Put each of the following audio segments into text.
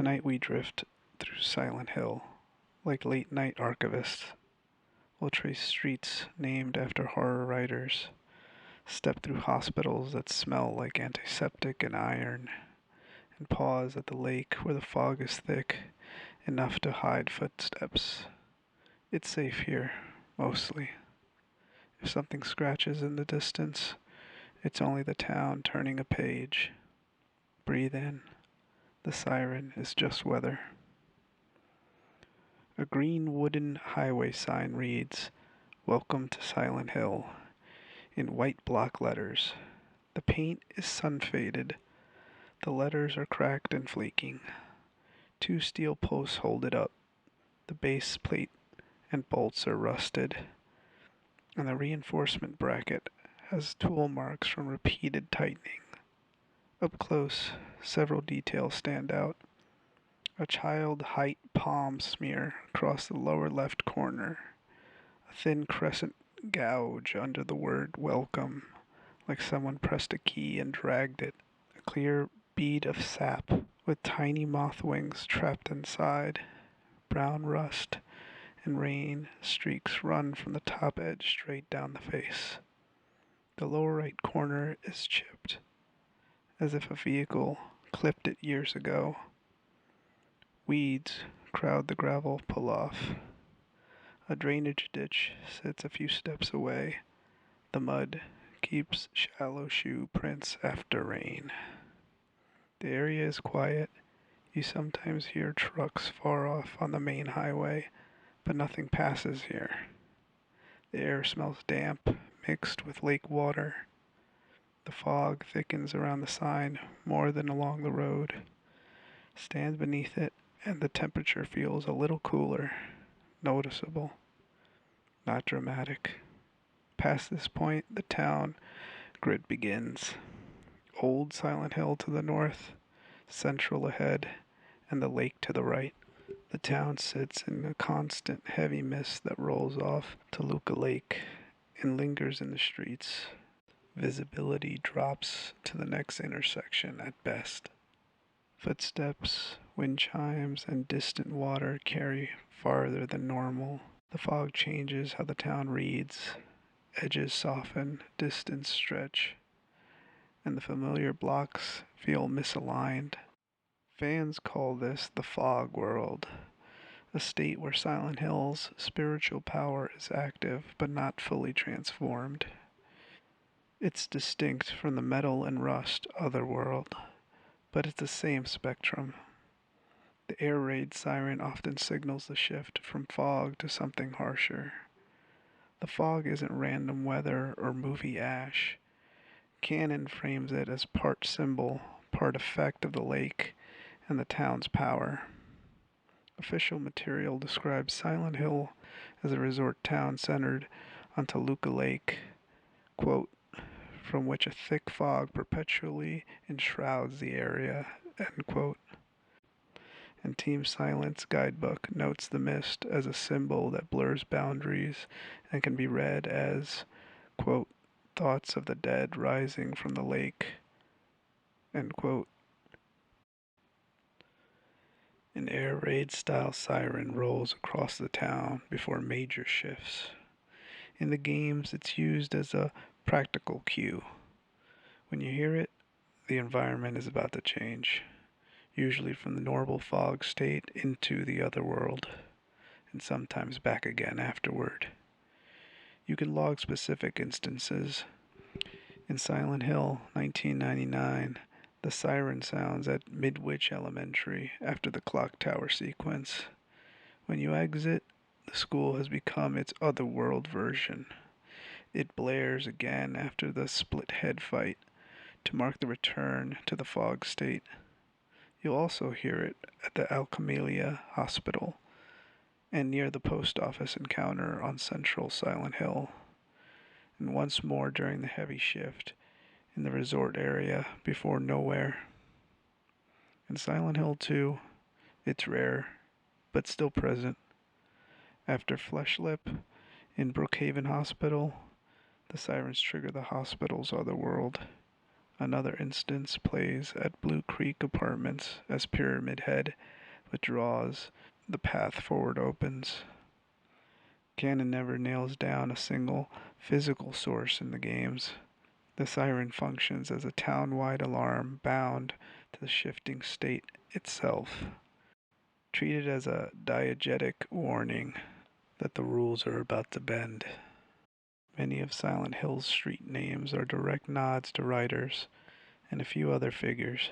Tonight we drift through Silent Hill like late night archivists. We'll trace streets named after horror writers, step through hospitals that smell like antiseptic and iron, and pause at the lake where the fog is thick enough to hide footsteps. It's safe here, mostly. If something scratches in the distance, it's only the town turning a page. Breathe in. The siren is just weather. A green wooden highway sign reads, "Welcome to Silent Hill," in white block letters. The paint is sun faded. The letters are cracked and flaking. Two steel posts hold it up. The base plate and bolts are rusted, and the reinforcement bracket has tool marks from repeated tightening. Up close, several details stand out. A child height palm smear across the lower left corner. A thin crescent gouge under the word welcome, like someone pressed a key and dragged it. A clear bead of sap with tiny moth wings trapped inside. Brown rust and rain streaks run from the top edge straight down the face. The lower right corner is chipped, as if a vehicle clipped it years ago. Weeds crowd the gravel pull-off. A drainage ditch sits a few steps away. The mud keeps shallow shoe prints after rain. The area is quiet. You sometimes hear trucks far off on the main highway, but nothing passes here. The air smells damp, mixed with lake water. The fog thickens around the sign more than along the road. Stand beneath it, and the temperature feels a little cooler, noticeable, not dramatic. Past this point, the town grid begins. Old Silent Hill to the north, Central ahead, and the lake to the right. The town sits in a constant heavy mist that rolls off Toluca Lake and lingers in the streets. Visibility drops to the next intersection at best. Footsteps, wind chimes, and distant water carry farther than normal. The fog changes how the town reads. Edges soften, distance stretch, and the familiar blocks feel misaligned. Fans call this the fog world, a state where Silent Hill's spiritual power is active but not fully transformed. It's distinct from the metal and rust otherworld, but it's the same spectrum. The air raid siren often signals the shift from fog to something harsher. The fog isn't random weather or movie ash. Canon frames it as part symbol, part effect of the lake and the town's power. Official material describes Silent Hill as a resort town centered on Toluca Lake, quote, from which a thick fog perpetually enshrouds the area, end quote. And Team Silent's guidebook notes the mist as a symbol that blurs boundaries and can be read as, quote, thoughts of the dead rising from the lake, end quote. An air raid style siren rolls across the town before major shifts. In the games, it's used as a practical cue. When you hear it, the environment is about to change, usually from the normal fog state into the other world, and sometimes back again afterward. You can log specific instances. In Silent Hill, 1999, the siren sounds at Midwich Elementary after the clock tower sequence. When you exit, the school has become its otherworld version. It blares again after the split head fight to mark the return to the fog state. You'll also hear it at the Alcamelia Hospital and near the post office encounter on Central Silent Hill, and once more during the heavy shift in the resort area before Nowhere. In Silent Hill 2, it's rare, but still present. After Fleshlip in Brookhaven Hospital, the sirens trigger the hospital's other world. Another instance plays at Blue Creek Apartments as Pyramid Head withdraws, the path forward opens. Cannon never nails down a single physical source in the games. The siren functions as a town-wide alarm bound to the shifting state itself, treated as a diegetic warning that the rules are about to bend. Many of Silent Hill's street names are direct nods to writers and a few other figures.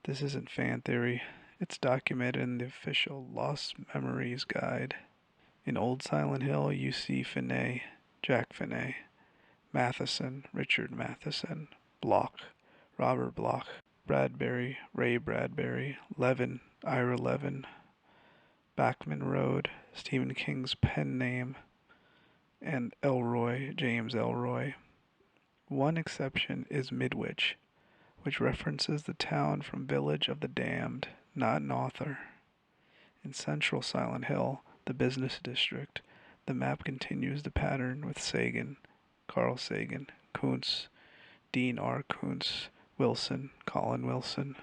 This isn't fan theory, it's documented in the official Lost Memories Guide. In Old Silent Hill, you see Finney, Jack Finney, Matheson, Richard Matheson, Block, Robert Block, Bradbury, Ray Bradbury, Levin, Ira Levin, Bachman Road, Stephen King's pen name, and Elroy, James Elroy. One exception is Midwich, which references the town from Village of the Damned, not an author. In central Silent Hill, the business district, the map continues the pattern with Sagan, Carl Sagan, Koontz, Dean R. Koontz, Wilson, Colin Wilson,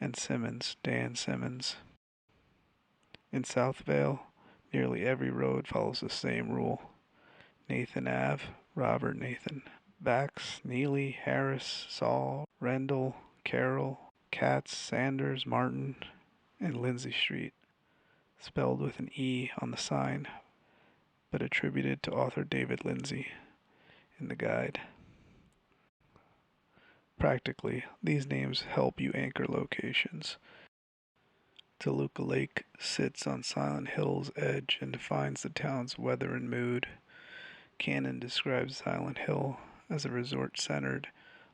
and Simmons, Dan Simmons. In Southvale, nearly every road follows the same rule. Nathan Ave, Robert Nathan. Bax, Neely, Harris, Saul, Rendell, Carroll, Katz, Sanders, Martin, and Lindsay Street, spelled with an E on the sign, but attributed to author David Lindsay in the guide. Practically, these names help you anchor locations. Toluca Lake sits on Silent Hill's edge and defines the town's weather and mood. Cannon describes Silent Hill as a resort centered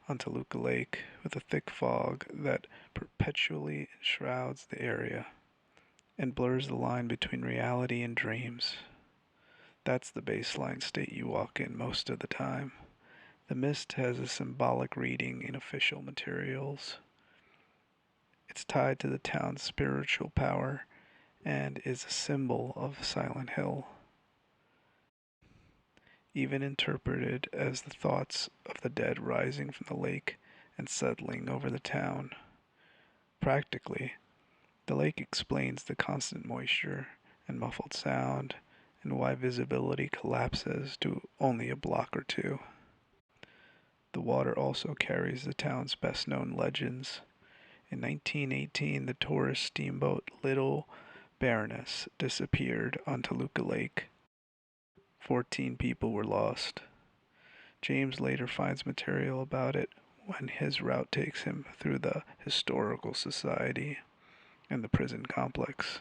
on Toluca Lake with a thick fog that perpetually enshrouds the area and blurs the line between reality and dreams. That's the baseline state you walk in most of the time. The mist has a symbolic reading in official materials. It's tied to the town's spiritual power and is a symbol of Silent Hill, even interpreted as the thoughts of the dead rising from the lake and settling over the town. Practically, the lake explains the constant moisture and muffled sound and why visibility collapses to only a block or two. The water also carries the town's best-known legends. In 1918, the tourist steamboat Little Baroness disappeared on Toluca Lake. 14 people were lost. James later finds material about it when his route takes him through the Historical Society and the prison complex.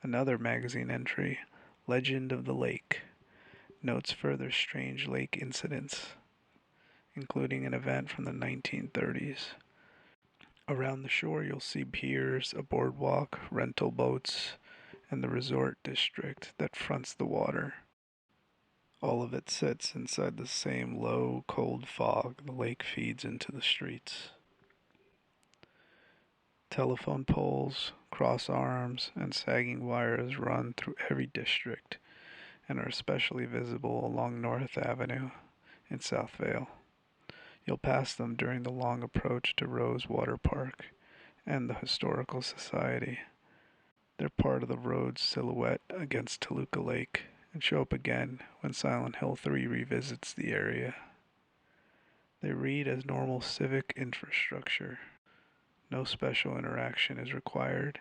Another magazine entry, Legend of the Lake, notes further strange lake incidents, including an event from the 1930s. Around the shore you'll see piers, a boardwalk, rental boats, and the resort district that fronts the water. All of it sits inside the same low, cold fog the lake feeds into the streets. Telephone poles, cross arms, and sagging wires run through every district and are especially visible along North Avenue in Southvale. You'll pass them during the long approach to Rose Water Park and the Historical Society. They're part of the road's silhouette against Toluca Lake and show up again when Silent Hill 3 revisits the area. They read as normal civic infrastructure. No special interaction is required,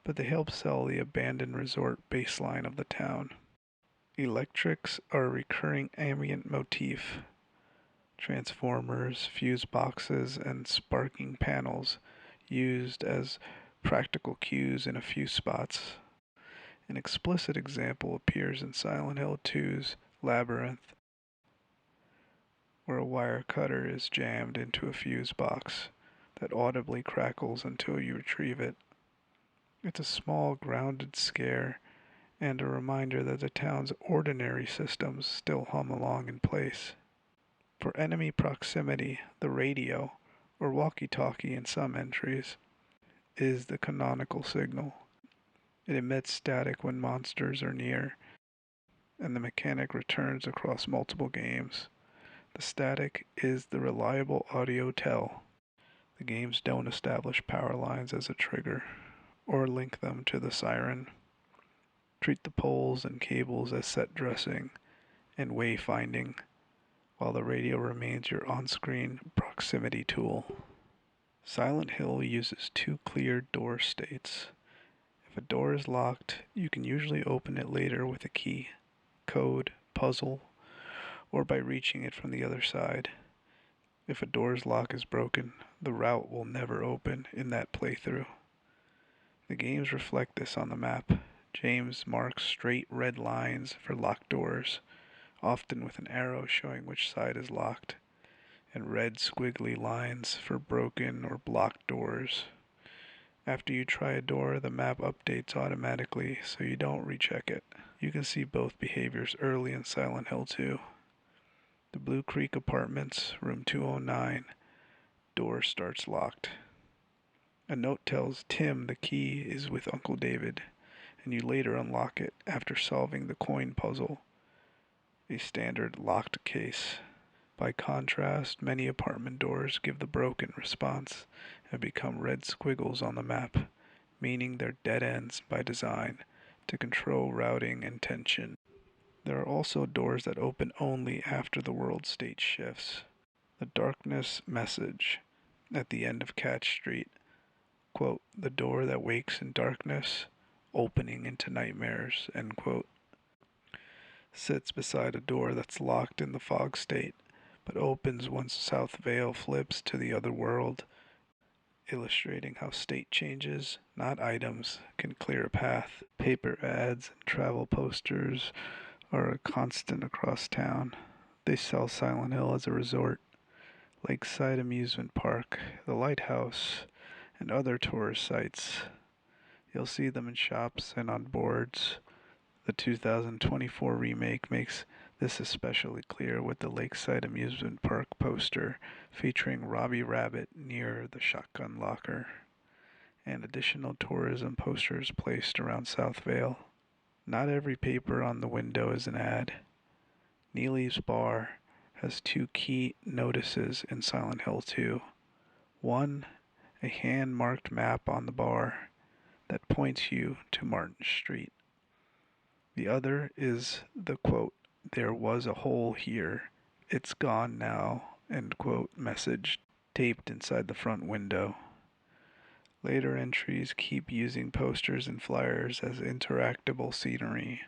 but they help sell the abandoned resort baseline of the town. Electrics are a recurring ambient motif. Transformers, fuse boxes, and sparking panels used as practical cues in a few spots. An explicit example appears in Silent Hill 2's Labyrinth, where a wire cutter is jammed into a fuse box that audibly crackles until you retrieve it. It's a small, grounded scare and a reminder that the town's ordinary systems still hum along in place. For enemy proximity, the radio, or walkie-talkie in some entries, is the canonical signal. It emits static when monsters are near, and the mechanic returns across multiple games. The static is the reliable audio tell. The games don't establish power lines as a trigger or link them to the siren. Treat the poles and cables as set dressing and wayfinding, while the radio remains your on-screen proximity tool. Silent Hill uses two clear door states. If a door is locked, you can usually open it later with a key, code, puzzle, or by reaching it from the other side. If a door's lock is broken, the route will never open in that playthrough. The games reflect this on the map. James marks straight red lines for locked doors, often with an arrow showing which side is locked, and red squiggly lines for broken or blocked doors. After you try a door, the map updates automatically so you don't recheck it. You can see both behaviors early in Silent Hill 2. The Blue Creek Apartments, room 209, door starts locked. A note tells Tim the key is with Uncle David, and you later unlock it after solving the coin puzzle, a standard locked case. By contrast, many apartment doors give the broken response and become red squiggles on the map, meaning they're dead ends by design to control routing and tension. There are also doors that open only after the world state shifts. The darkness message at the end of Cat Street, quote, the door that wakes in darkness, opening into nightmares, end quote, sits beside a door that's locked in the fog state, but opens once South Vale flips to the other world, illustrating how state changes, not items, can clear a path. Paper ads and travel posters are a constant across town. They sell Silent Hill as a resort, Lakeside Amusement Park, the Lighthouse, and other tourist sites. You'll see them in shops and on boards. The 2024 remake makes this especially clear with the Lakeside Amusement Park poster featuring Robbie Rabbit near the shotgun locker, and additional tourism posters placed around South Vale. Not every paper on the window is an ad. Neely's Bar has two key notices in Silent Hill 2. One, a hand-marked map on the bar that points you to Martin Street. The other is the quote, there was a hole here, it's gone now, end quote message taped inside the front window. Later entries keep using posters and flyers as interactable scenery.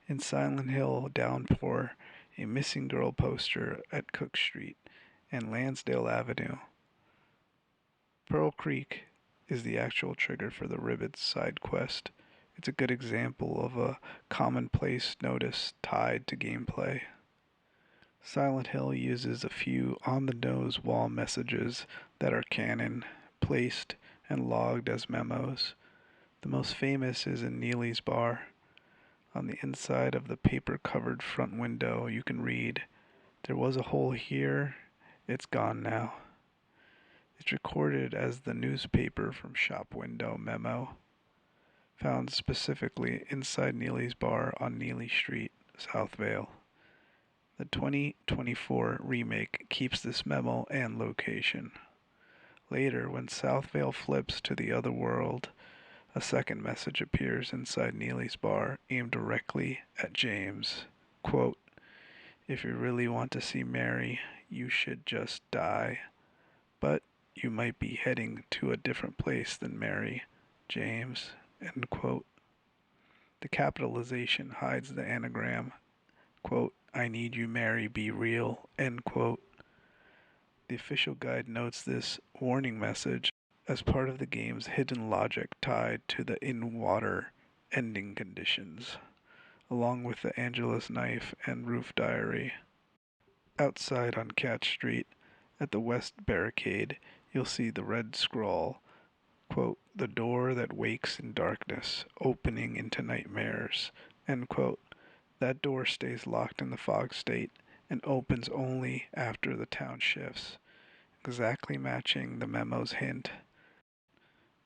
In Silent Hill Downpour, a missing girl poster at Cook Street and Lansdale Avenue. Pearl Creek is the actual trigger for the Ribbits side quest. It's a good example of a commonplace notice tied to gameplay. Silent Hill uses a few on-the-nose wall messages that are canon, placed, and logged as memos. The most famous is in Neely's Bar. On the inside of the paper-covered front window, you can read, there was a hole here, it's gone now. It's recorded as the newspaper from shop window memo, found specifically inside Neely's Bar on Neely Street, South Vale. The 2024 remake keeps this memo and location. Later, when South Vale flips to the other world, a second message appears inside Neely's Bar aimed directly at James. Quote, if you really want to see Mary, you should just die. But you might be heading to a different place than Mary, James, end quote. The capitalization hides the anagram, quote, I need you Mary, be real, end quote. The official guide notes this warning message as part of the game's hidden logic tied to the in-water ending conditions, along with the Angelus knife and roof diary. Outside on Cat Street, at the west barricade, you'll see the red scrawl, quote, the door that wakes in darkness, opening into nightmares, end quote. That door stays locked in the fog state and opens only after the town shifts, exactly matching the memo's hint.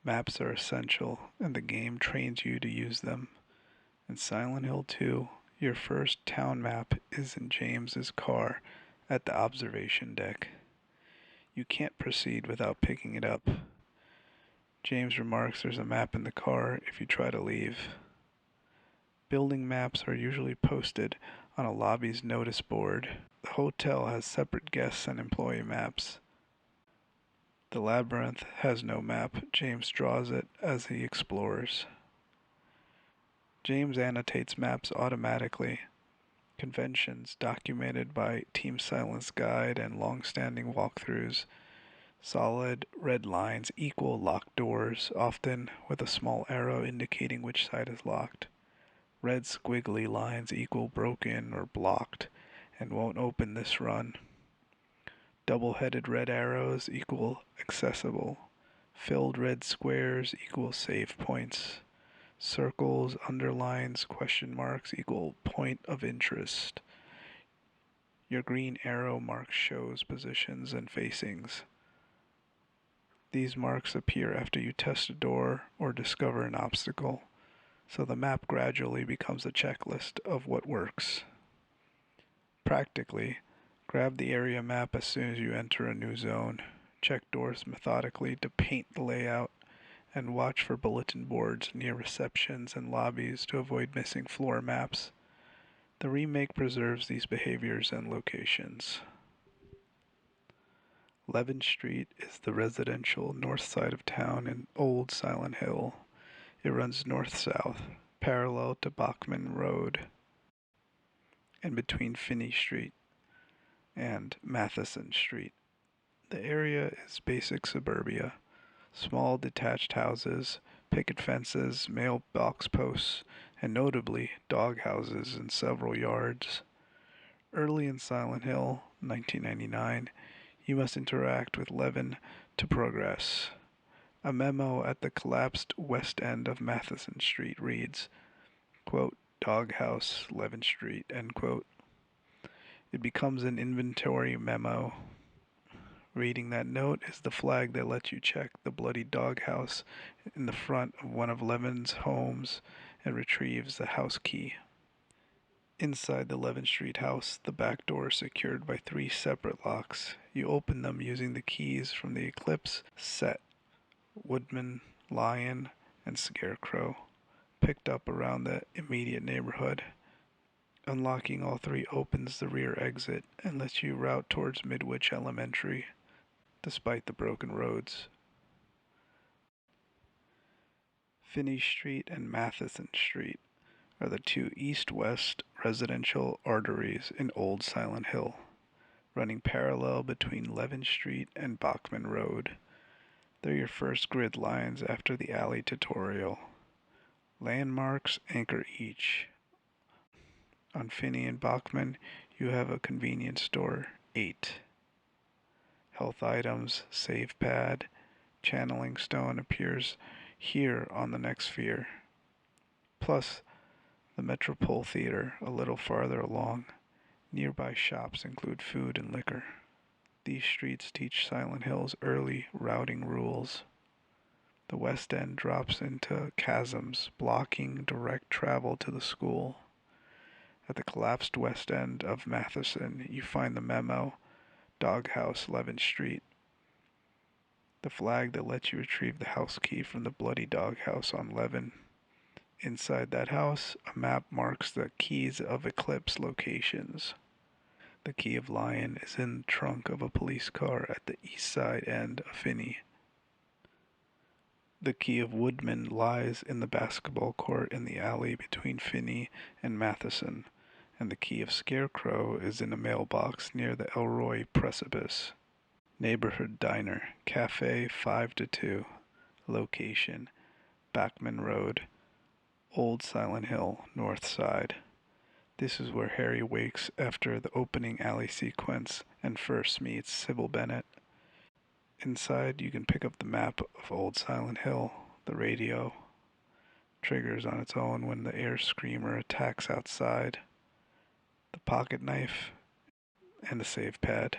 Maps are essential, and the game trains you to use them. In Silent Hill 2, your first town map is in James's car at the observation deck. You can't proceed without picking it up. James remarks there's a map in the car if you try to leave. Building maps are usually posted on a lobby's notice board. The hotel has separate guests and employee maps. The labyrinth has no map. James draws it as he explores. James annotates maps automatically. Conventions documented by Team Silence Guide and long-standing walkthroughs. Solid red lines equal locked doors, often with a small arrow indicating which side is locked. Red squiggly lines equal broken or blocked and won't open this run. Double-headed red arrows equal accessible. Filled red squares equal save points. Circles, underlines, question marks equal point of interest. Your green arrow marks shows positions and facings. These marks appear after you test a door or discover an obstacle, so the map gradually becomes a checklist of what works. Practically, grab the area map as soon as you enter a new zone. Check doors methodically to paint the layout, and watch for bulletin boards near receptions and lobbies to avoid missing floor maps. The remake preserves these behaviors and locations. Levin Street is the residential north side of town in Old Silent Hill. It runs north-south, parallel to Bachman Road, and between Finney Street and Matheson Street. The area is basic suburbia. Small detached houses, picket fences, mailbox posts, and notably dog houses in several yards. Early in Silent Hill, 1999, you must interact with Levin to progress. A memo at the collapsed west end of Matheson Street reads, quote, "Doghouse, Levin Street," end quote. It becomes an inventory memo. Reading that note is the flag that lets you check the bloody doghouse in the front of one of Levin's homes and retrieves the house key. Inside the Levin Street house, the back door is secured by 3 separate locks. You open them using the keys from the Eclipse set, Woodman, Lion, and Scarecrow, picked up around the immediate neighborhood. Unlocking all 3 opens the rear exit and lets you route towards Midwich Elementary, despite the broken roads. Finney Street and Matheson Street are the 2 east-west residential arteries in Old Silent Hill, running parallel between Levin Street and Bachman Road. They're your first grid lines after the alley tutorial. Landmarks anchor each. On Finney and Bachman, you have a convenience store, 8. Health items, save pad, channeling stone appears here on the next sphere. Plus, the Metropole Theater a little farther along. Nearby shops include food and liquor. These streets teach Silent Hill's early routing rules. The West End drops into chasms, blocking direct travel to the school. At the collapsed West End of Matheson, you find the memo, Doghouse, Levin Street. The flag that lets you retrieve the house key from the bloody doghouse on Levin. Inside that house, a map marks the keys of Eclipse locations. The key of Lion is in the trunk of a police car at the east side end of Finney. The key of Woodman lies in the basketball court in the alley between Finney and Matheson, and the key of Scarecrow is in a mailbox near the Elroy Precipice. Neighborhood Diner, Cafe 5 to 2, location, Bachman Road, Old Silent Hill, north side. This is where Harry wakes after the opening alley sequence and first meets Sybil Bennett. Inside, you can pick up the map of Old Silent Hill. The radio triggers on its own when the air screamer attacks outside. The pocket knife and the save pad.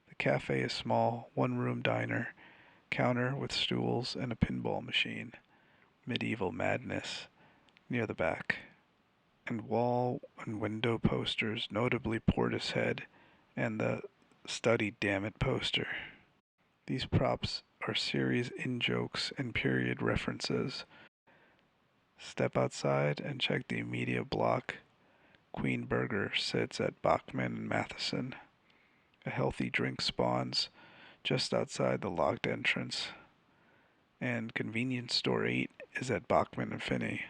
The cafe is small, one-room diner, counter with stools and a pinball machine. Medieval madness near the back. And wall and window posters, notably Portishead and the Study Damn It poster. These props are series in-jokes and period references. Step outside and check the immediate block. Queen Burger sits at Bachman and Matheson. A healthy drink spawns just outside the locked entrance. And Convenience Store 8 is at Bachman and Finney.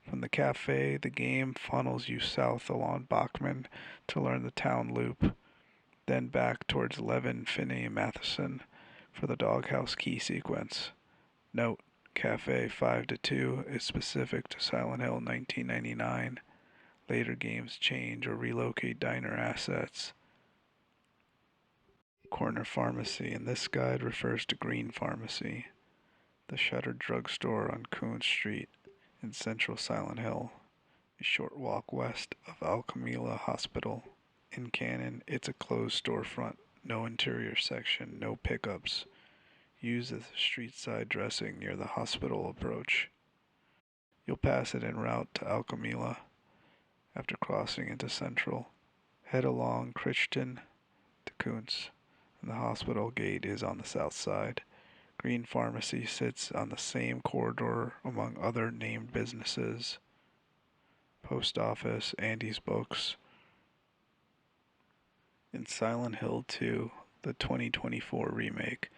From the cafe, the game funnels you south along Bachman to learn the town loop, then back towards Levin, Finney, and Matheson for the doghouse key sequence. Note, Cafe 5 to 2 is specific to Silent Hill 1999. Later games change or relocate diner assets. Corner Pharmacy in this guide refers to Green Pharmacy, the shuttered drugstore on Coons Street in central Silent Hill, a short walk west of Alchemilla Hospital. In canon, it's a closed storefront, no interior section, no pickups, used as a street-side dressing near the hospital approach. You'll pass it en route to Alchemilla after crossing into Central. Head along Crichton to Kuntz, and the hospital gate is on the south side. Green Pharmacy sits on the same corridor among other named businesses. Post Office, Andy's Books. In Silent Hill 2, the 2024 remake,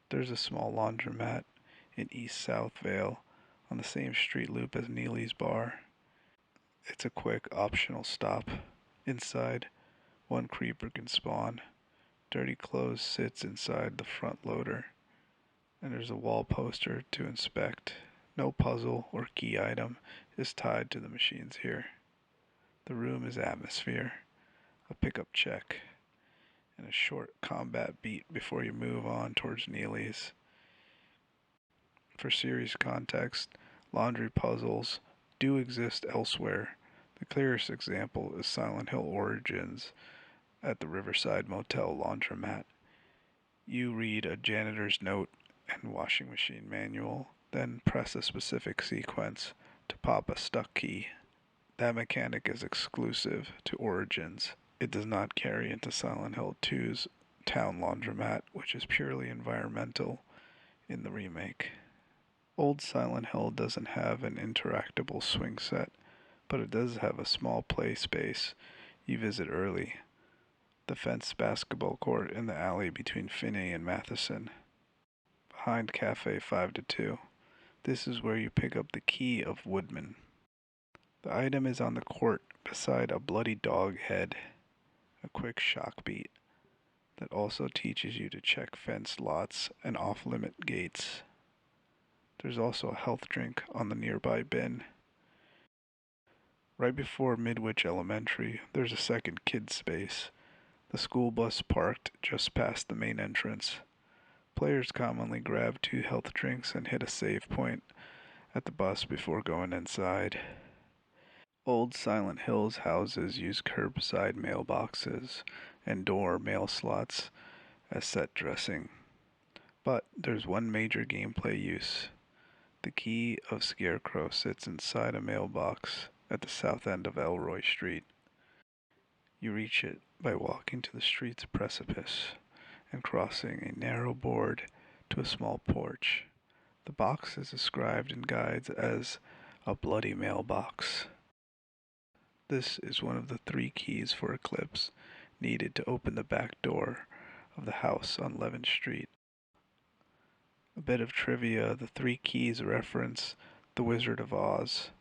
there's a small laundromat in East South Vale on the same street loop as Neely's Bar. It's a quick optional stop. Inside, one creeper can spawn. Dirty Clothes sits inside the front loader, and there's a wall poster to inspect. No puzzle or key item is tied to the machines here. The room is atmosphere, a pickup check, and a short combat beat before you move on towards Neely's. For series context, laundry puzzles do exist elsewhere. The clearest example is Silent Hill Origins at the Riverside Motel laundromat. You read a janitor's note and washing machine manual, then press a specific sequence to pop a stuck key. That mechanic is exclusive to Origins. It does not carry into Silent Hill 2's town laundromat, which is purely environmental in the remake. Old Silent Hill doesn't have an interactable swing set, but it does have a small play space you visit early. The fenced basketball court in the alley between Finney and Matheson, behind Cafe 5 to 2. This is where you pick up the key of Woodman. The item is on the court beside a bloody dog head, a quick shock beat that also teaches you to check fenced lots and off-limit gates. There's also a health drink on the nearby bin. Right before Midwich Elementary, there's a second kid space. The school bus parked just past the main entrance. Players commonly grab 2 health drinks and hit a save point at the bus before going inside. Old Silent Hills houses use curbside mailboxes and door mail slots as set dressing. But there's one major gameplay use. The key of Scarecrow sits inside a mailbox at the south end of Elroy Street. You reach it by walking to the street's precipice and crossing a narrow board to a small porch. The box is described in guides as a bloody mailbox. This is one of the 3 keys for Eclipse needed to open the back door of the house on Levin Street. A bit of trivia, the 3 keys reference The Wizard of Oz.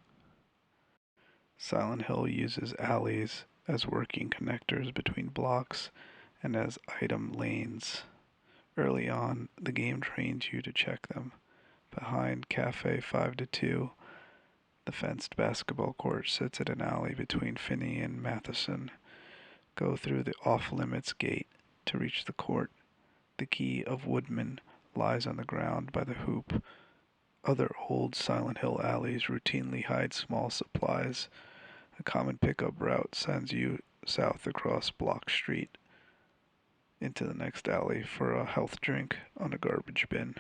Silent Hill uses alleys as working connectors between blocks and as item lanes. Early on, the game trains you to check them. Behind Cafe 5 to 2, the fenced basketball court sits at an alley between Finney and Matheson. Go through the off-limits gate to reach the court. The key of Woodman lies on the ground by the hoop. Other old Silent Hill alleys routinely hide small supplies. A common pickup route sends you south across Block Street into the next alley for a health drink on a garbage bin.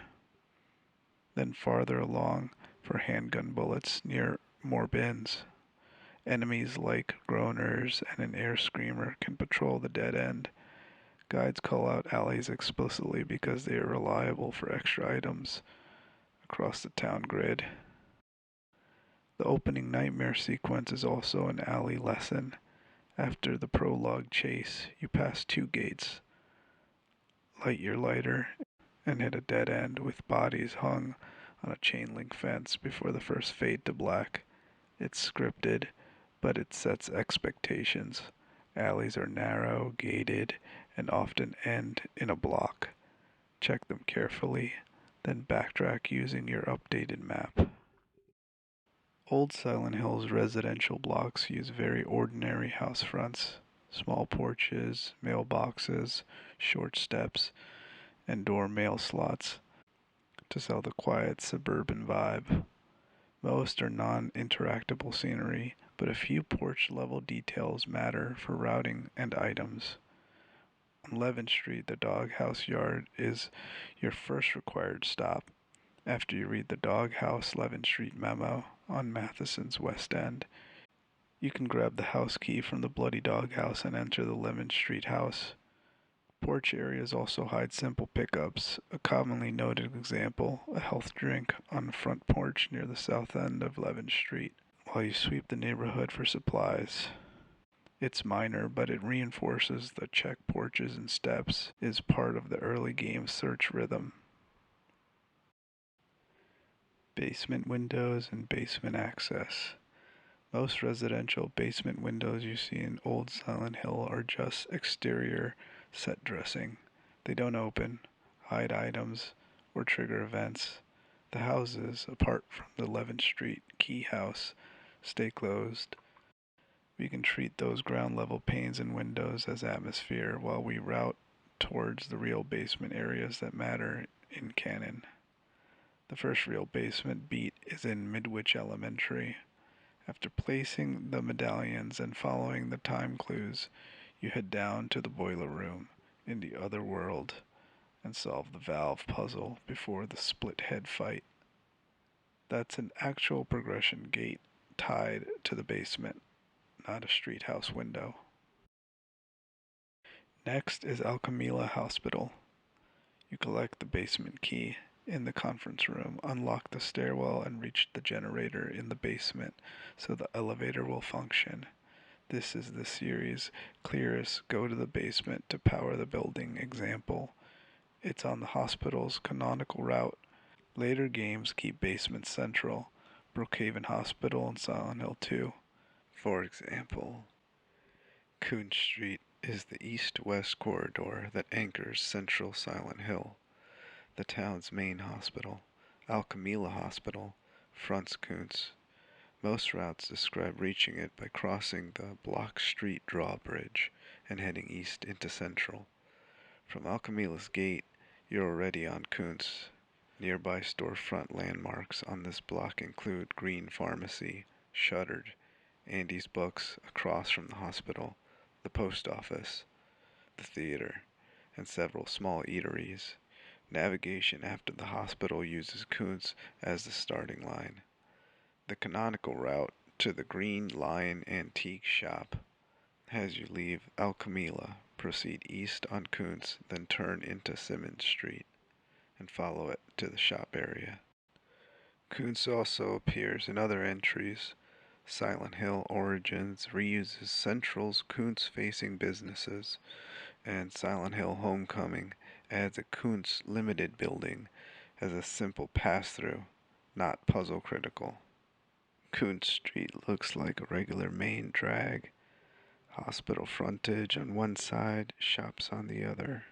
Then farther along for handgun bullets near more bins. Enemies like groaners and an air screamer can patrol the dead end Guides call out alleys explicitly because they are reliable for extra items across the town grid. The opening nightmare sequence is also an alley lesson. After the prologue chase, you pass two gates, light your lighter, and hit a dead end with bodies hung on a chain link fence before the first fade to black. It's scripted, but it sets expectations. Alleys are narrow, gated, and often end in a block. Check them carefully, then backtrack using your updated map. Old Silent Hill's residential blocks use very ordinary house fronts, small porches, mailboxes, short steps, and door mail slots to sell the quiet suburban vibe. Most are non-interactable scenery, but a few porch-level details matter for routing and items. On Levin Street, the doghouse yard is your first required stop after you read the Doghouse Levin Street memo on Matheson's West End. You can grab the house key from the Bloody Doghouse and enter the Levin Street house. Porch areas also hide simple pickups. A commonly noted example, a health drink on the front porch near the south end of Levin Street, while you sweep the neighborhood for supplies. It's minor, but it reinforces the check porches and steps is part of the early game search rhythm. Basement windows and basement access. Most residential basement windows you see in Old Silent Hill are just exterior set dressing. They don't open, hide items, or trigger events. The houses, apart from the Levin Street key house, stay closed. We can treat those ground level panes and windows as atmosphere while we route towards the real basement areas that matter in canon. The first real basement beat is in Midwich Elementary. After placing the medallions and following the time clues, you head down to the boiler room in the other world and solve the valve puzzle before the split head fight. That's an actual progression gate tied to the basement, not a street house window. Next is Alchemilla Hospital. You collect the basement key in the conference room, unlock the stairwell, and reach the generator in the basement so the elevator will function. This is the series' clearest go to the basement to power the building example. It's on the hospital's canonical route. Later games keep basements central, Brookhaven Hospital and Silent Hill 2. For example, Coon Street is the east-west corridor that anchors central Silent Hill. The town's main hospital, Alchemilla Hospital, fronts Kuntz. Most routes describe reaching it by crossing the Block Street drawbridge and heading east into Central. From Alchemilla's gate, you're already on Kuntz. Nearby storefront landmarks on this block include Green Pharmacy, shuttered, Andy's Books across from the hospital, the post office, the theater, and several small eateries. Navigation after the hospital uses Kuntz as the starting line. The canonical route to the Green Lion Antique Shop has you leave Alchemilla, proceed east on Kuntz, then turn into Simmons Street, and follow it to the shop area. Kuntz also appears in other entries. Silent Hill Origins reuses Central's Kuntz-facing businesses, and Silent Hill Homecoming adds a Kuntz limited building as a simple pass-through, not puzzle critical. Kuntz Street looks like a regular main drag. Hospital frontage on one side, shops on the other.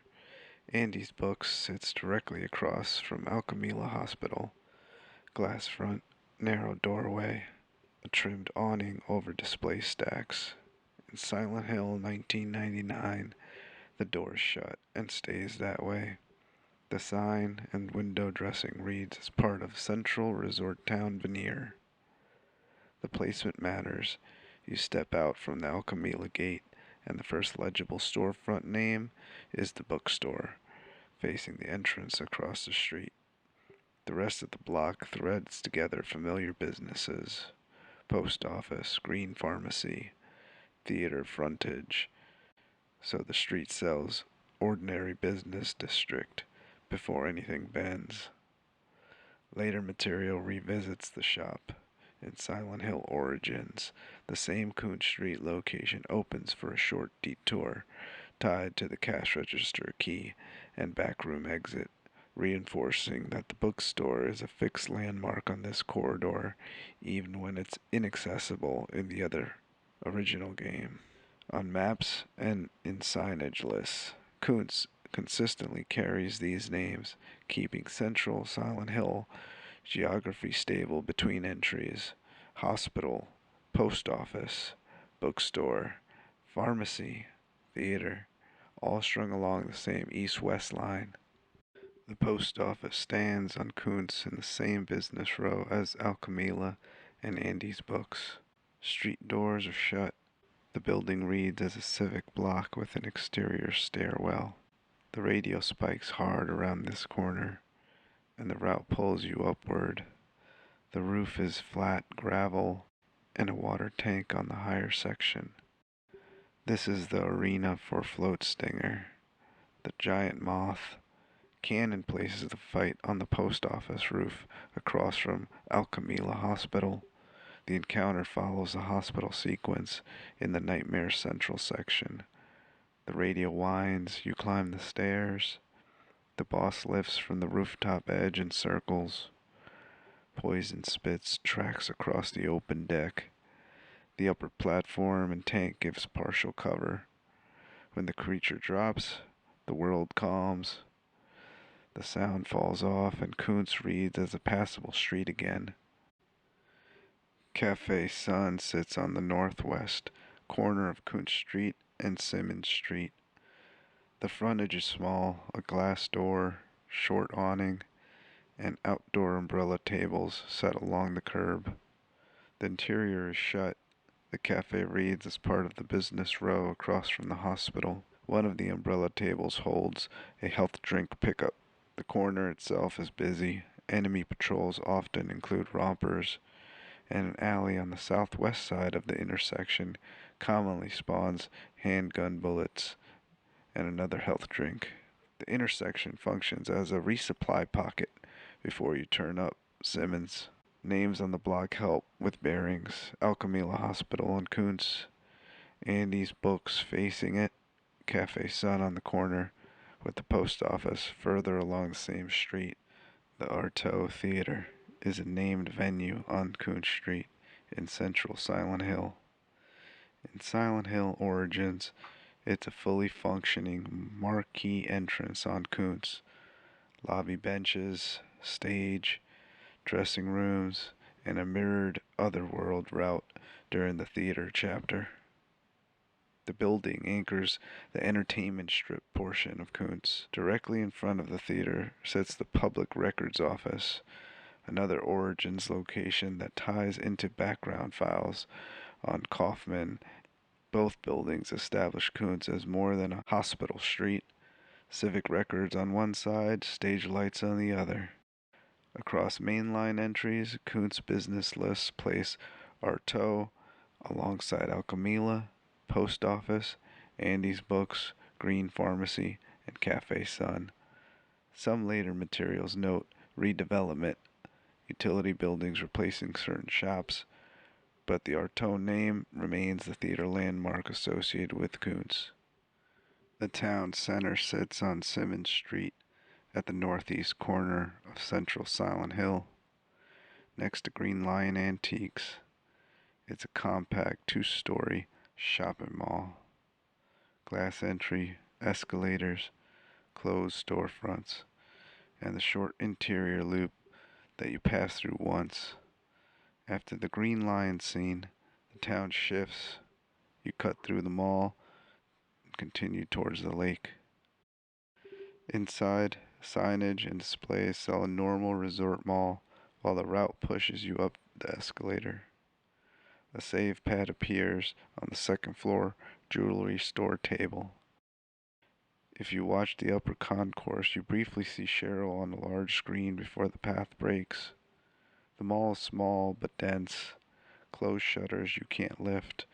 Andy's Books sits directly across from Alchemilla Hospital. Glass front, narrow doorway, a trimmed awning over display stacks. In Silent Hill 1999, the door's shut and stays that way. The sign and window dressing reads as part of Central Resort Town veneer. The placement matters. You step out from the Alchemilla gate, and the first legible storefront name is the bookstore, facing the entrance across the street. The rest of the block threads together familiar businesses: post office, Green Pharmacy, theater frontage, so the street sells ordinary business district before anything bends. Later material revisits the shop. In Silent Hill Origins, the same Coon Street location opens for a short detour, tied to the cash register key and backroom exit, reinforcing that the bookstore is a fixed landmark on this corridor, even when it's inaccessible in the other original game. On maps and in signage lists, Kuntz consistently carries these names, keeping central Silent Hill geography stable between entries: hospital, post office, bookstore, pharmacy, theater, all strung along the same east-west line. The post office stands on Kuntz in the same business row as Alchemilla and Andy's books. Street doors are shut. The building reads as a civic block with an exterior stairwell. The radio spikes hard around this corner, and the route pulls you upward. The roof is flat gravel and a water tank on the higher section. This is the arena for Float Stinger. The giant moth. Cannon places the fight on the post office roof across from Alchemilla Hospital. The encounter follows the hospital sequence in the Nightmare Central section. The radio whines, you climb the stairs. The boss lifts from the rooftop edge and circles. Poison spits tracks across the open deck. The upper platform and tank gives partial cover. When the creature drops, the world calms. The sound falls off and Kuntz reads as a passable street again. Cafe Sun sits on the northwest corner of Kuntz Street and Simmons Street. The frontage is small, a glass door, short awning, and outdoor umbrella tables set along the curb. The interior is shut. The cafe reads as part of the business row across from the hospital. One of the umbrella tables holds a health drink pickup. The corner itself is busy. Enemy patrols often include rompers, and an alley on the southwest side of the intersection commonly spawns handgun bullets and another health drink. The intersection functions as a resupply pocket before you turn up Simmons. Names on the block help with bearings: Alchemilla Hospital and Kuntz. Andy's books facing it. Cafe Sun on the corner, with the post office further along the same street. The Artaud Theater is a named venue on Kuntz Street in central Silent Hill. In Silent Hill Origins, it's a fully functioning marquee entrance on Kuntz. Lobby benches, stage, dressing rooms, and a mirrored otherworld route during the theater chapter. The building anchors the entertainment strip portion of Kuntz. Directly in front of the theater sits the Public Records Office, another Origins location that ties into background files on Kaufman. Both buildings establish Kuntz as more than a hospital street. Civic records on one side, stage lights on the other. Across mainline entries, Kuntz business lists place Artaud alongside Alchemilla, Post Office, Andy's Books, Green Pharmacy, and Cafe Sun. Some later materials note redevelopment, utility buildings replacing certain shops, but the Artaud name remains the theater landmark associated with Kuntz. The town center sits on Simmons Street at the northeast corner of central Silent Hill, next to Green Lion Antiques. It's a compact two-story shopping mall. Glass entry, escalators, closed storefronts, and the short interior loop that you pass through once. After the Green Lion scene, the town shifts. You cut through the mall and continue towards the lake. Inside, signage and displays sell a normal resort mall, while the route pushes you up the escalator. A save pad appears on the second floor jewelry store table. If you watch the upper concourse, you briefly see Cheryl on a large screen before the path breaks. The mall is small but dense. Closed shutters you can't lift,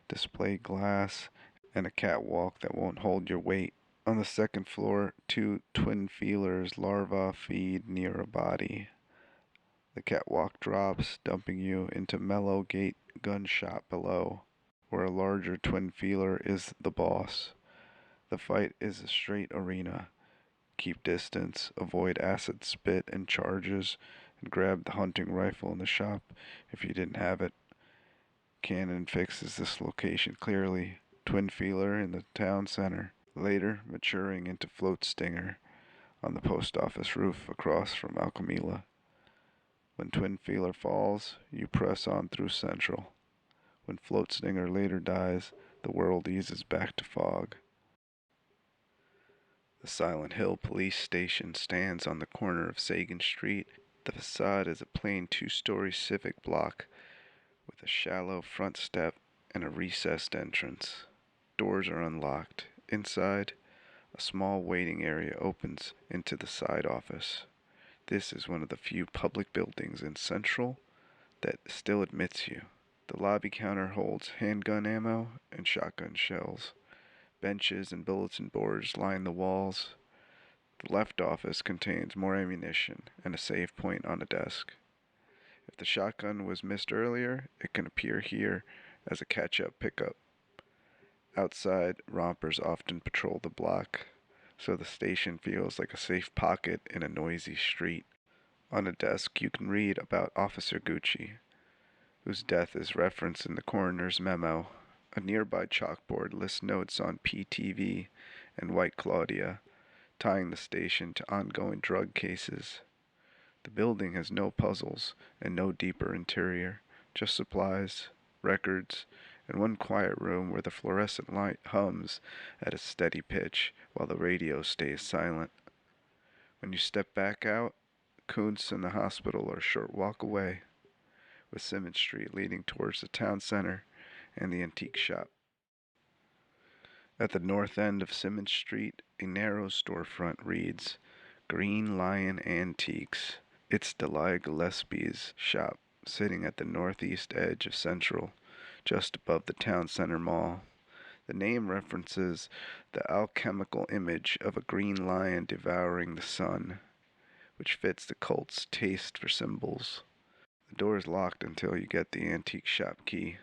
displayed glass, and a catwalk that won't hold your weight On the second floor, two twin feelers larvae feed near a body. The catwalk drops, dumping you into Mellow Gate gun shop below, where a larger twin feeler is the boss. The fight is a straight arena. Keep distance, avoid acid spit and charges, and grab the hunting rifle in the shop if you didn't have it. Cannon fixes this location clearly. Twin feeler in the town center, later maturing into float stinger on the post office roof across from Alchemila. When twin feeler falls, you press on through Central. When float stinger later dies, the world eases back to fog. The Silent Hill police station stands on the corner of Sagan Street. The facade is a plain two-story civic block with a shallow front step and a recessed entrance. Doors are unlocked. Inside, a small waiting area opens into the side office. This is one of the few public buildings in Central that still admits you. The lobby counter holds handgun ammo and shotgun shells. Benches and bulletin boards line the walls. The left office contains more ammunition and a save point on a desk. If the shotgun was missed earlier, it can appear here as a catch-up pickup. Outside, rompers often patrol the block, so the station feels like a safe pocket in a noisy street. On a desk, you can read about Officer Gucci, whose death is referenced in the coroner's memo. A nearby chalkboard lists notes on PTV and White Claudia, tying the station to ongoing drug cases. The building has no puzzles and no deeper interior, just supplies, records, and one quiet room where the fluorescent light hums at a steady pitch while the radio stays silent. When you step back out, Kuntz and the hospital are a short walk away, with Simmons Street leading towards the town center and the antique shop. At the north end of Simmons Street, a narrow storefront reads, Green Lion Antiques. It's Delia Gillespie's shop, sitting at the northeast edge of Central, just above the town center mall. The name references the alchemical image of a green lion devouring the sun, which fits the cult's taste for symbols. The door is locked until you get the antique shop key.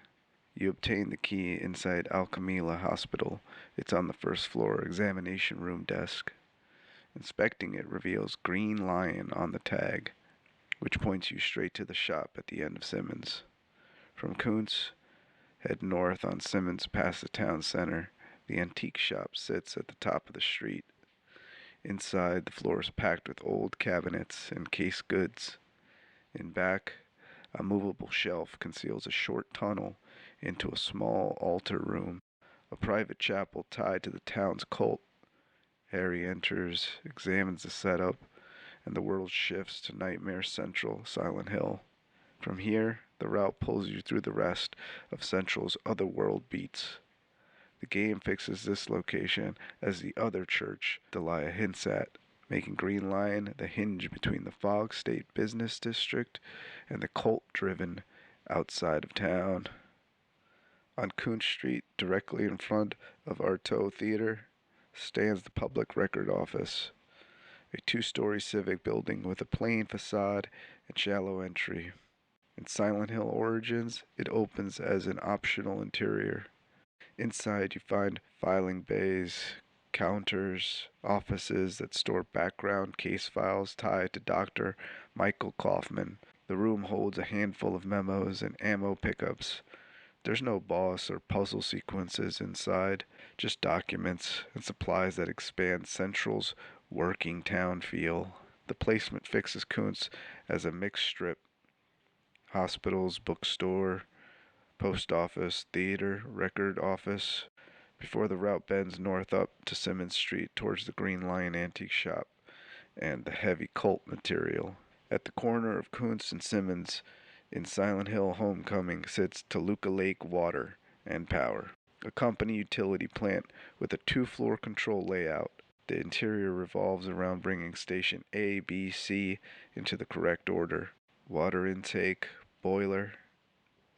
You obtain the key inside Alchemila Hospital. It's on the first floor examination room desk. Inspecting it reveals Green Lion on the tag, which points you straight to the shop at the end of Simmons. From Kuntz, head north on Simmons past the town center. The antique shop sits at the top of the street. Inside, the floor is packed with old cabinets and case goods. In back, a movable shelf conceals a short tunnel into a small altar room, a private chapel tied to the town's cult. Harry enters, examines the setup, and the world shifts to Nightmare Central, Silent Hill. From here, the route pulls you through the rest of Central's otherworld beats. The game fixes this location as the other church Delia hints at, making Green Lion the hinge between the Fog State Business District and the cult-driven outside of town. On Kuntz Street, directly in front of Artaud Theater, stands the Public Record Office, a two-story civic building with a plain facade and shallow entry. In Silent Hill Origins, it opens as an optional interior. Inside, you find filing bays, counters, offices that store background case files tied to Dr. Michael Kaufman. The room holds a handful of memos and ammo pickups. There's no boss or puzzle sequences inside, just documents and supplies that expand Central's working town feel. The placement fixes Kuntz as a mixed strip. Hospitals, bookstore, post office, theater, record office, before the route bends north up to Simmons Street towards the Green Lion Antique Shop and the heavy cult material. At the corner of Kuntz and Simmons, in Silent Hill Homecoming, sits Toluca Lake Water and Power, a company utility plant with a two-floor control layout. The interior revolves around bringing station A, B, C into the correct order. Water intake, boiler,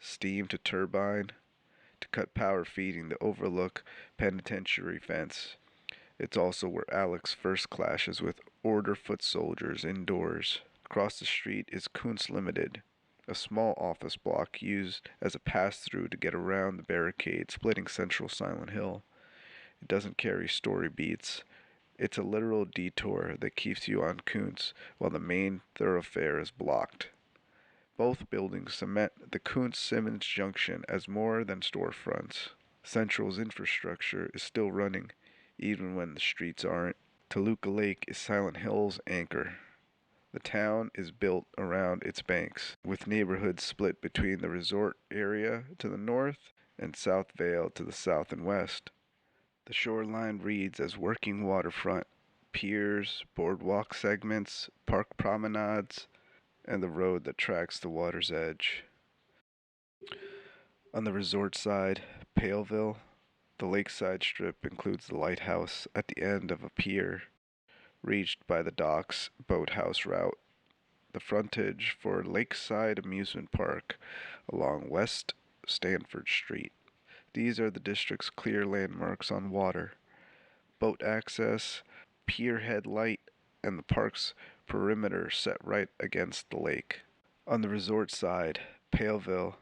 steam to turbine, to cut power feeding the Overlook Penitentiary fence, It's also where Alex first clashes with Order foot soldiers indoors. Across the street is Kuntz Limited, a small office block used as a pass-through to get around the barricade splitting central Silent Hill. It doesn't carry story beats. It's a literal detour that keeps you on Kuntz while the main thoroughfare is blocked. Both buildings cement the Kuntz-Simmons junction as more than storefronts. Central's infrastructure is still running, even when the streets aren't. Toluca Lake is Silent Hill's anchor. The town is built around its banks, with neighborhoods split between the resort area to the north and South Vale to the south and west. The shoreline reads as working waterfront, piers, boardwalk segments, park promenades, and the road that tracks the water's edge. On the resort side, Paleville, the lakeside strip includes the lighthouse at the end of a pier, reached by the dock's boathouse route. The frontage for Lakeside Amusement Park along West Stanford Street. These are the district's clear landmarks on water. Boat access, pier head light, and the park's perimeter set right against the lake. On the resort side, Paleville,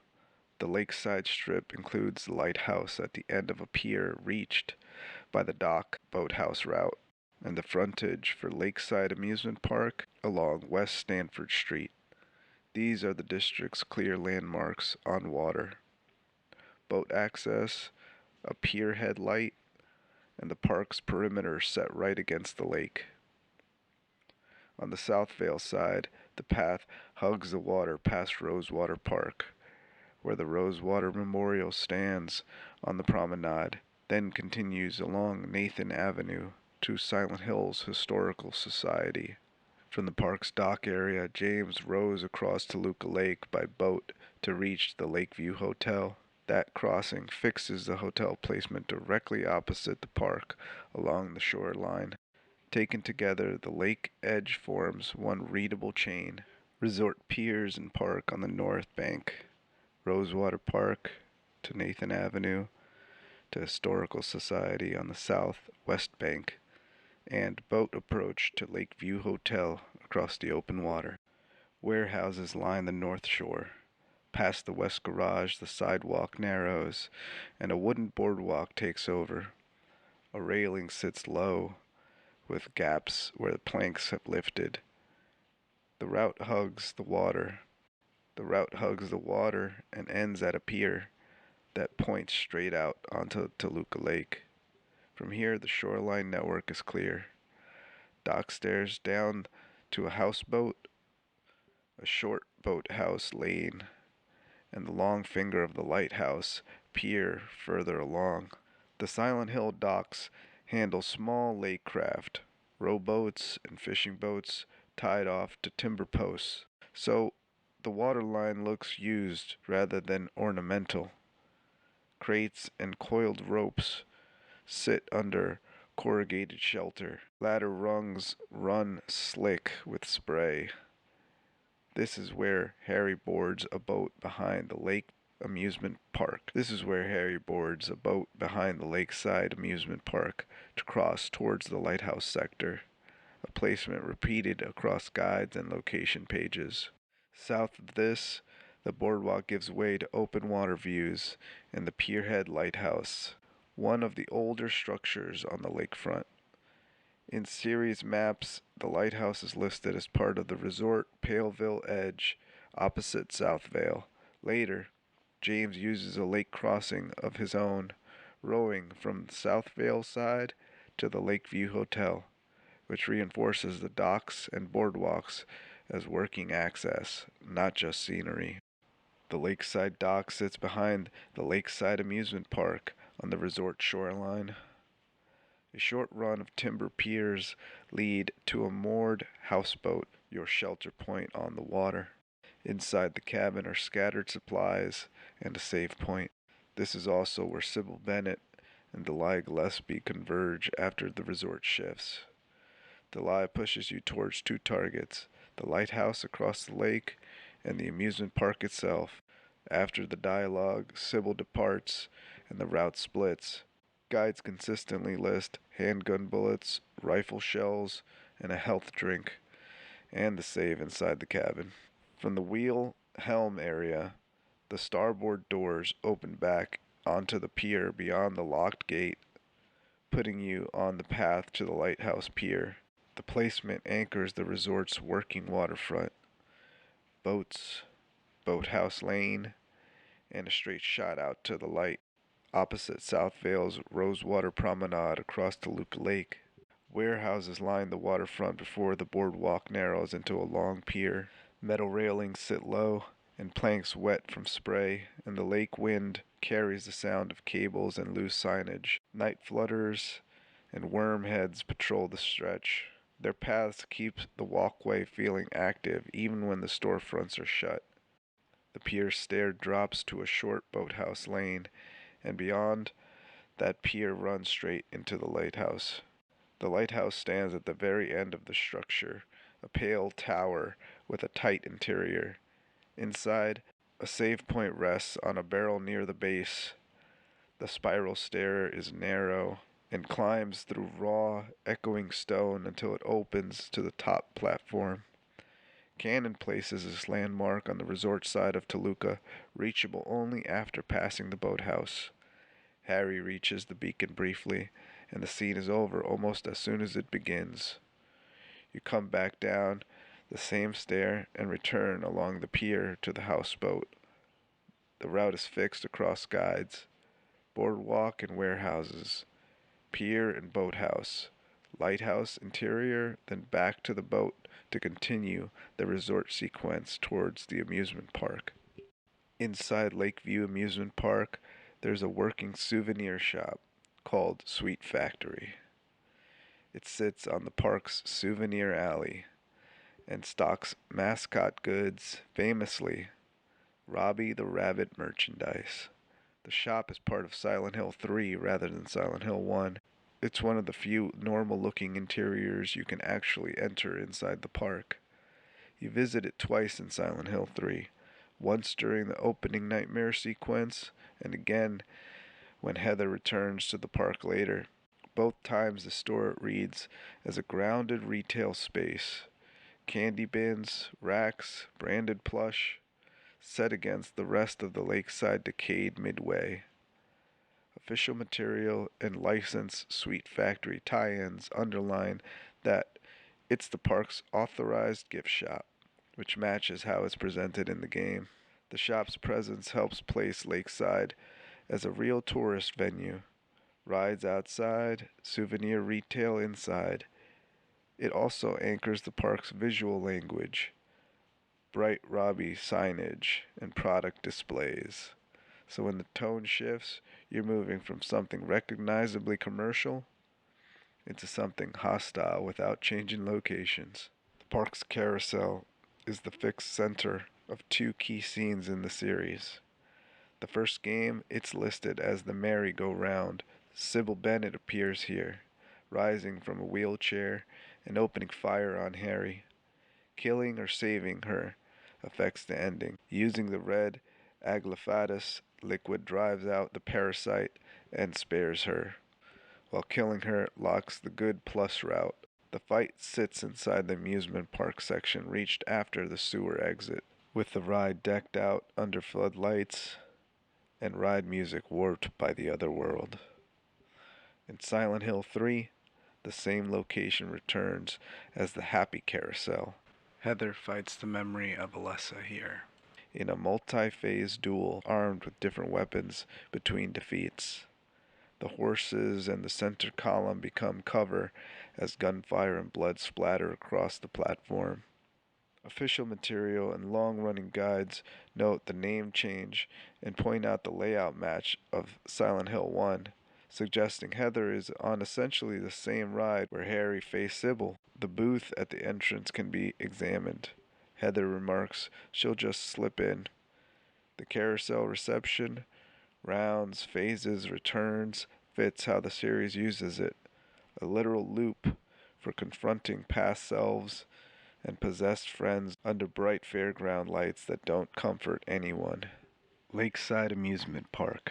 the lakeside strip includes the lighthouse at the end of a pier reached by the dock boathouse route, and the frontage for Lakeside Amusement Park along West Stanford Street. These are the district's clear landmarks on water. Boat access, a pier head light, and the park's perimeter set right against the lake. On the South Vale side, the path hugs the water past Rosewater Park, where the Rosewater Memorial stands on the promenade, then continues along Nathan Avenue to Silent Hills Historical Society. From the park's dock area, James rows across Toluca Lake by boat to reach the Lakeview Hotel. That crossing fixes the hotel placement directly opposite the park along the shoreline. Taken together, the lake edge forms one readable chain. Resort piers and park on the north bank, Rosewater Park to Nathan Avenue to Historical Society on the south-west bank, and boat approach to Lakeview Hotel across the open water. Warehouses line the north shore. Past the west garage, the sidewalk narrows, and a wooden boardwalk takes over. A railing sits low, with gaps where the planks have lifted. The route hugs the water. The route hugs the water and ends at a pier that points straight out onto Toluca Lake. From here, the shoreline network is clear. Dock stairs down to a houseboat, a short boathouse lane, and the long finger of the lighthouse pier further along. The Silent Hill docks handle small lake craft, rowboats and fishing boats tied off to timber posts. So the waterline looks used rather than ornamental. Crates and coiled ropes sit under corrugated shelter. Ladder rungs run slick with spray. This is where Harry boards a boat behind the lake amusement park. This is where Harry boards a boat behind the lakeside amusement park to cross towards the lighthouse sector, a placement repeated across guides and location pages. South of this, the boardwalk gives way to open water views and the Pierhead Lighthouse, one of the older structures on the lakefront. In series maps, the lighthouse is listed as part of the resort Paleville Edge, opposite South Vale. Later, James uses a lake crossing of his own, rowing from the South Vale side to the Lakeview Hotel, which reinforces the docks and boardwalks as working access, not just scenery. The lakeside dock sits behind the Lakeside Amusement Park on the resort shoreline. A short run of timber piers lead to a moored houseboat, your shelter point on the water. Inside the cabin are scattered supplies and a save point. This is also where Sybil Bennett and Delia Gillespie converge after the resort shifts. Delia pushes you towards two targets, the lighthouse across the lake and the amusement park itself. After the dialogue, Sybil departs and the route splits. Guides consistently list handgun bullets, rifle shells, and a health drink, and the save inside the cabin. From the wheel helm area, the starboard doors open back onto the pier beyond the locked gate, putting you on the path to the lighthouse pier. The placement anchors the resort's working waterfront. Boats, Boathouse Lane, and a straight shot out to the light opposite South Vale's Rosewater Promenade across Toluca Lake. Warehouses line the waterfront before the boardwalk narrows into a long pier. Metal railings sit low, and planks wet from spray, and the lake wind carries the sound of cables and loose signage. Night flutters and wormheads patrol the stretch. Their paths keep the walkway feeling active even when the storefronts are shut. The pier stair drops to a short boathouse lane, and beyond that pier runs straight into the lighthouse. The lighthouse stands at the very end of the structure, a pale tower with a tight interior. Inside, a save point rests on a barrel near the base. The spiral stair is narrow and climbs through raw, echoing stone until it opens to the top platform. Cannon places this landmark on the resort side of Toluca, reachable only after passing the boathouse. Harry reaches the beacon briefly, and the scene is over almost as soon as it begins. You come back down the same stair and return along the pier to the houseboat. The route is fixed across guides, boardwalk and warehouses, pier and boathouse, lighthouse interior, then back to the boat to continue the resort sequence towards the amusement park. Inside Lakeview Amusement Park, there's a working souvenir shop called Sweet Factory. It sits on the park's souvenir alley and stocks mascot goods, famously Robbie the Rabbit merchandise. The shop is part of Silent Hill 3 rather than Silent Hill 1. It's one of the few normal-looking interiors you can actually enter inside the park. You visit it twice in Silent Hill 3, once during the opening nightmare sequence, and again when Heather returns to the park later. Both times the store reads as a grounded retail space. Candy bins, racks, branded plush, set against the rest of the lakeside decayed midway. Official material and licensed Sweet Factory tie-ins underline that it's the park's authorized gift shop, which matches how it's presented in the game. The shop's presence helps place Lakeside as a real tourist venue. Rides outside, souvenir retail inside. It also anchors the park's visual language, bright Robbie signage, and product displays. So when the tone shifts, you're moving from something recognizably commercial into something hostile without changing locations. The park's carousel is the fixed center of two key scenes in the series. The first game, it's listed as the merry-go-round. Sybil Bennett appears here, rising from a wheelchair and opening fire on Harry. Killing or saving her affects the ending. Using the red aglyphatus liquid drives out the parasite and spares her, while killing her locks the good plus route. The fight sits inside the amusement park section reached after the sewer exit, with the ride decked out under floodlights and ride music warped by the other world. In Silent Hill 3, the same location returns as the Happy Carousel. Heather fights the memory of Alessa here, in a multi-phase duel armed with different weapons between defeats. The horses and the center column become cover as gunfire and blood splatter across the platform. Official material and long-running guides note the name change and point out the layout match of Silent Hill 1, suggesting Heather is on essentially the same ride where Harry faced Sybil. The booth at the entrance can be examined. Heather remarks she'll just slip in. The carousel reception, rounds, phases, returns, fits how the series uses it. A literal loop for confronting past selves and possessed friends under bright fairground lights that don't comfort anyone. Lakeside Amusement Park.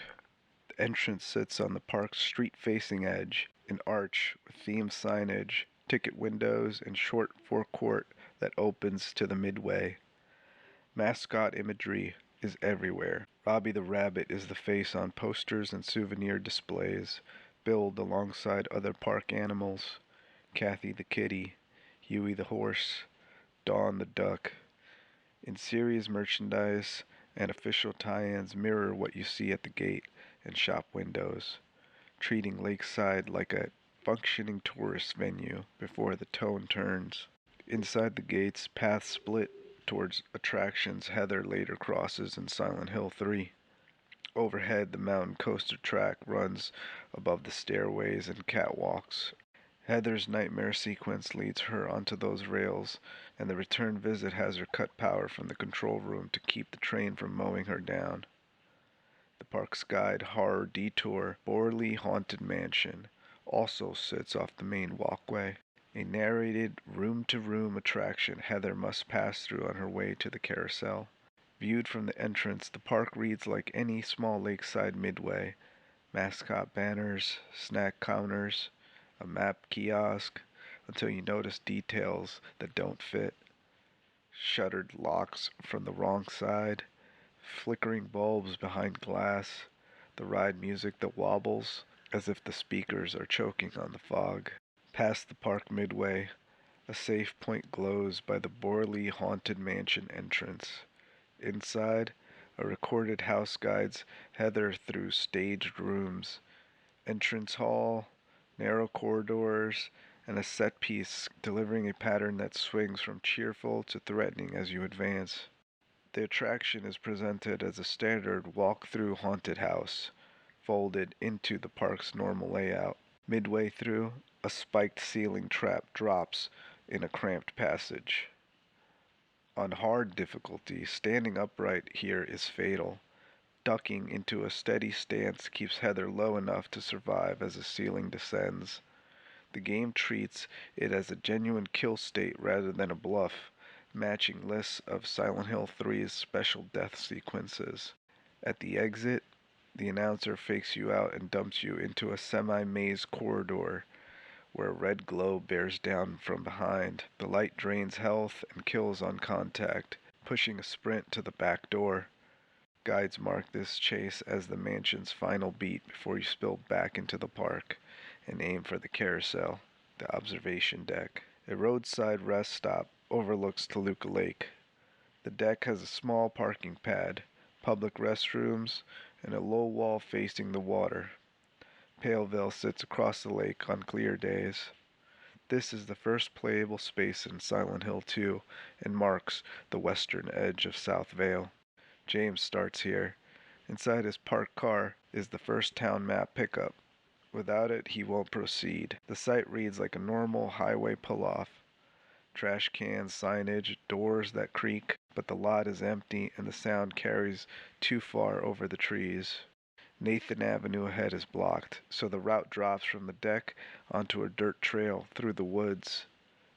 The entrance sits on the park's street-facing edge, an arch with themed signage, ticket windows, and short forecourt that opens to the midway. Mascot imagery is everywhere. Robbie the Rabbit is the face on posters and souvenir displays, billed alongside other park animals: Kathy the Kitty, Huey the Horse, Dawn the Duck. In series merchandise and official tie-ins mirror what you see at the gate and shop windows, treating Lakeside like a functioning tourist venue before the tone turns. Inside the gates, paths split towards attractions Heather later crosses in Silent Hill 3. Overhead, the mountain coaster track runs above the stairways and catwalks. Heather's nightmare sequence leads her onto those rails, and the return visit has her cut power from the control room to keep the train from mowing her down. The park's guide, Horror Detour, Borley Haunted Mansion, also sits off the main walkway, a narrated room-to-room attraction Heather must pass through on her way to the carousel. Viewed from the entrance, the park reads like any small lakeside midway: mascot banners, snack counters, a map kiosk, until you notice details that don't fit: shuttered locks from the wrong side, flickering bulbs behind glass, the ride music that wobbles as if the speakers are choking on the fog. Past the park midway, a safe point glows by the Borley Haunted Mansion entrance. Inside, a recorded house guides Heather through staged rooms, entrance hall, narrow corridors, and a set piece delivering a pattern that swings from cheerful to threatening as you advance. The attraction is presented as a standard walk-through haunted house, folded into the park's normal layout. Midway through, a spiked ceiling trap drops in a cramped passage. On hard difficulty, standing upright here is fatal. Ducking into a steady stance keeps Heather low enough to survive as the ceiling descends. The game treats it as a genuine kill state rather than a bluff, matching lists of Silent Hill 3's special death sequences. At the exit, the announcer fakes you out and dumps you into a semi-maze corridor where a red glow bears down from behind. The light drains health and kills on contact, pushing a sprint to the back door. Guides mark this chase as the mansion's final beat before you spill back into the park and aim for the carousel, the observation deck. A roadside rest stop overlooks Toluca Lake. The deck has a small parking pad, public restrooms, and a low wall facing the water. Paleville sits across the lake on clear days. This is the first playable space in Silent Hill 2 and marks the western edge of South Vale. James starts here. Inside his parked car is the first town map pickup. Without it, he won't proceed. The site reads like a normal highway pull-off. Trash cans, signage, doors that creak, but the lot is empty and the sound carries too far over the trees. Nathan Avenue ahead is blocked, so the route drops from the deck onto a dirt trail through the woods.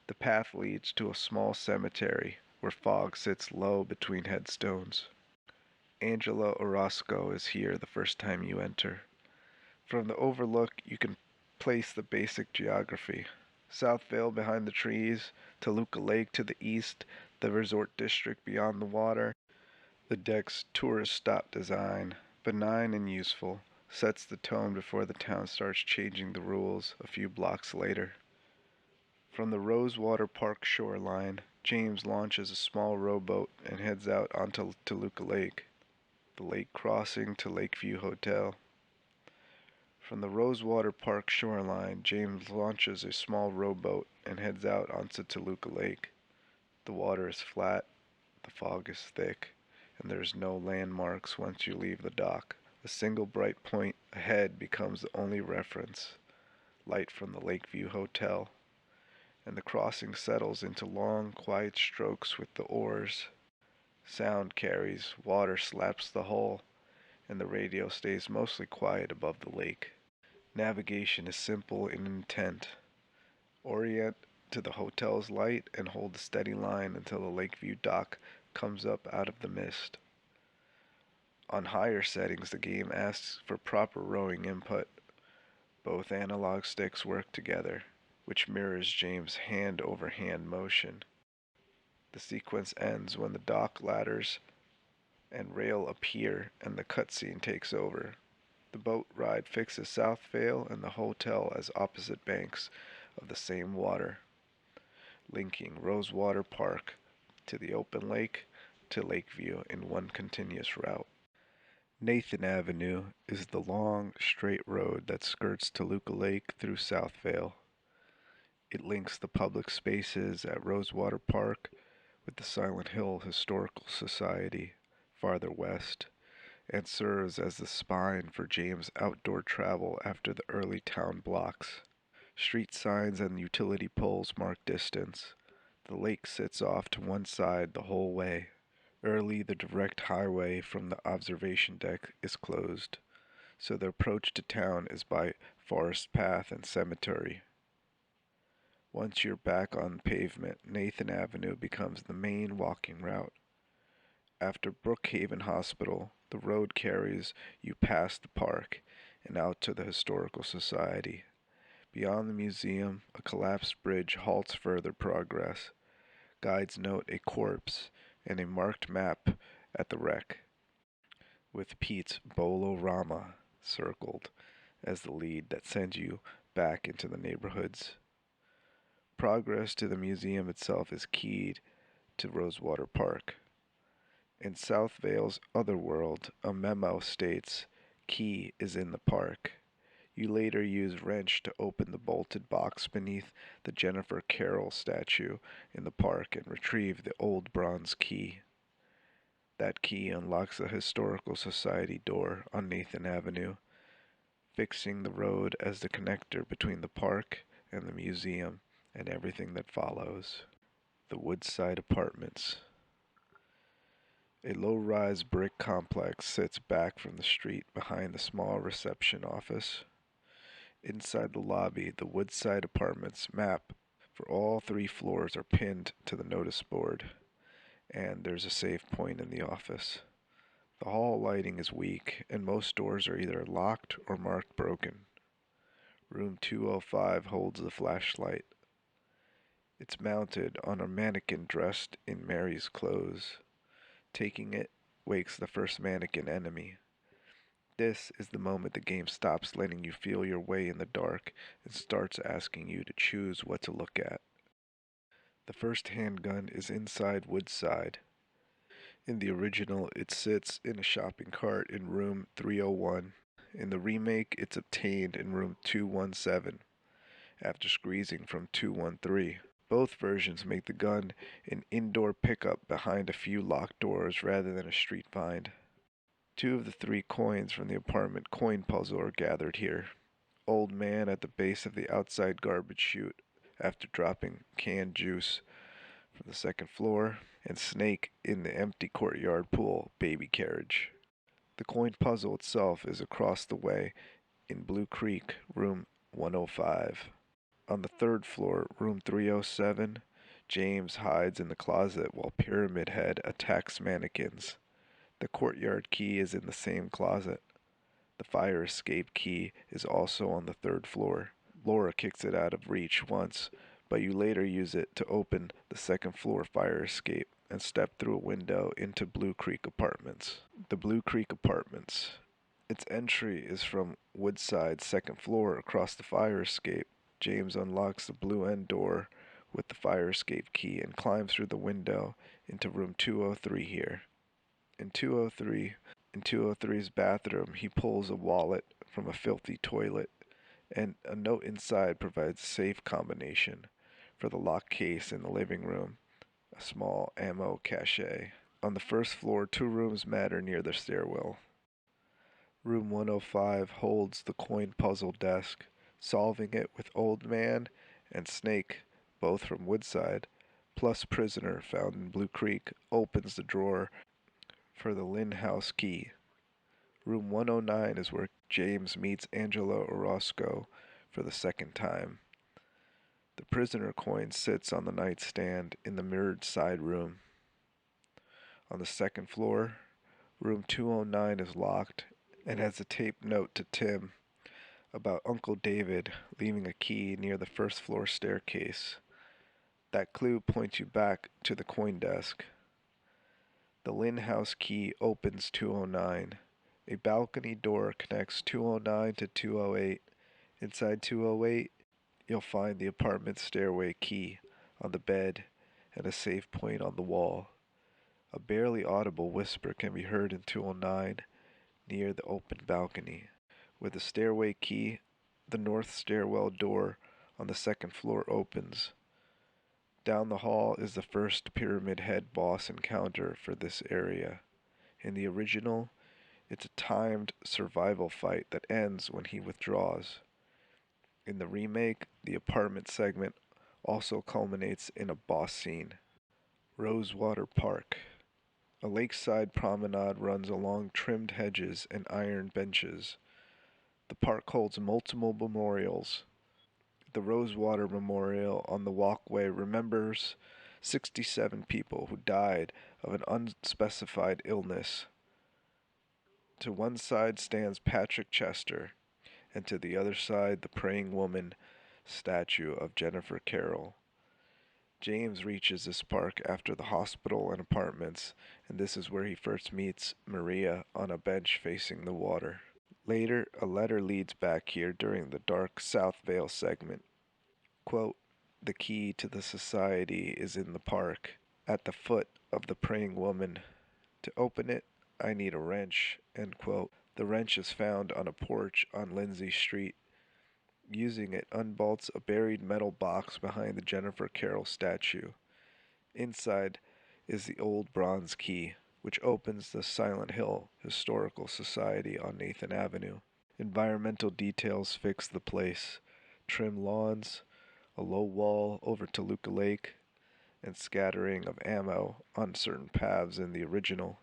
The path leads to a small cemetery where fog sits low between headstones. Angela Orozco is here the first time you enter. From the overlook, you can place the basic geography. South Vale behind the trees, Toluca Lake to the east, the resort district beyond the water. The deck's tourist stop design, benign and useful, sets the tone before the town starts changing the rules a few blocks later. From the Rosewater Park shoreline, James launches a small rowboat and heads out onto Toluca Lake, the lake crossing to Lakeview Hotel. From the Rosewater Park shoreline, James launches a small rowboat and heads out onto Toluca Lake. The water is flat, the fog is thick, and there's no landmarks once you leave the dock. A single bright point ahead becomes the only reference: light from the Lakeview Hotel, and the crossing settles into long, quiet strokes with the oars. Sound carries, water slaps the hull, and the radio stays mostly quiet above the lake. Navigation is simple in intent. Orient to the hotel's light and hold a steady line until the Lakeview dock comes up out of the mist. On higher settings, the game asks for proper rowing input. Both analog sticks work together, which mirrors James' hand-over-hand motion. The sequence ends when the dock ladders and rail appear and the cutscene takes over. The boat ride fixes South Vale and the hotel as opposite banks of the same water, linking Rosewater Park to the open lake to Lakeview in one continuous route. Nathan Avenue is the long, straight road that skirts Toluca Lake through South Vale. It links the public spaces at Rosewater Park with the Silent Hill Historical Society farther west, and serves as the spine for James' outdoor travel after the early town blocks. Street signs and utility poles mark distance. The lake sits off to one side the whole way. Early, the direct highway from the observation deck is closed, so the approach to town is by forest path and cemetery. Once you're back on pavement, Nathan Avenue becomes the main walking route. After Brookhaven Hospital, the road carries you past the park and out to the Historical Society. Beyond the museum, a collapsed bridge halts further progress. Guides note a corpse and a marked map at the wreck, with Pete's Bolo-Rama circled as the lead that sends you back into the neighborhoods. Progress to the museum itself is keyed to Rosewater Park. In South Vale's Otherworld, a memo states, "Key is in the park." You later use wrench to open the bolted box beneath the Jennifer Carroll statue in the park and retrieve the old bronze key. That key unlocks the Historical Society door on Nathan Avenue, fixing the road as the connector between the park and the museum and everything that follows. The Woodside Apartments. A low-rise brick complex sits back from the street behind the small reception office. Inside the lobby, the Woodside Apartments map for all 3 floors are pinned to the notice board, and there's a save point in the office. The hall lighting is weak, and most doors are either locked or marked broken. Room 205 holds the flashlight. It's mounted on a mannequin dressed in Mary's clothes. Taking it wakes the first mannequin enemy. This is the moment the game stops letting you feel your way in the dark and starts asking you to choose what to look at. The first handgun is inside Woodside. In the original, it sits in a shopping cart in room 301. In the remake, it's obtained in room 217, after squeezing from 213. Both versions make the gun an indoor pickup behind a few locked doors rather than a street find. 2 of the 3 coins from the apartment coin puzzle are gathered here. Old man at the base of the outside garbage chute after dropping canned juice from the 2nd floor, and Snake in the empty courtyard pool baby carriage. The coin puzzle itself is across the way in Blue Creek, room 105. On the 3rd floor, room 307, James hides in the closet while Pyramid Head attacks mannequins. The courtyard key is in the same closet. The fire escape key is also on the 3rd floor. Laura kicks it out of reach once, but you later use it to open the 2nd floor fire escape and step through a window into Blue Creek Apartments. The Blue Creek Apartments. Its entry is from Woodside's 2nd floor across the fire escape. James unlocks the blue end door with the fire escape key and climbs through the window into room 203 here. In 203's bathroom, he pulls a wallet from a filthy toilet, and a note inside provides a safe combination for the lock case in the living room, a small ammo cache. On the 1st floor, 2 rooms matter near the stairwell. Room 105 holds the coin puzzle desk. Solving it with Old Man and Snake, both from Woodside, plus Prisoner found in Blue Creek, opens the drawer for the Lynn House key. Room 109 is where James meets Angela Orozco for the 2nd time. The Prisoner coin sits on the nightstand in the mirrored side room. On the 2nd floor, Room 209 is locked and has a taped note to Tim about Uncle David leaving a key near the first floor staircase. That clue points you back to the coin desk. The Lynn House key opens 209. A balcony door connects 209 to 208. Inside 208, you'll find the apartment stairway key on the bed and a safe point on the wall. A barely audible whisper can be heard in 209 near the open balcony. With the stairway key, the north stairwell door on the second floor opens. Down the hall is the first Pyramid Head boss encounter for this area. In the original, it's a timed survival fight that ends when he withdraws. In the remake, the apartment segment also culminates in a boss scene. Rosewater Park. A lakeside promenade runs along trimmed hedges and iron benches. The park holds multiple memorials. The Rosewater Memorial on the walkway remembers 67 people who died of an unspecified illness. To one side stands Patrick Chester, and to the other side the praying woman statue of Jennifer Carroll. James reaches this park after the hospital and apartments, and this is where he first meets Maria on a bench facing the water. Later, a letter leads back here during the dark South Vale segment. Quote, "The key to the society is in the park, at the foot of the praying woman. To open it, I need a wrench." End quote. The wrench is found on a porch on Lindsay Street. Using it unbolts a buried metal box behind the Jennifer Carroll statue. Inside is the old bronze key, which opens the Silent Hill Historical Society on Nathan Avenue. Environmental details fix the place. Trim lawns, a low wall over Toluca Lake, and scattering of ammo on certain paths in the original.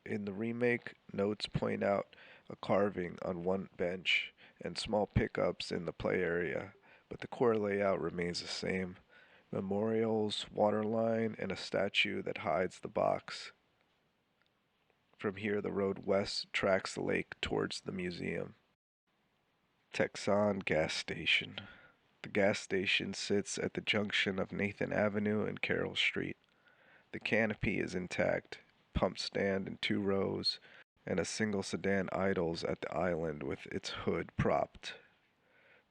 In the remake, notes point out a carving on one bench and small pickups in the play area, but the core layout remains the same. Memorials, water line, and a statue that hides the box. From here, the road west tracks the lake towards the museum. Texan Gas Station. The gas station sits at the junction of Nathan Avenue and Carroll Street. The canopy is intact, pump stand in 2 rows, and a single sedan idles at the island with its hood propped.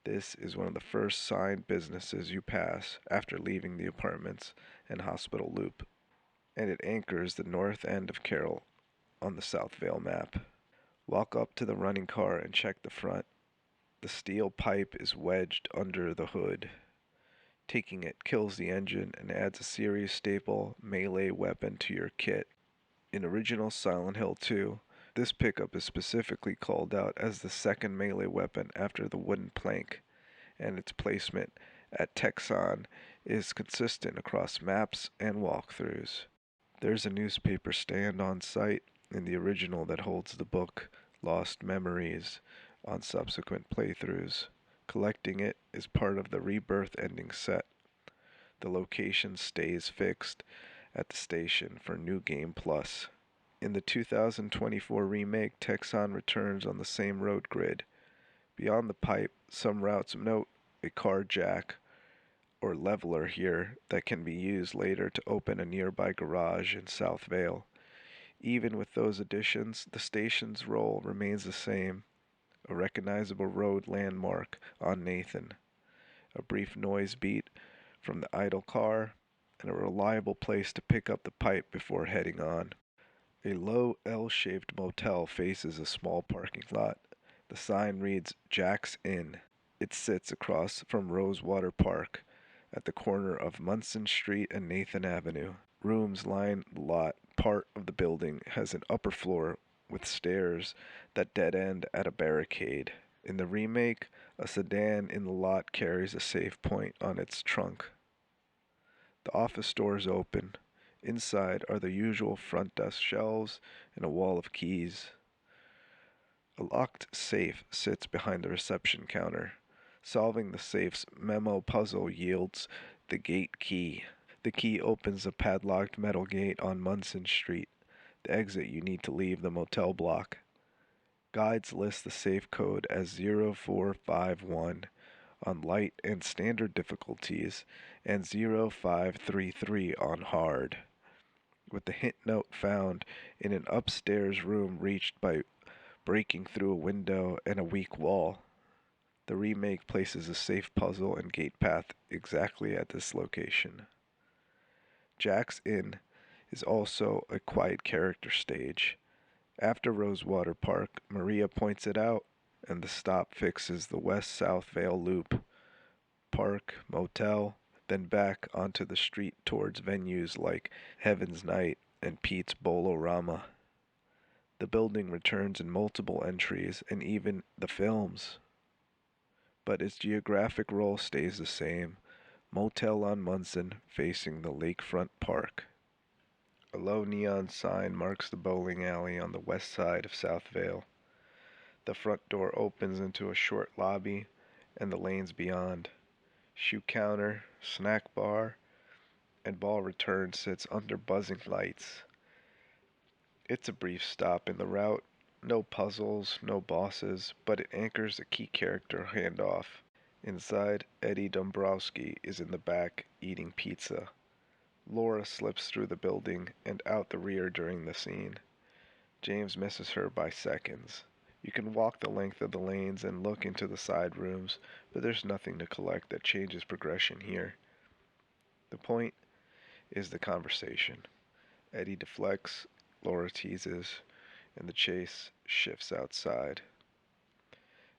This is one of the first signed businesses you pass after leaving the apartments and hospital loop, and it anchors the north end of Carroll on the South Vale map. Walk up to the running car and check the front. The steel pipe is wedged under the hood. Taking it kills the engine and adds a serious staple melee weapon to your kit. In original Silent Hill 2, this pickup is specifically called out as the second melee weapon after the wooden plank, and its placement at Texan is consistent across maps and walkthroughs. There's a newspaper stand on site in the original that holds the book Lost Memories on subsequent playthroughs. Collecting it is part of the Rebirth ending set. The location stays fixed at the station for New Game Plus. In the 2024 remake, Texan returns on the same road grid. Beyond the pipe, some routes note a car jack or leveler here that can be used later to open a nearby garage in South Vale. Even with those additions, the station's role remains the same, a recognizable road landmark on Nathan, a brief noise beat from the idle car, and a reliable place to pick up the pipe before heading on. A low L-shaped motel faces a small parking lot. The sign reads Jack's Inn. It sits across from Rosewater Park at the corner of Munson Street and Nathan Avenue. Rooms line the lot. Part of the building has an upper floor with stairs that dead end at a barricade. In the remake, a sedan in the lot carries a safe point on its trunk. The office doors open. Inside are the usual front desk shelves and a wall of keys. A locked safe sits behind the reception counter. Solving the safe's memo puzzle yields the gate key. The key opens a padlocked metal gate on Munson Street. the exit, you need to leave the motel block. Guides list the safe code as 0451 on light and standard difficulties and 0533 on hard, with the hint note found in an upstairs room reached by breaking through a window and a weak wall. The remake places a safe puzzle and gate path exactly at this location. Jack's Inn is also a quiet character stage. After Rosewater Park, Maria points it out, and the stop fixes the west-south Vale loop. Park, motel, then back onto the street towards venues like Heaven's Night and Pete's Bolorama. The building returns in multiple entries and even the films, but its geographic role stays the same. Motel on Munson, facing the lakefront park. A low neon sign marks the bowling alley on the west side of South Vale. The front door opens into a short lobby and the lanes beyond. Shoe counter, snack bar, and ball return sits under buzzing lights. It's a brief stop in the route. No puzzles, no bosses, but it anchors a key character handoff. Inside, Eddie Dombrowski is in the back eating pizza. Laura slips through the building and out the rear during the scene. James misses her by seconds. You can walk the length of the lanes and look into the side rooms, but there's nothing to collect that changes progression here. The point is the conversation. Eddie deflects, Laura teases, and the chase shifts outside.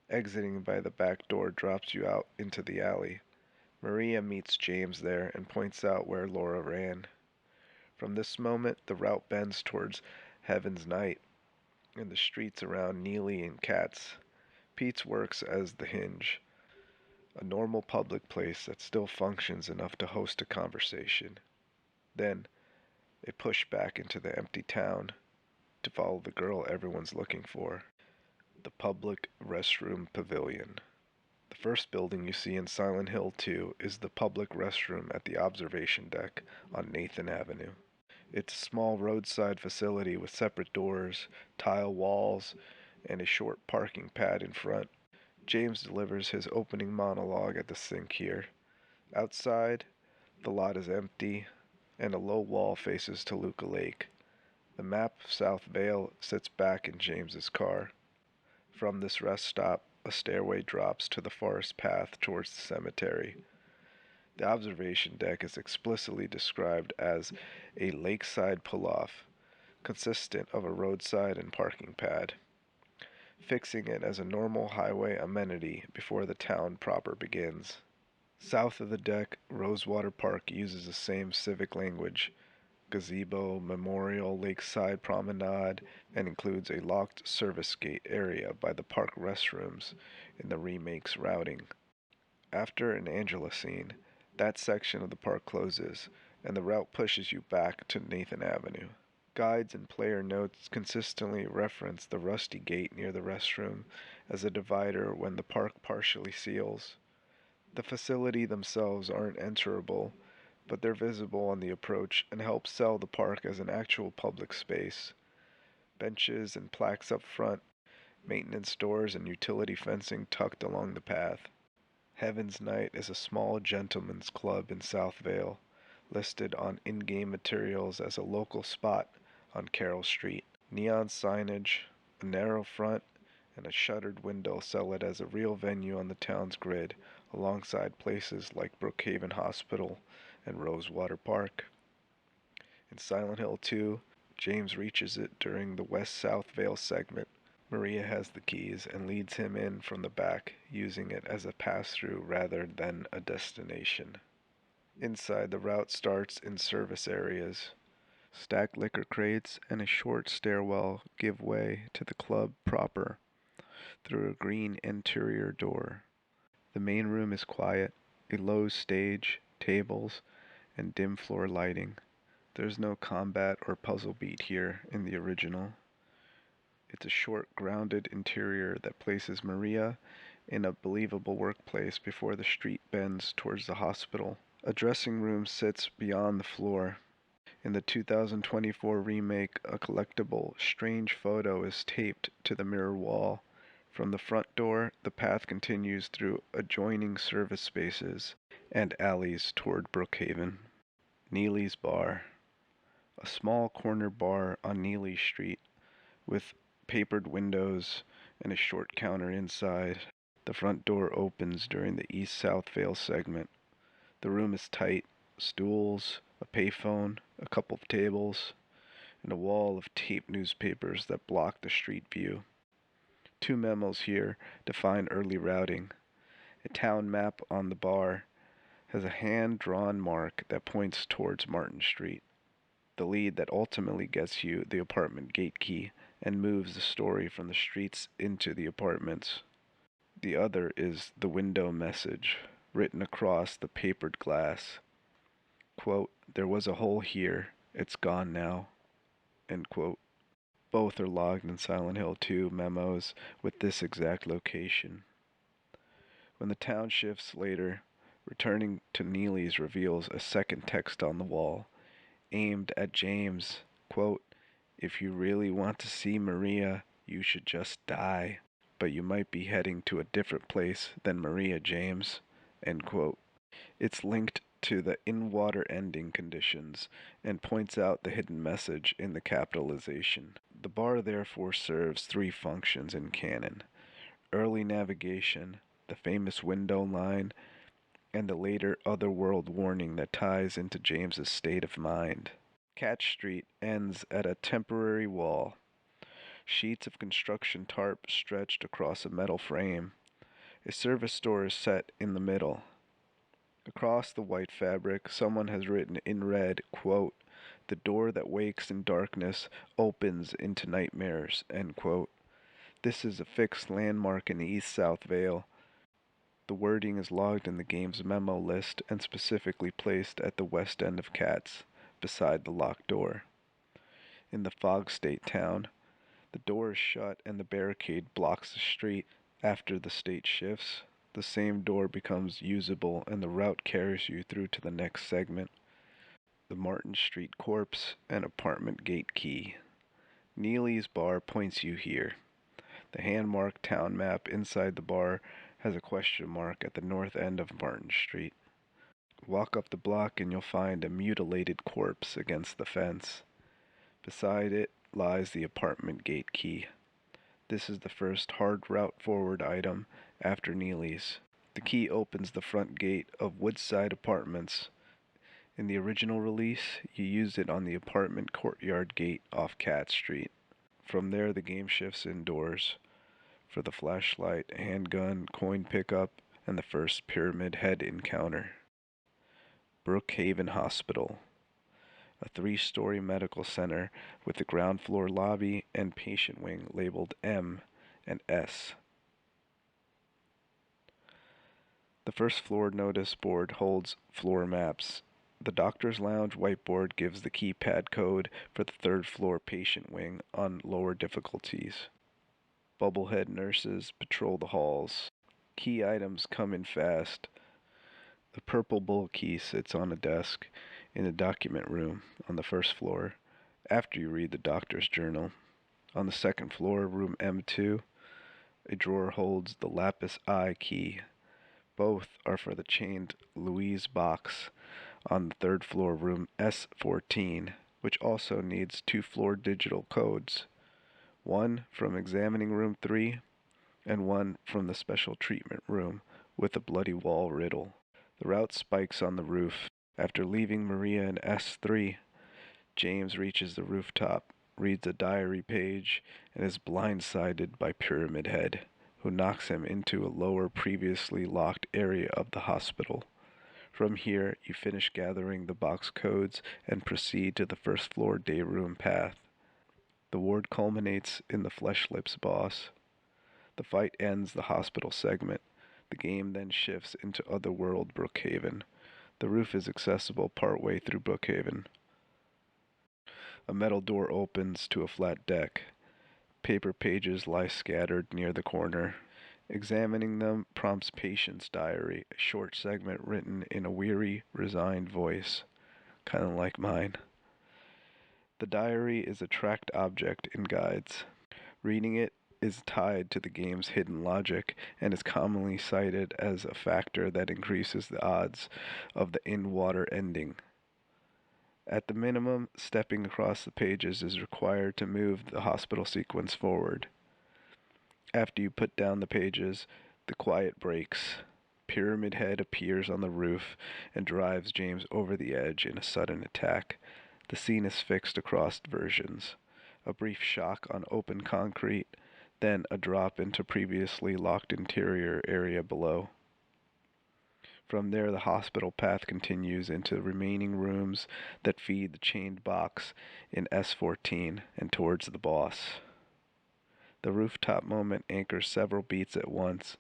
Exiting by the back door drops you out into the alley. Maria meets James there and points out where Laura ran. From this moment, the route bends towards Heaven's Night and the streets around Neely and Katz. Pete's works as the hinge, a normal public place that still functions enough to host a conversation. Then, they push back into the empty town to follow the girl everyone's looking for. The Public Restroom Pavilion. The first building you see in Silent Hill 2 is the public restroom at the observation deck on Nathan Avenue. It's a small roadside facility with separate doors, tile walls, and a short parking pad in front. James delivers his opening monologue at the sink here. Outside, the lot is empty, and a low wall faces Toluca Lake. The map of South Vale sits back in James's car. From this rest stop, a stairway drops to the forest path towards the cemetery. The observation deck is explicitly described as a lakeside pull-off, consistent of a roadside and parking pad, fixing it as a normal highway amenity before the town proper begins. South of the deck, Rosewater Park uses the same civic language, gazebo, memorial, lakeside promenade, and includes a locked service gate area by the park restrooms in the remake's routing. After an Angela scene, that section of the park closes, and the route pushes you back to Nathan Avenue. Guides and player notes consistently reference the rusty gate near the restroom as a divider when the park partially seals. The facility themselves aren't enterable, but they're visible on the approach and help sell the park as an actual public space. Benches and plaques up front, maintenance doors and utility fencing tucked along the path. Heaven's Night is a small gentleman's club in South Vale, listed on in-game materials as a local spot on Carroll Street. Neon signage, a narrow front, and a shuttered window sell it as a real venue on the town's grid, alongside places like Brookhaven Hospital and Rosewater Park. In Silent Hill 2, James reaches it during the West-South Vale segment. Maria has the keys and leads him in from the back, using it as a pass-through rather than a destination. Inside, the route starts in service areas. Stacked liquor crates and a short stairwell give way to the club proper through a green interior door. The main room is quiet, a low stage, tables, and dim floor lighting. There's no combat or puzzle beat here in the original. It's a short, grounded interior that places Maria in a believable workplace before the street bends towards the hospital. A dressing room sits beyond the floor. In the 2024 remake, a collectible strange photo is taped to the mirror wall. From the front door, the path continues through adjoining service spaces and alleys toward Brookhaven. Neely's Bar, a small corner bar on Neely Street with papered windows and a short counter inside. The front door opens during the East-South Vale segment. The room is tight, stools, a payphone, a couple of tables, and a wall of taped newspapers that block the street view. 2 memos here define early routing. A town map on the bar has a hand-drawn mark that points towards Martin Street, the lead that ultimately gets you the apartment gate key and moves the story from the streets into the apartments. The other is the window message, written across the papered glass. Quote, "There was a hole here. It's gone now." End quote. Both are logged in Silent Hill 2 memos with this exact location. When the town shifts later, returning to Neely's reveals a second text on the wall, aimed at James. Quote, "If you really want to see Maria, you should just die. But you might be heading to a different place than Maria, James." End quote. It's linked to the in-water ending conditions and points out the hidden message in the capitalization. The bar therefore serves 3 functions in canon: early navigation, the famous window line, and the later otherworld warning that ties into James's state of mind. Cat Street ends at a temporary wall. Sheets of construction tarp stretched across a metal frame. A service door is set in the middle. Across the white fabric, someone has written in red, quote, "The door that wakes in darkness opens into nightmares," end quote. This is a fixed landmark in the East-South Vale. The wording is logged in the game's memo list and specifically placed at the west end of Cats, beside the locked door. In the Fog State town, the door is shut and the barricade blocks the street. After the state shifts, the same door becomes usable and the route carries you through to the next segment, the Martin Street Corpse and apartment gate key. Neely's Bar points you here. The hand-marked town map inside the bar has a question mark at the north end of Martin Street. Walk up the block and you'll find a mutilated corpse against the fence. Beside it lies the apartment gate key. This is the first hard route forward item after Neely's. The key opens the front gate of Woodside Apartments. In the original release, you used it on the apartment courtyard gate off Cat Street. From there, the game shifts indoors for the flashlight, handgun, coin pickup, and the first Pyramid Head encounter. Brookhaven Hospital, a 3-story medical center with the ground floor lobby and patient wing labeled M and S. The first floor notice board holds floor maps. The doctor's lounge whiteboard gives the keypad code for the 3rd floor patient wing on lower difficulties. Bubblehead nurses patrol the halls. Key items come in fast. The purple bull key sits on a desk in the document room on the 1st floor after you read the doctor's journal. On the 2nd floor, room M2, a drawer holds the lapis I key. Both are for the chained Louise box on the 3rd floor, room S14, which also needs 2 floor digital codes. One from examining room 3 and one from the special treatment room with a bloody wall riddle. The route spikes on the roof. After leaving Maria in S3, James reaches the rooftop, reads a diary page, and is blindsided by Pyramid Head, who knocks him into a lower previously locked area of the hospital. From here, you finish gathering the box codes and proceed to the 1st floor day room path. The ward culminates in the Flesh Lips boss. The fight ends the hospital segment. The game then shifts into Otherworld Brookhaven. The roof is accessible partway through Brookhaven. A metal door opens to a flat deck. Paper pages lie scattered near the corner. Examining them prompts Patient's diary, a short segment written in a weary, resigned voice, kind of like mine. The diary is a tracked object in guides. Reading it is tied to the game's hidden logic and is commonly cited as a factor that increases the odds of the in-water ending. At the minimum, stepping across the pages is required to move the hospital sequence forward. After you put down the pages, the quiet breaks. Pyramid Head appears on the roof and drives James over the edge in a sudden attack. The scene is fixed across versions. A brief shock on open concrete, then a drop into previously locked interior area below. From there, the hospital path continues into the remaining rooms that feed the chained box in S14 and towards the boss. The rooftop moment anchors several beats at once,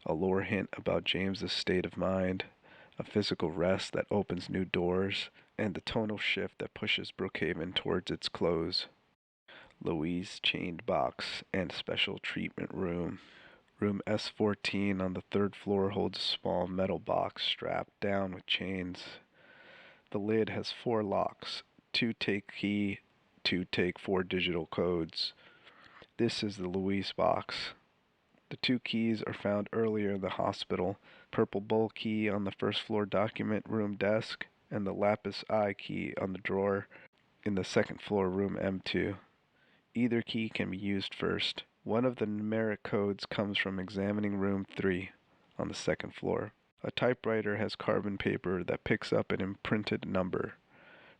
a lore hint about James's state of mind, a physical rest that opens new doors, and the tonal shift that pushes Brookhaven towards its close. Louise' chained box and special treatment room. Room S14 on the third floor holds a small metal box strapped down with chains. The lid has 4 locks, 2 take key, 2 take 4 digital codes. This is the Louise box. The 2 keys are found earlier in the hospital, purple bowl key on the first floor document room desk, and the lapis eye key on the drawer in the second floor room M2. Either key can be used first. One of the numeric codes comes from examining room 3 on the second floor. A typewriter has carbon paper that picks up an imprinted number.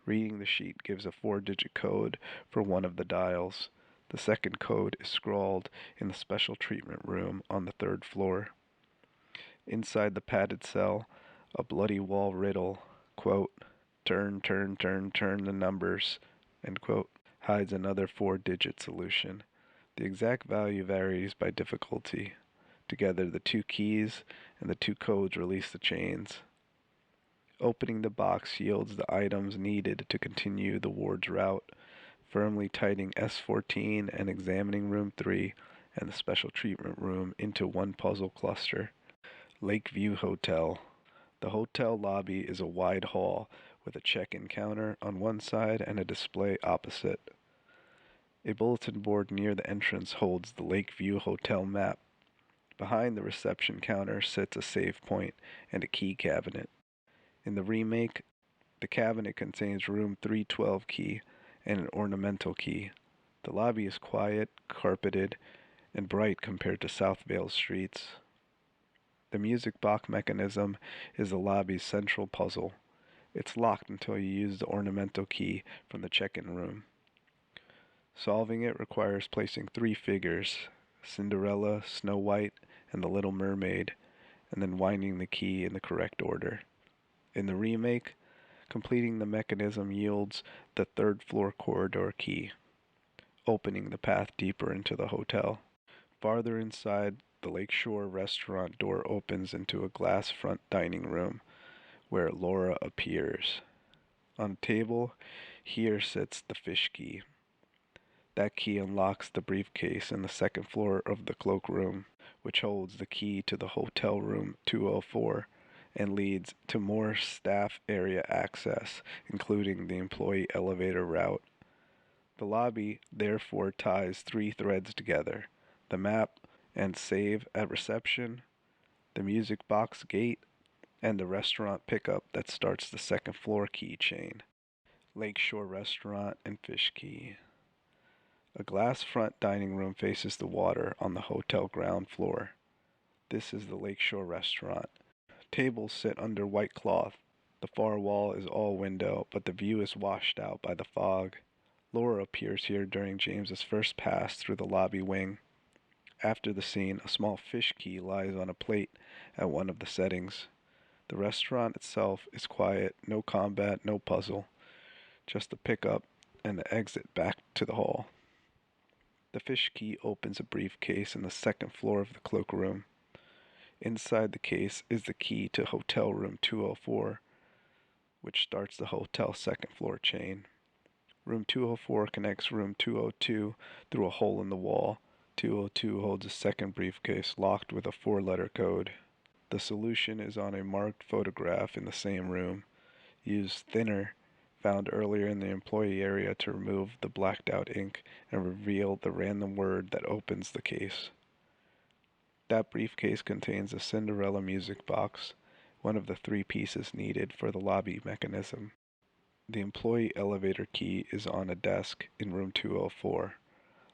Reading the sheet gives a 4-digit code for one of the dials. The second code is scrawled in the special treatment room on the third floor. Inside the padded cell, a bloody wall riddle, quote, turn the numbers, end quote, hides another 4-digit solution. The exact value varies by difficulty. Together, the 2 keys and the 2 codes release the chains. Opening the box yields the items needed to continue the ward's route, firmly tightening S14 and examining room 3 and the special treatment room into one puzzle cluster. Lakeview Hotel. The hotel lobby is a wide hall with a check-in counter on one side and a display opposite. A bulletin board near the entrance holds the Lakeview Hotel map. Behind the reception counter sits a save point and a key cabinet. In the remake, the cabinet contains room 312 key and an ornamental key. The lobby is quiet, carpeted, and bright compared to South Vale streets. The music box mechanism is the lobby's central puzzle. It's locked until you use the ornamental key from the check-in room. Solving it requires placing 3 figures, Cinderella, Snow White, and the Little Mermaid, and then winding the key in the correct order. In the remake, completing the mechanism yields the 3rd floor corridor key, opening the path deeper into the hotel. Farther inside, the Lakeshore restaurant door opens into a glass front dining room, where Laura appears. On a table, here sits the fish key. That key unlocks the briefcase in the second floor of the cloakroom, which holds the key to the hotel room 204 and leads to more staff area access, including the employee elevator route. The lobby therefore ties 3 threads together: the map and save at reception, the music box gate, and the restaurant pickup that starts the second floor key chain. Lakeshore Restaurant and Fish Key. A glass front dining room faces the water on the hotel ground floor. This is the Lakeshore Restaurant. Tables sit under white cloth. The far wall is all window, but the view is washed out by the fog. Laura appears here during James's first pass through the lobby wing. After the scene, a small fish key lies on a plate at one of the settings. The restaurant itself is quiet, no combat, no puzzle, just the pickup and the exit back to the hall. The fish key opens a briefcase in the second floor of the cloakroom. Inside the case is the key to hotel room 204, which starts the hotel second floor chain. Room 204 connects room 202 through a hole in the wall. 202 holds a second briefcase locked with a 4-letter code. The solution is on a marked photograph in the same room. Use thinner found earlier in the employee area to remove the blacked out ink and reveal the random word that opens the case. That briefcase contains a Cinderella music box, one of the 3 pieces needed for the lobby mechanism. The employee elevator key is on a desk in room 204.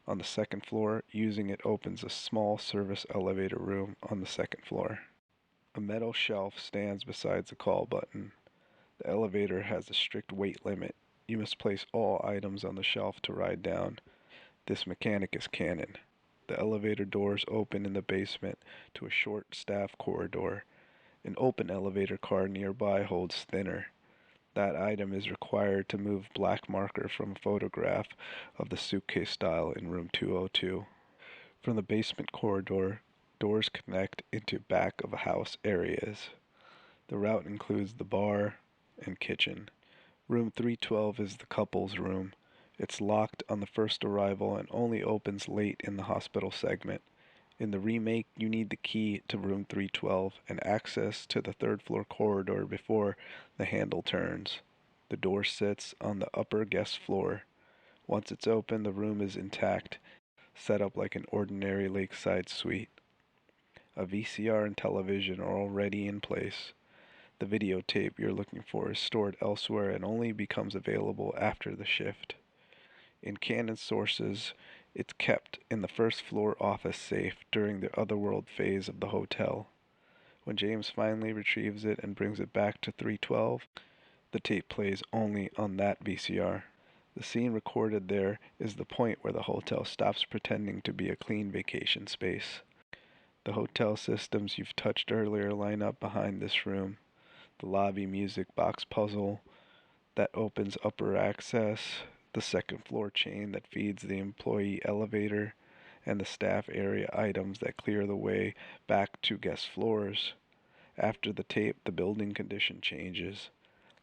On the second floor, using it opens a small service elevator room on the second floor. A metal shelf stands beside the call button. The elevator has a strict weight limit. You must place all items on the shelf to ride down. This mechanic is Cannon. The elevator doors open in the basement to a short staff corridor. An open elevator car nearby holds thinner. That item is required to move black marker from a photograph of the suitcase style in room 202. From the basement corridor, doors connect into back of house areas. The route includes the bar and kitchen. Room 312 is the couple's room. It's locked on the first arrival and only opens late in the hospital segment. In the remake, you need the key to room 312 and access to the third floor corridor before the handle turns. The door sits on the upper guest floor. Once it's open, the room is intact, set up like an ordinary lakeside suite. A VCR and television are already in place. The videotape you're looking for is stored elsewhere and only becomes available after the shift. In Canon sources, it's kept in the first floor office safe during the Otherworld phase of the hotel. When James finally retrieves it and brings it back to 312, the tape plays only on that VCR. The scene recorded there is the point where the hotel stops pretending to be a clean vacation space. The hotel systems you've touched earlier line up behind this room. The lobby music box puzzle that opens upper access, the second floor chain that feeds the employee elevator, and the staff area items that clear the way back to guest floors. After the tape, the building condition changes.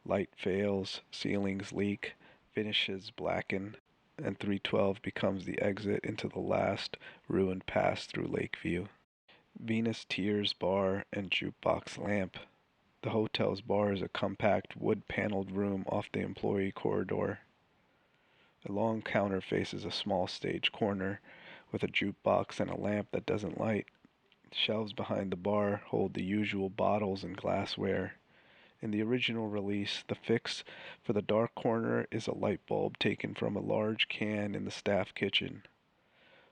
Light fails, ceilings leak, finishes blacken, and 312 becomes the exit into the last ruined pass through Lakeview. Venus Tears Bar and Jukebox Lamp. The hotel's bar is a compact wood-paneled room off the employee corridor. A long counter faces a small stage corner with a jukebox and a lamp that doesn't light. Shelves behind the bar hold the usual bottles and glassware. In the original release, the fix for the dark corner is a light bulb taken from a large can in the staff kitchen,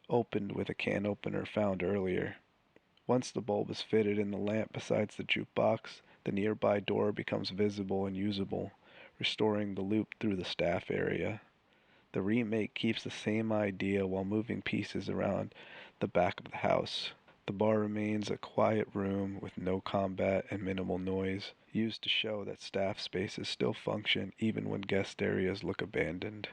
opened with a can opener found earlier. Once the bulb is fitted in the lamp beside the jukebox, the nearby door becomes visible and usable, restoring the loop through the staff area. The remake keeps the same idea while moving pieces around the back of the house. The bar remains a quiet room with no combat and minimal noise, used to show that staff spaces still function even when guest areas look abandoned.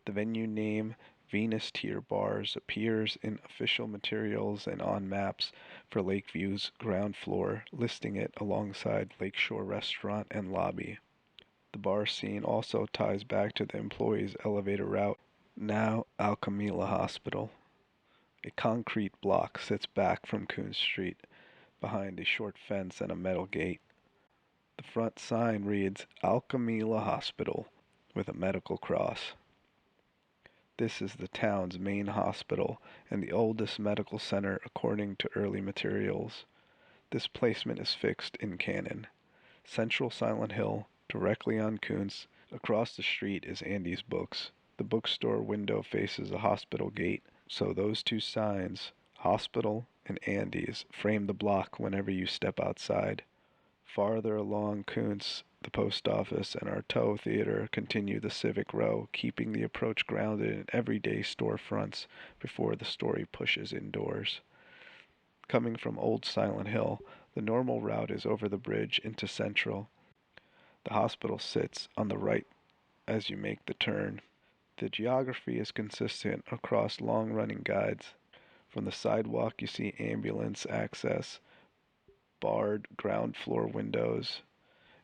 The venue name Venus Tier Bars appears in official materials and on maps for Lakeview's ground floor, listing it alongside Lakeshore Restaurant and Lobby. The bar scene also ties back to the employees' elevator route, now Alchemilla Hospital. A concrete block sits back from Coon Street, behind a short fence and a metal gate. The front sign reads Alchemilla Hospital, with a medical cross. This is the town's main hospital and the oldest medical center according to early materials. This placement is fixed in canon. Central Silent Hill, directly on Kuntz. Across the street is Andy's Books. The bookstore window faces a hospital gate, so those 2 signs, Hospital and Andy's, frame the block whenever you step outside. Farther along Kuntz, the post office and Artaud Theater continue the Civic Row, keeping the approach grounded in everyday storefronts before the story pushes indoors. Coming from Old Silent Hill, the normal route is over the bridge into Central. The hospital sits on the right as you make the turn. The geography is consistent across long-running guides. From the sidewalk you see ambulance access, barred ground floor windows,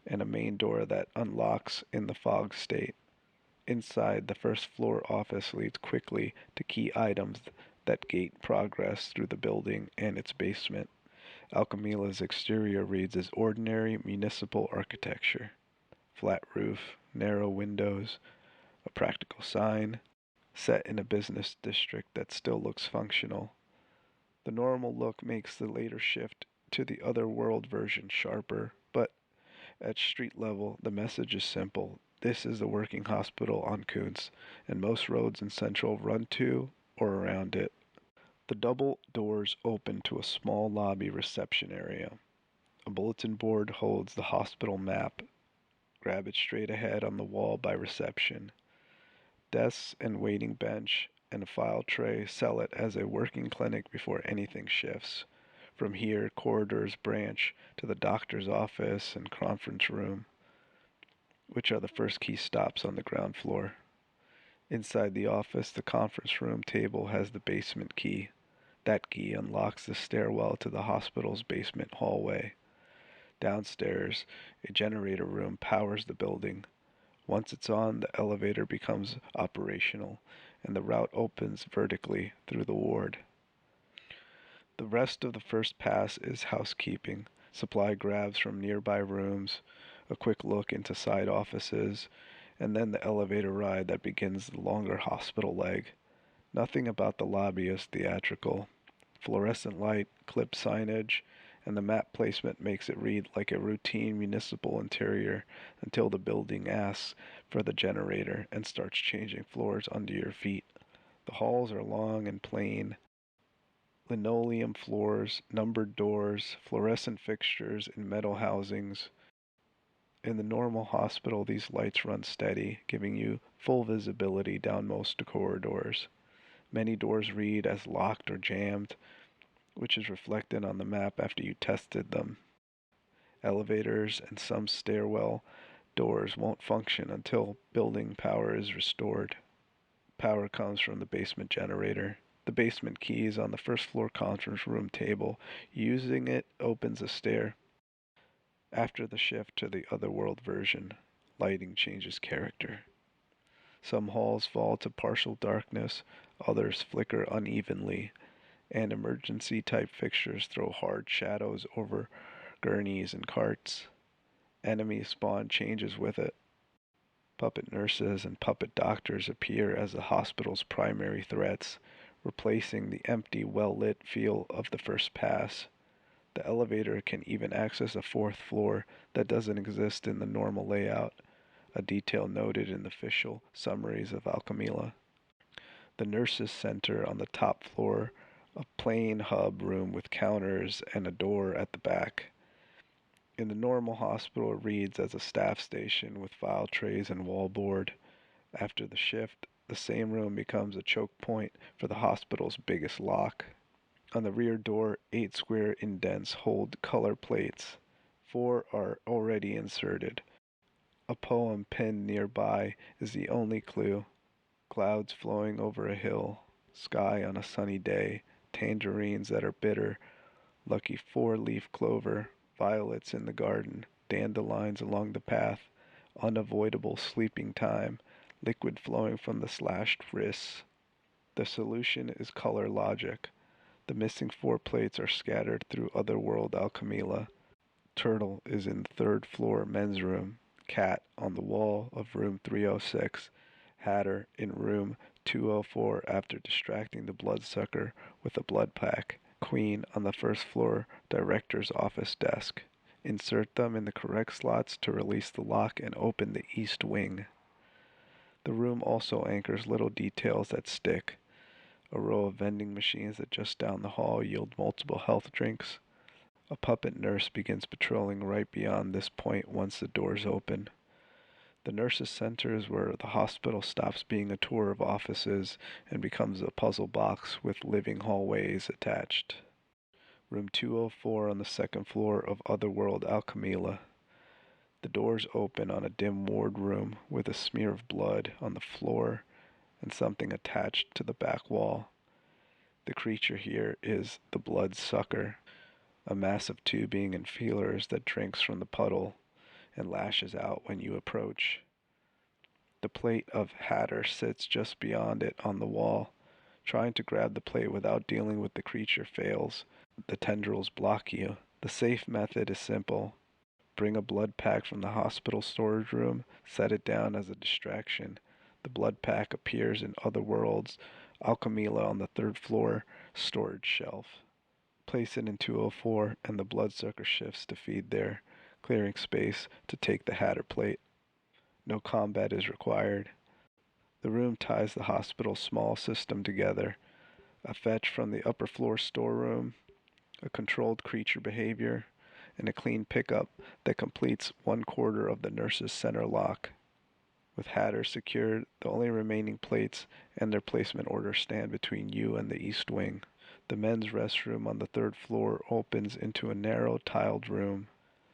and a main door that unlocks in the fog state. Inside, the first floor office leads quickly to key items that gate progress through the building and its basement. Alchemilla's exterior reads as ordinary municipal architecture. Flat roof, narrow windows, a practical sign, set in a business district that still looks functional. The normal look makes the later shift to the otherworld version sharper, but at street level, the message is simple. This is the working hospital on Kuntz, and most roads in Central run to or around it. The double doors open to a small lobby reception area. A bulletin board holds the hospital map. Grab it straight ahead on the wall by reception. Desks and waiting bench and a file tray sell it as a working clinic before anything shifts. From here, corridors branch to the doctor's office and conference room, which are the first key stops on the ground floor. Inside the office, the conference room table has the basement key. That key unlocks the stairwell to the hospital's basement hallway. Downstairs, a generator room powers the building. Once it's on, the elevator becomes operational, and the route opens vertically through the ward. The rest of the first pass is housekeeping, supply grabs from nearby rooms, a quick look into side offices, and then the elevator ride that begins the longer hospital leg. Nothing about the lobby is theatrical. Fluorescent light, clip signage, and the map placement makes it read like a routine municipal interior until the building asks for the generator and starts changing floors under your feet. The halls are long and plain. Linoleum floors, numbered doors, fluorescent fixtures in metal housings. In the normal hospital, these lights run steady, giving you full visibility down most corridors. Many doors read as locked or jammed, which is reflected on the map after you tested them. Elevators and some stairwell doors won't function until building power is restored. Power comes from the basement generator. The basement key is on the first floor conference room table. Using it opens a stair. After the shift to the otherworld version, lighting changes character. Some halls fall to partial darkness, others flicker unevenly, and emergency-type fixtures throw hard shadows over gurneys and carts. Enemy spawn changes with it. Puppet nurses and puppet doctors appear as the hospital's primary threats, replacing the empty, well-lit feel of the first pass. The elevator can even access a fourth floor that doesn't exist in the normal layout, a detail noted in the official summaries of Alchemilla. The nurses' center on the top floor, a plain hub room with counters and a door at the back. In the normal hospital, it reads as a staff station with file trays and wallboard. After the shift, the same room becomes a choke point for the hospital's biggest lock. On the rear door, 8 square indents hold color plates. 4 are already inserted. A poem pinned nearby is the only clue. Clouds flowing over a hill, sky on a sunny day, tangerines that are bitter, lucky 4-leaf clover, violets in the garden, dandelions along the path, unavoidable sleeping time, liquid flowing from the slashed wrists. The solution is color logic. The missing 4 plates are scattered through otherworld Alchemilla. Turtle is in the third floor men's room, Cat on the wall of room 306, Hatter in room 204 after distracting the bloodsucker with a blood pack, Queen on the first floor director's office desk. Insert them in the correct slots to release the lock and open the east wing. The room also anchors little details that stick. A row of vending machines that just down the hall yield multiple health drinks. A puppet nurse begins patrolling right beyond this point once the doors open. The nurses' center is where the hospital stops being a tour of offices and becomes a puzzle box with living hallways attached. Room 204 on the second floor of Otherworld Alchemilla. The doors open on a dim ward room with a smear of blood on the floor and something attached to the back wall. The creature here is the bloodsucker, a mass of tubing and feelers that drinks from the puddle and lashes out when you approach. The plate of Hatter sits just beyond it on the wall. Trying to grab the plate without dealing with the creature fails. The tendrils block you. The safe method is simple. bring a blood pack from the hospital storage room, set it down as a distraction. The blood pack appears in Otherworld's Alchemila on the third floor storage shelf. Place it in 204, and the bloodsucker shifts to feed there, clearing space to take the Hatter plate. No combat is required. The room ties the hospital's small system together. A fetch from the upper floor storeroom, a controlled creature behavior, and a clean pickup that completes 1/4 of the nurse's center lock. With Hatter secured, the only remaining plates and their placement order stand between you and the east wing. The men's restroom on the third floor opens into a narrow, tiled room.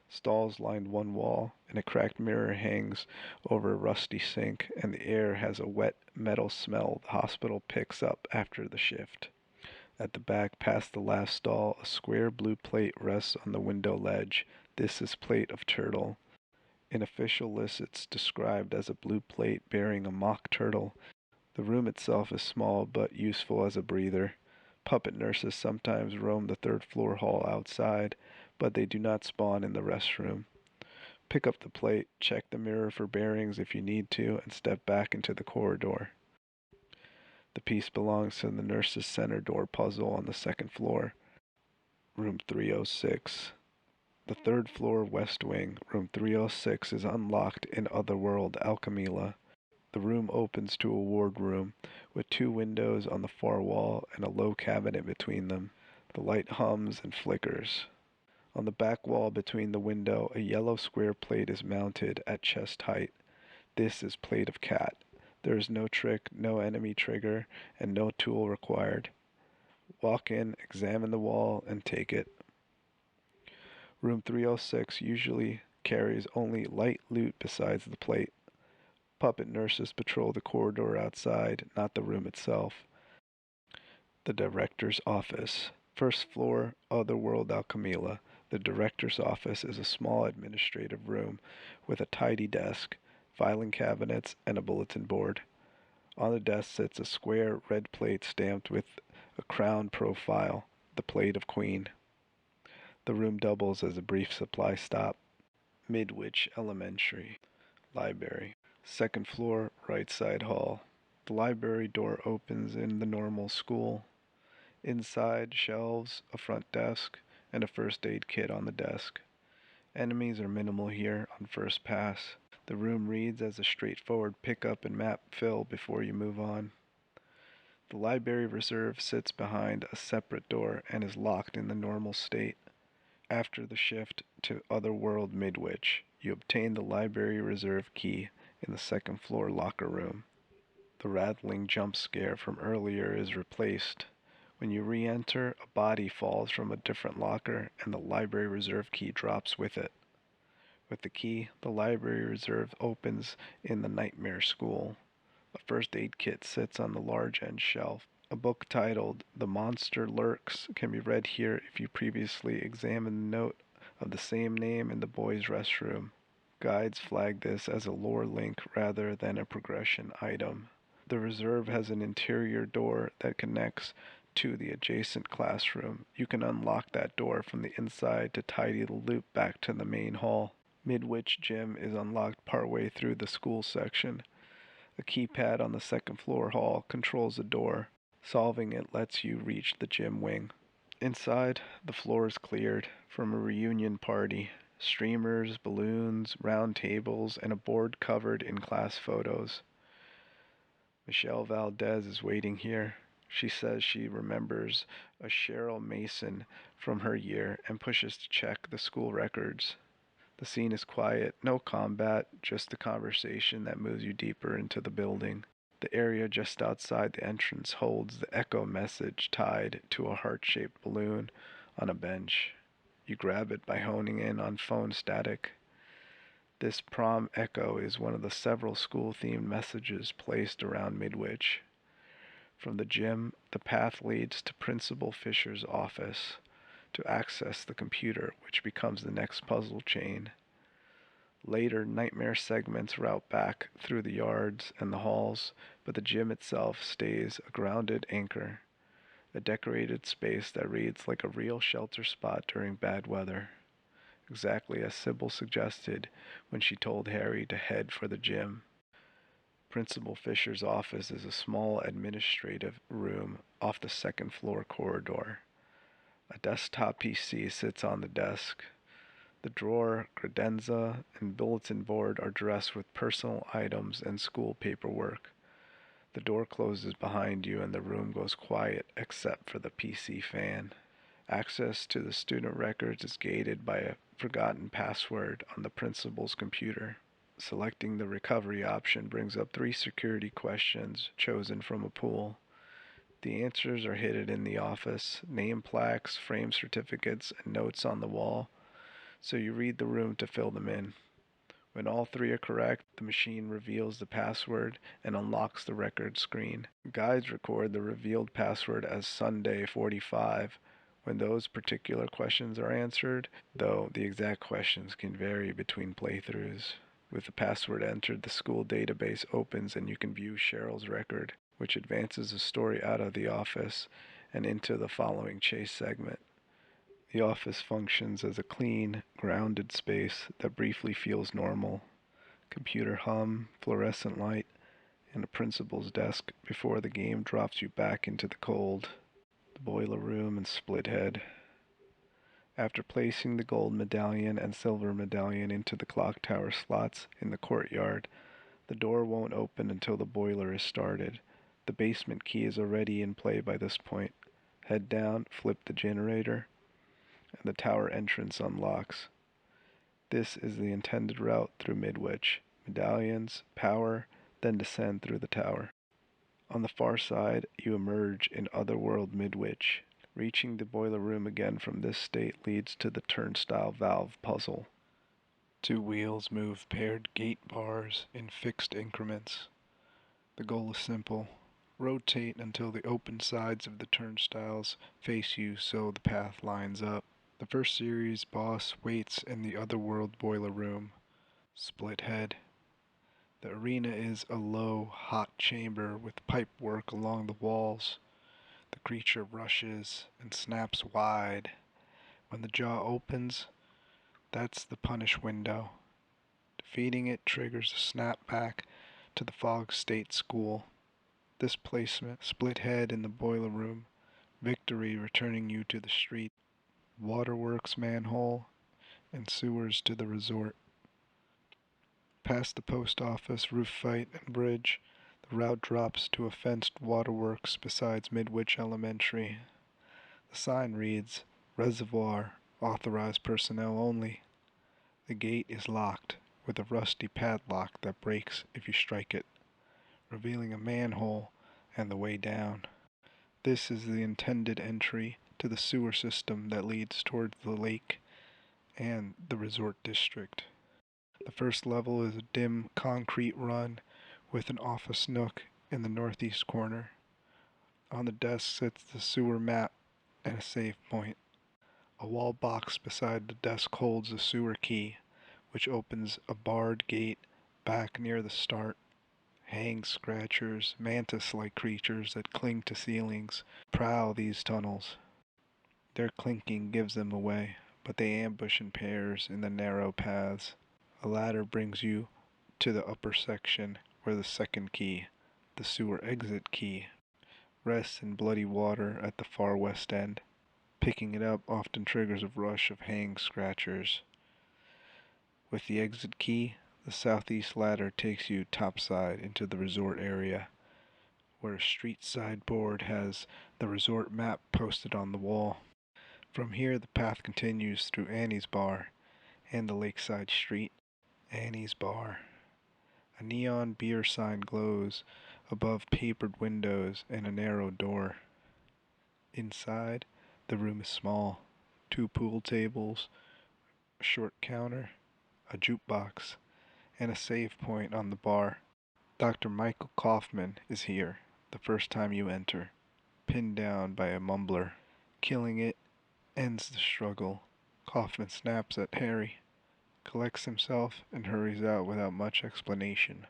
Stalls line one wall, and a cracked mirror hangs over a rusty sink, and the air has a wet metal smell the hospital picks up after the shift. At the back, past the last stall, a square blue plate rests on the window ledge. This is plate of turtle. In official lists, it's described as a blue plate bearing a mock turtle. The room itself is small but useful as a breather. Puppet nurses sometimes roam the third floor hall outside, but they do not spawn in the restroom. Pick up the plate, check the mirror for bearings if you need to, and step back into the corridor. The piece belongs to the nurse's center door puzzle on the second floor. Room 306. The third floor west wing, room 306, is unlocked in Otherworld Alchemila. The room opens to a ward room, with 2 windows on the far wall and a low cabinet between them. The light hums and flickers. On the back wall between the window, a yellow square plate is mounted at chest height. This is plate of cat. There is no trick, no enemy trigger, and no tool required. Walk in, examine the wall, and take it. Room 306 usually carries only light loot besides the plate. Puppet nurses patrol the corridor outside, not the room itself. The director's office. First floor, Otherworld Alchemila. The director's office is a small administrative room with a tidy desk, filing cabinets, and a bulletin board. On the desk sits a square red plate stamped with a crown profile, the plate of Queen. The room doubles as a brief supply stop. Midwich Elementary. Library. Second floor, right side hall. The library door opens in the normal school. Inside, shelves, a front desk, and a first aid kit on the desk. Enemies are minimal here on first pass. The room reads as a straightforward pickup and map fill before you move on. The library reserve sits behind a separate door and is locked in the normal state. After the shift to Otherworld Midwich, you obtain the library reserve key in the second floor locker room. The rattling jump scare from earlier is replaced. When you re-enter, a body falls from a different locker and the library reserve key drops with it. With the key, the library reserve opens in the Nightmare School. A first aid kit sits on the large end shelf. A book titled The Monster Lurks can be read here if you previously examined the note of the same name in the boys' restroom. Guides flag this as a lore link rather than a progression item. The reserve has an interior door that connects to the adjacent classroom. You can unlock that door from the inside to tidy the loop back to the main hall. Midwich Gym is unlocked partway through the school section. A keypad on the second floor hall controls the door. Solving it lets you reach the gym wing. Inside, the floor is cleared from a reunion party. Streamers, balloons, round tables, and a board covered in class photos. Michelle Valdez is waiting here. She says she remembers a Cheryl Mason from her year and pushes to check the school records. The scene is quiet, no combat, just the conversation that moves you deeper into the building. The area just outside the entrance holds the echo message tied to a heart-shaped balloon on a bench. You grab it by honing in on phone static. This prom echo is one of the several school-themed messages placed around Midwich. From the gym, the path leads to Principal Fisher's office to access the computer, which becomes the next puzzle chain. Later, nightmare segments route back through the yards and the halls, but the gym itself stays a grounded anchor, a decorated space that reads like a real shelter spot during bad weather. exactly as Sybil suggested when she told Harry to head for the gym. Principal Fisher's office is a small administrative room off the second floor corridor. A desktop PC sits on the desk. The drawer, credenza, and bulletin board are dressed with personal items and school paperwork. The door closes behind you and the room goes quiet except for the PC fan. Access to the student records is gated by a forgotten password on the principal's computer. Selecting the recovery option brings up 3 security questions chosen from a pool. The answers are hidden in the office, name plaques, frame certificates, and notes on the wall, so you read the room to fill them in. When all 3 are correct, the machine reveals the password and unlocks the record screen. Guides record the revealed password as Sunday 45 when those particular questions are answered, though the exact questions can vary between playthroughs. With the password entered, the school database opens and you can view Cheryl's record, which advances the story out of the office and into the following chase segment. The office functions as a clean, grounded space that briefly feels normal. Computer hum, fluorescent light, and a principal's desk before the game drops you back into the cold. The boiler room and split head. After placing the gold medallion and silver medallion into the clock tower slots in the courtyard, the door won't open until the boiler is started. The basement key is already in play by this point. Head down, flip the generator, and the tower entrance unlocks. This is the intended route through Midwich. Medallions, power, then descend through the tower. On the far side, you emerge in Otherworld Midwich. Reaching the boiler room again from this state leads to the turnstile valve puzzle. 2 wheels move paired gate bars in fixed increments. The goal is simple. Rotate until the open sides of the turnstiles face you so the path lines up. The first series boss waits in the Otherworld boiler room. Split head. The arena is a low, hot chamber with pipework along the walls. The creature rushes and snaps wide. When the jaw opens, that's the punish window. Defeating it triggers a snap back to the Fog State School. This placement, split head in the boiler room, victory returning you to the street, waterworks manhole, and sewers to the resort. Past the post office, roof fight, and bridge, the route drops to a fenced waterworks beside Midwich Elementary. The sign reads, Reservoir, authorized personnel only. The gate is locked with a rusty padlock that breaks if you strike it, revealing a manhole and the way down. This is the intended entry to the sewer system that leads towards the lake and the resort district. The first level is a dim concrete run with an office nook in the northeast corner. On the desk sits the sewer map and a save point. A wall box beside the desk holds a sewer key, which opens a barred gate back near the start. Hang scratchers, mantis-like creatures that cling to ceilings, prowl these tunnels. Their clinking gives them away, but they ambush in pairs in the narrow paths. A ladder brings you to the upper section where the second key, the sewer exit key, rests in bloody water at the far west end. Picking it up often triggers a rush of hang scratchers. With the exit key, the southeast ladder takes you topside into the resort area, where a street side board has the resort map posted on the wall. From here, the path continues through Annie's Bar and the lakeside street. Annie's Bar. A neon beer sign glows above papered windows and a narrow door. Inside, the room is small. 2 pool tables, a short counter, a jukebox, and a save point on the bar. Dr. Michael Kaufman is here the first time you enter, pinned down by a mumbler. Killing it ends the struggle. Kaufman snaps at Harry, collects himself, and hurries out without much explanation.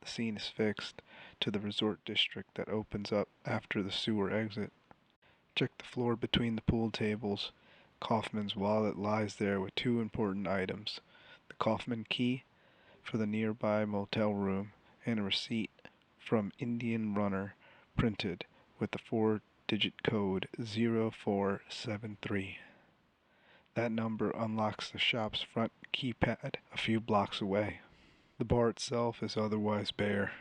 The scene is fixed to the resort district that opens up after the sewer exit. Check the floor between the pool tables. Kaufman's wallet lies there with two important items: the Kaufman key for the nearby motel room and a receipt from Indian Runner printed with the four-digit code 0473. That number unlocks the shop's front keypad a few blocks away. The bar itself is otherwise bare.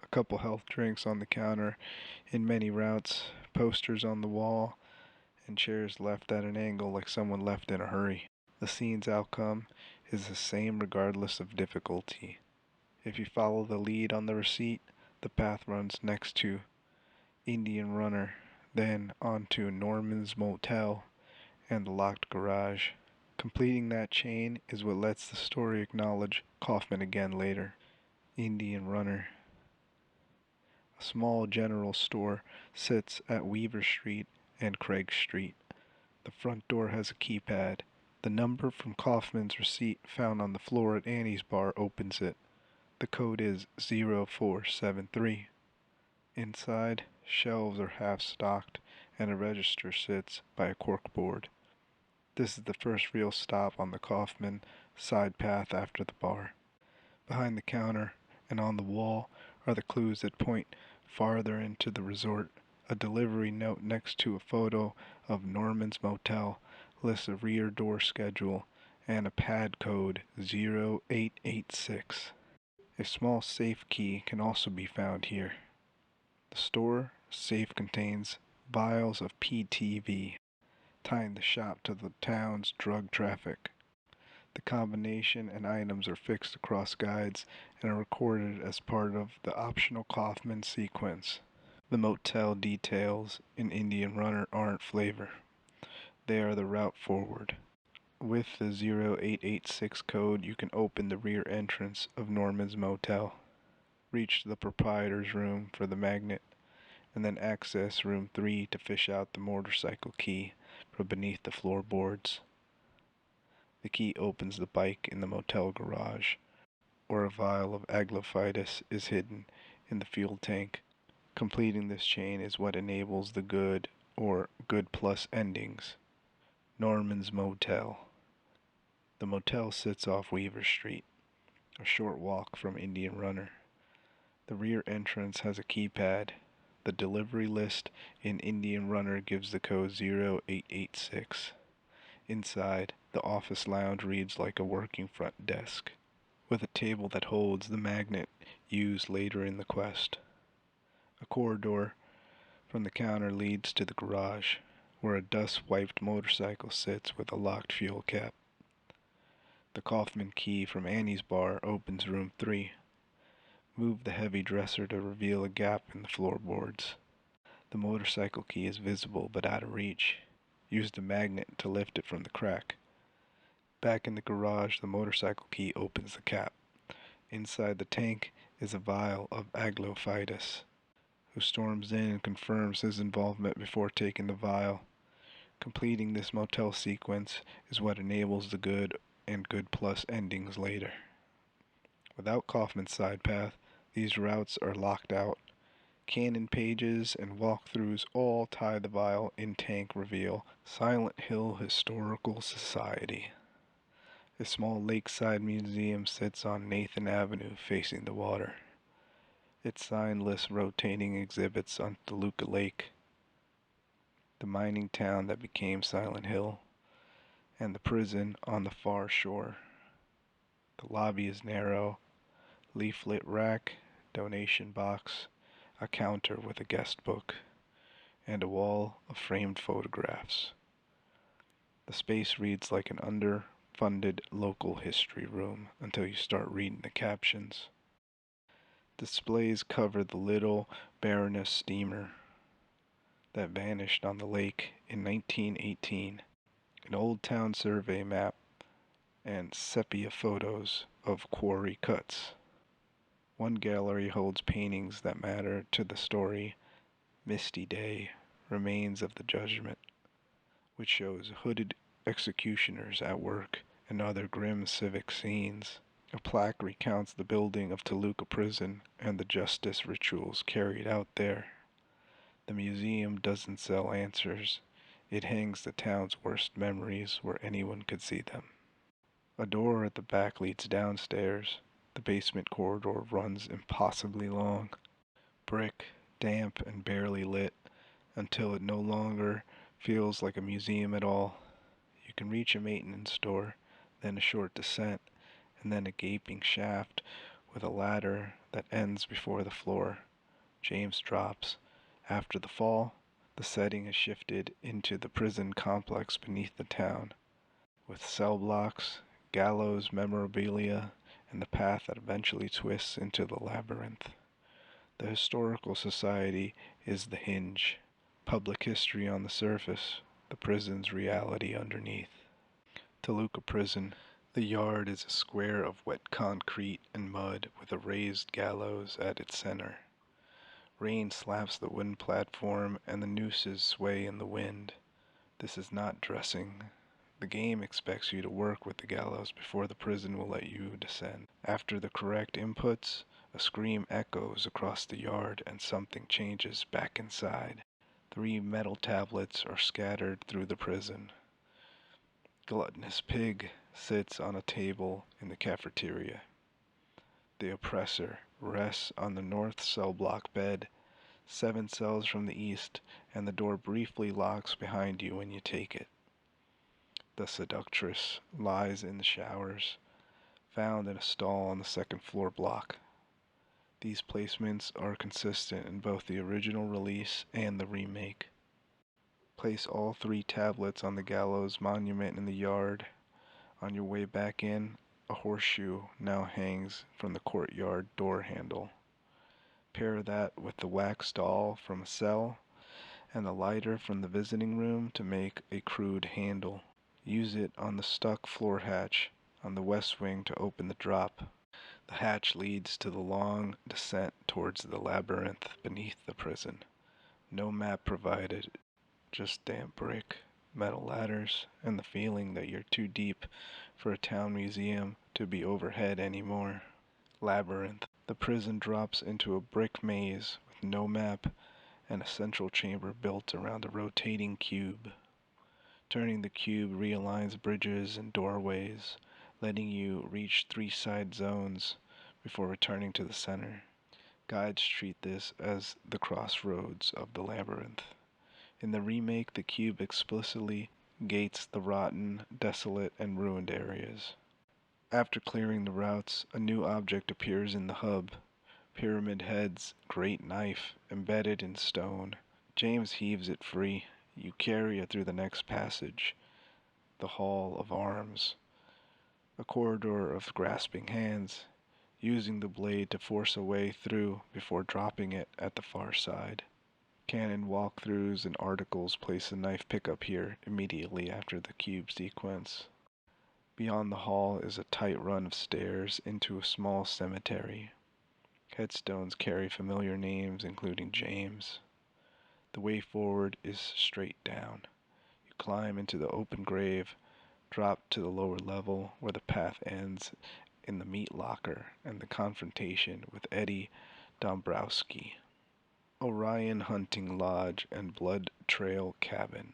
A couple health drinks on the counter in many routes, posters on the wall, and chairs left at an angle like someone left in a hurry. The scene's outcome is the same regardless of difficulty. If you follow the lead on the receipt, the path runs next to Indian Runner, then onto Norman's Motel and the locked garage. Completing that chain is what lets the story acknowledge Kaufman again later. Indian Runner. A small general store sits at Weaver Street and Craig Street. The front door has a keypad. The number from Kaufman's receipt found on the floor at Annie's bar opens it. The code is 0473. Inside, shelves are half stocked and a register sits by a corkboard. This is the first real stop on the Kaufman side path after the bar. Behind the counter and on the wall are the clues that point farther into the resort. A delivery note next to a photo of Norman's Motel lists a rear door schedule and a pad code 0886. A small safe key can also be found here. The store safe contains vials of PTV, tying the shop to the town's drug traffic. The combination and items are fixed across guides and are recorded as part of the optional Kaufman sequence. The motel details in Indian Runner aren't flavor. They are the route forward. With the 0886 code, you can open the rear entrance of Norman's Motel, reach the proprietor's room for the magnet, and then access room 3 to fish out the motorcycle key from beneath the floorboards. The key opens the bike in the motel garage, where a vial of aglofitis is hidden in the fuel tank. Completing this chain is what enables the good or good plus endings. Norman's Motel. The motel sits off Weaver Street, a short walk from Indian Runner. The rear entrance has a keypad. The delivery list in Indian Runner gives the code 0886. Inside, the office lounge reads like a working front desk, with a table that holds the magnet used later in the quest. A corridor from the counter leads to the garage, where a dust-wiped motorcycle sits with a locked fuel cap. The Kaufman key from Annie's bar opens room 3. Move the heavy dresser to reveal a gap in the floorboards. The motorcycle key is visible but out of reach. Use the magnet to lift it from the crack. Back in the garage, the motorcycle key opens the cap. Inside the tank is a vial of aglofitis, who storms in and confirms his involvement before taking the vial. Completing this motel sequence is what enables the good and good plus endings later. Without Kaufman's side path, these routes are locked out. Canon pages and walkthroughs all tie the vial in tank reveal Silent Hill Historical Society. A small lakeside museum sits on Nathan Avenue facing the water. Its sign lists rotating exhibits on Toluca Lake, the mining town that became Silent Hill, and the prison on the far shore. The lobby is narrow, leaflet rack, donation box, a counter with a guest book, and a wall of framed photographs. The space reads like an underfunded local history room until you start reading the captions. Displays cover the little Baroness steamer that vanished on the lake in 1918, an old town survey map, and sepia photos of quarry cuts. One gallery holds paintings that matter to the story: Misty Day, Remains of the Judgment, which shows hooded executioners at work and other grim civic scenes. A plaque recounts the building of Toluca Prison and the justice rituals carried out there. The museum doesn't sell answers. It hangs the town's worst memories where anyone could see them. A door at the back leads downstairs. The basement corridor runs impossibly long. Brick, damp, and barely lit, until it no longer feels like a museum at all. You can reach a maintenance door, then a short descent, and then a gaping shaft with a ladder that ends before the floor. James drops. After the fall, the setting is shifted into the prison complex beneath the town, with cell blocks, gallows memorabilia, and the path that eventually twists into the labyrinth. The Historical Society is the hinge, public history on the surface, the prison's reality underneath. Toluca Prison. The yard is a square of wet concrete and mud with a raised gallows at its center. Rain slaps the wooden platform and the nooses sway in the wind. This is not dressing. The game expects you to work with the gallows before the prison will let you descend. After the correct inputs, a scream echoes across the yard and something changes back inside. 3 metal tablets are scattered through the prison. Gluttonous pig sits on a table in the cafeteria. The oppressor rests on the north cell block bed, 7 cells from the east, and the door briefly locks behind you when you take it. The seductress lies in the showers, found in a stall on the second floor block. These placements are consistent in both the original release and the remake. Place all 3 tablets on the gallows monument in the yard. On your way back in, a horseshoe now hangs from the courtyard door handle. Pair that with the wax doll from a cell and the lighter from the visiting room to make a crude handle. Use it on the stuck floor hatch on the west wing to open the drop. The hatch leads to the long descent towards the labyrinth beneath the prison. No map provided, just damp brick, metal ladders, and the feeling that you're too deep for a town museum to be overhead anymore. Labyrinth. The prison drops into a brick maze with no map and a central chamber built around a rotating cube. Turning the cube realigns bridges and doorways, letting you reach 3 side zones before returning to the center. Guides treat this as the crossroads of the labyrinth. In the remake, the cube explicitly gates the rotten, desolate, and ruined areas. After clearing the routes, a new object appears in the hub. Pyramid Head's great knife, embedded in stone. James heaves it free. You carry it through the next passage, the Hall of Arms, a corridor of grasping hands, using the blade to force a way through before dropping it at the far side. Canon walkthroughs and articles place the knife pickup here immediately after the cube sequence. Beyond the hall is a tight run of stairs into a small cemetery. Headstones carry familiar names including James. The way forward is straight down. You climb into the open grave, drop to the lower level where the path ends in the meat locker and the confrontation with Eddie Dombrowski. Orion Hunting Lodge and Blood Trail Cabin.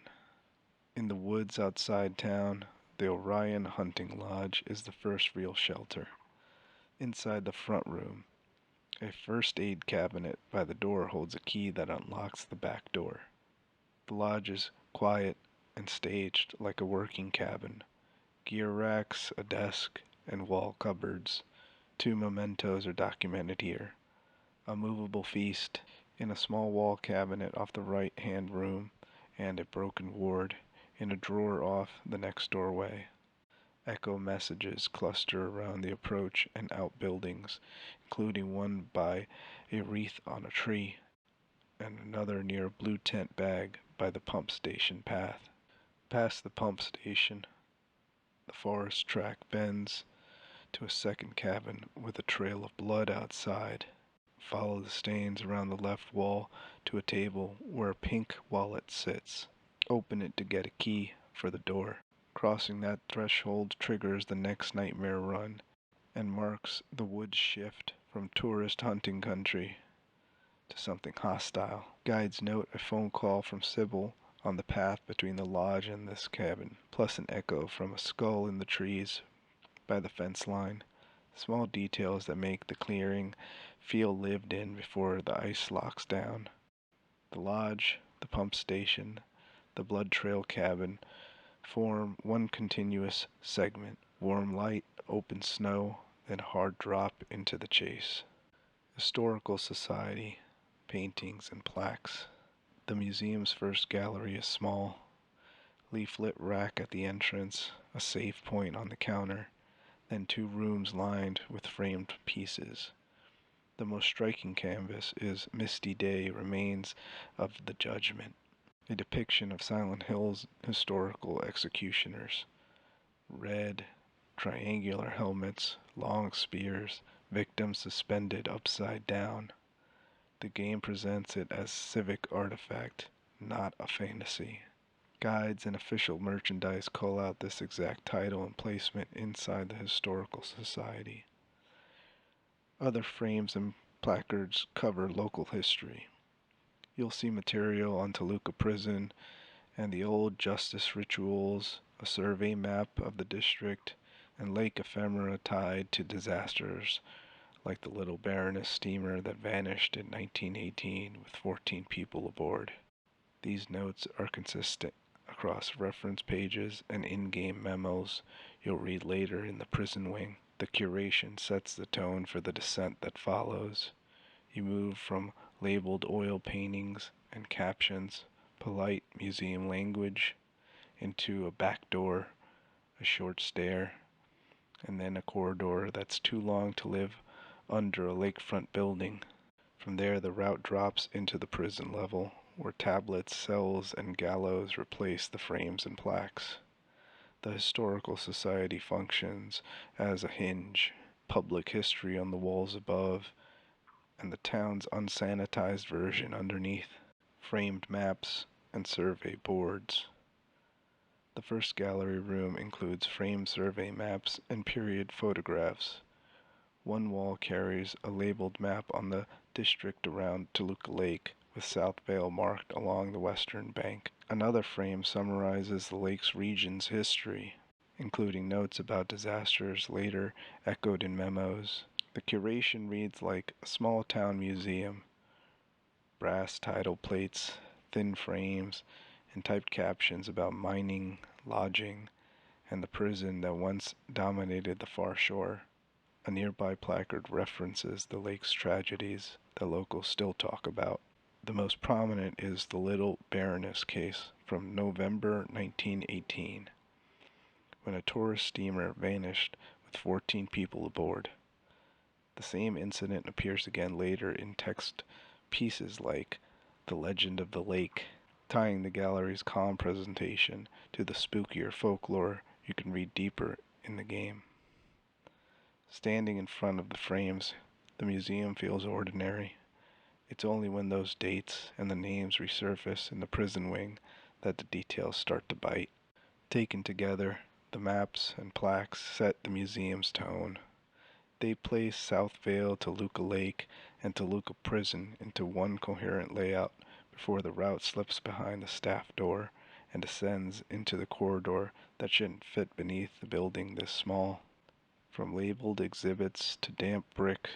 In the woods outside town, the Orion Hunting Lodge is the first real shelter. Inside the front room, a first aid cabinet by the door holds a key that unlocks the back door. The lodge is quiet and staged like a working cabin. Gear racks, a desk, and wall cupboards. 2 mementos are documented here. A movable feast in a small wall cabinet off the right-hand room, and a broken ward in a drawer off the next doorway. Echo messages cluster around the approach and outbuildings, including one by a wreath on a tree, and another near a blue tent bag by the pump station path. Past the pump station, the forest track bends to a second cabin with a trail of blood outside. Follow the stains around the left wall to a table where a pink wallet sits. Open it to get a key for the door. Crossing that threshold triggers the next nightmare run and marks the woods shift from tourist hunting country to something hostile. Guides note a phone call from Sybil on the path between the lodge and this cabin, plus an echo from a skull in the trees by the fence line. Small details that make the clearing feel lived in before the ice locks down. The lodge, the pump station, the blood trail cabin form one continuous segment. Warm light, open snow, then hard drop into the chase. Historical Society, paintings and plaques. The museum's first gallery is small. Leaflet rack at the entrance, a safe point on the counter, then 2 rooms lined with framed pieces. The most striking canvas is Misty Day Remains of the Judgment, a depiction of Silent Hill's historical executioners. Red, triangular helmets, long spears, victims suspended upside down. The game presents it as civic artifact, not a fantasy. Guides and official merchandise call out this exact title and placement inside the Historical Society. Other frames and placards cover local history. You'll see material on Toluca Prison and the old justice rituals, a survey map of the district, and lake ephemera tied to disasters like the Little Baroness steamer that vanished in 1918 with 14 people aboard. These notes are consistent across reference pages and in-game memos you'll read later in the prison wing. The curation sets the tone for the descent that follows. You move from labeled oil paintings and captions, polite museum language, into a back door, a short stair, and then a corridor that's too long to live under a lakefront building. From there, the route drops into the prison level, where tablets, cells, and gallows replace the frames and plaques. The Historical Society functions as a hinge, public history on the walls above, and the town's unsanitized version underneath, framed maps and survey boards. The first gallery room includes framed survey maps and period photographs. One wall carries a labeled map on the district around Toluca Lake, with South Vale marked along the western bank. Another frame summarizes the lake's region's history, including notes about disasters later echoed in memos. The curation reads like a small town museum. Brass title plates, thin frames, and typed captions about mining, lodging, and the prison that once dominated the far shore. A nearby placard references the lake's tragedies that locals still talk about. The most prominent is the Little Baroness case from November 1918, when a tourist steamer vanished with 14 people aboard. The same incident appears again later in text pieces like The Legend of the Lake, tying the gallery's calm presentation to the spookier folklore you can read deeper in the game. Standing in front of the frames, the museum feels ordinary. It's only when those dates and the names resurface in the prison wing that the details start to bite. Taken together, the maps and plaques set the museum's tone. They place South Vale, Toluca Lake, and Toluca Prison into one coherent layout before the route slips behind the staff door and descends into the corridor that shouldn't fit beneath the building this small. From labeled exhibits to damp brick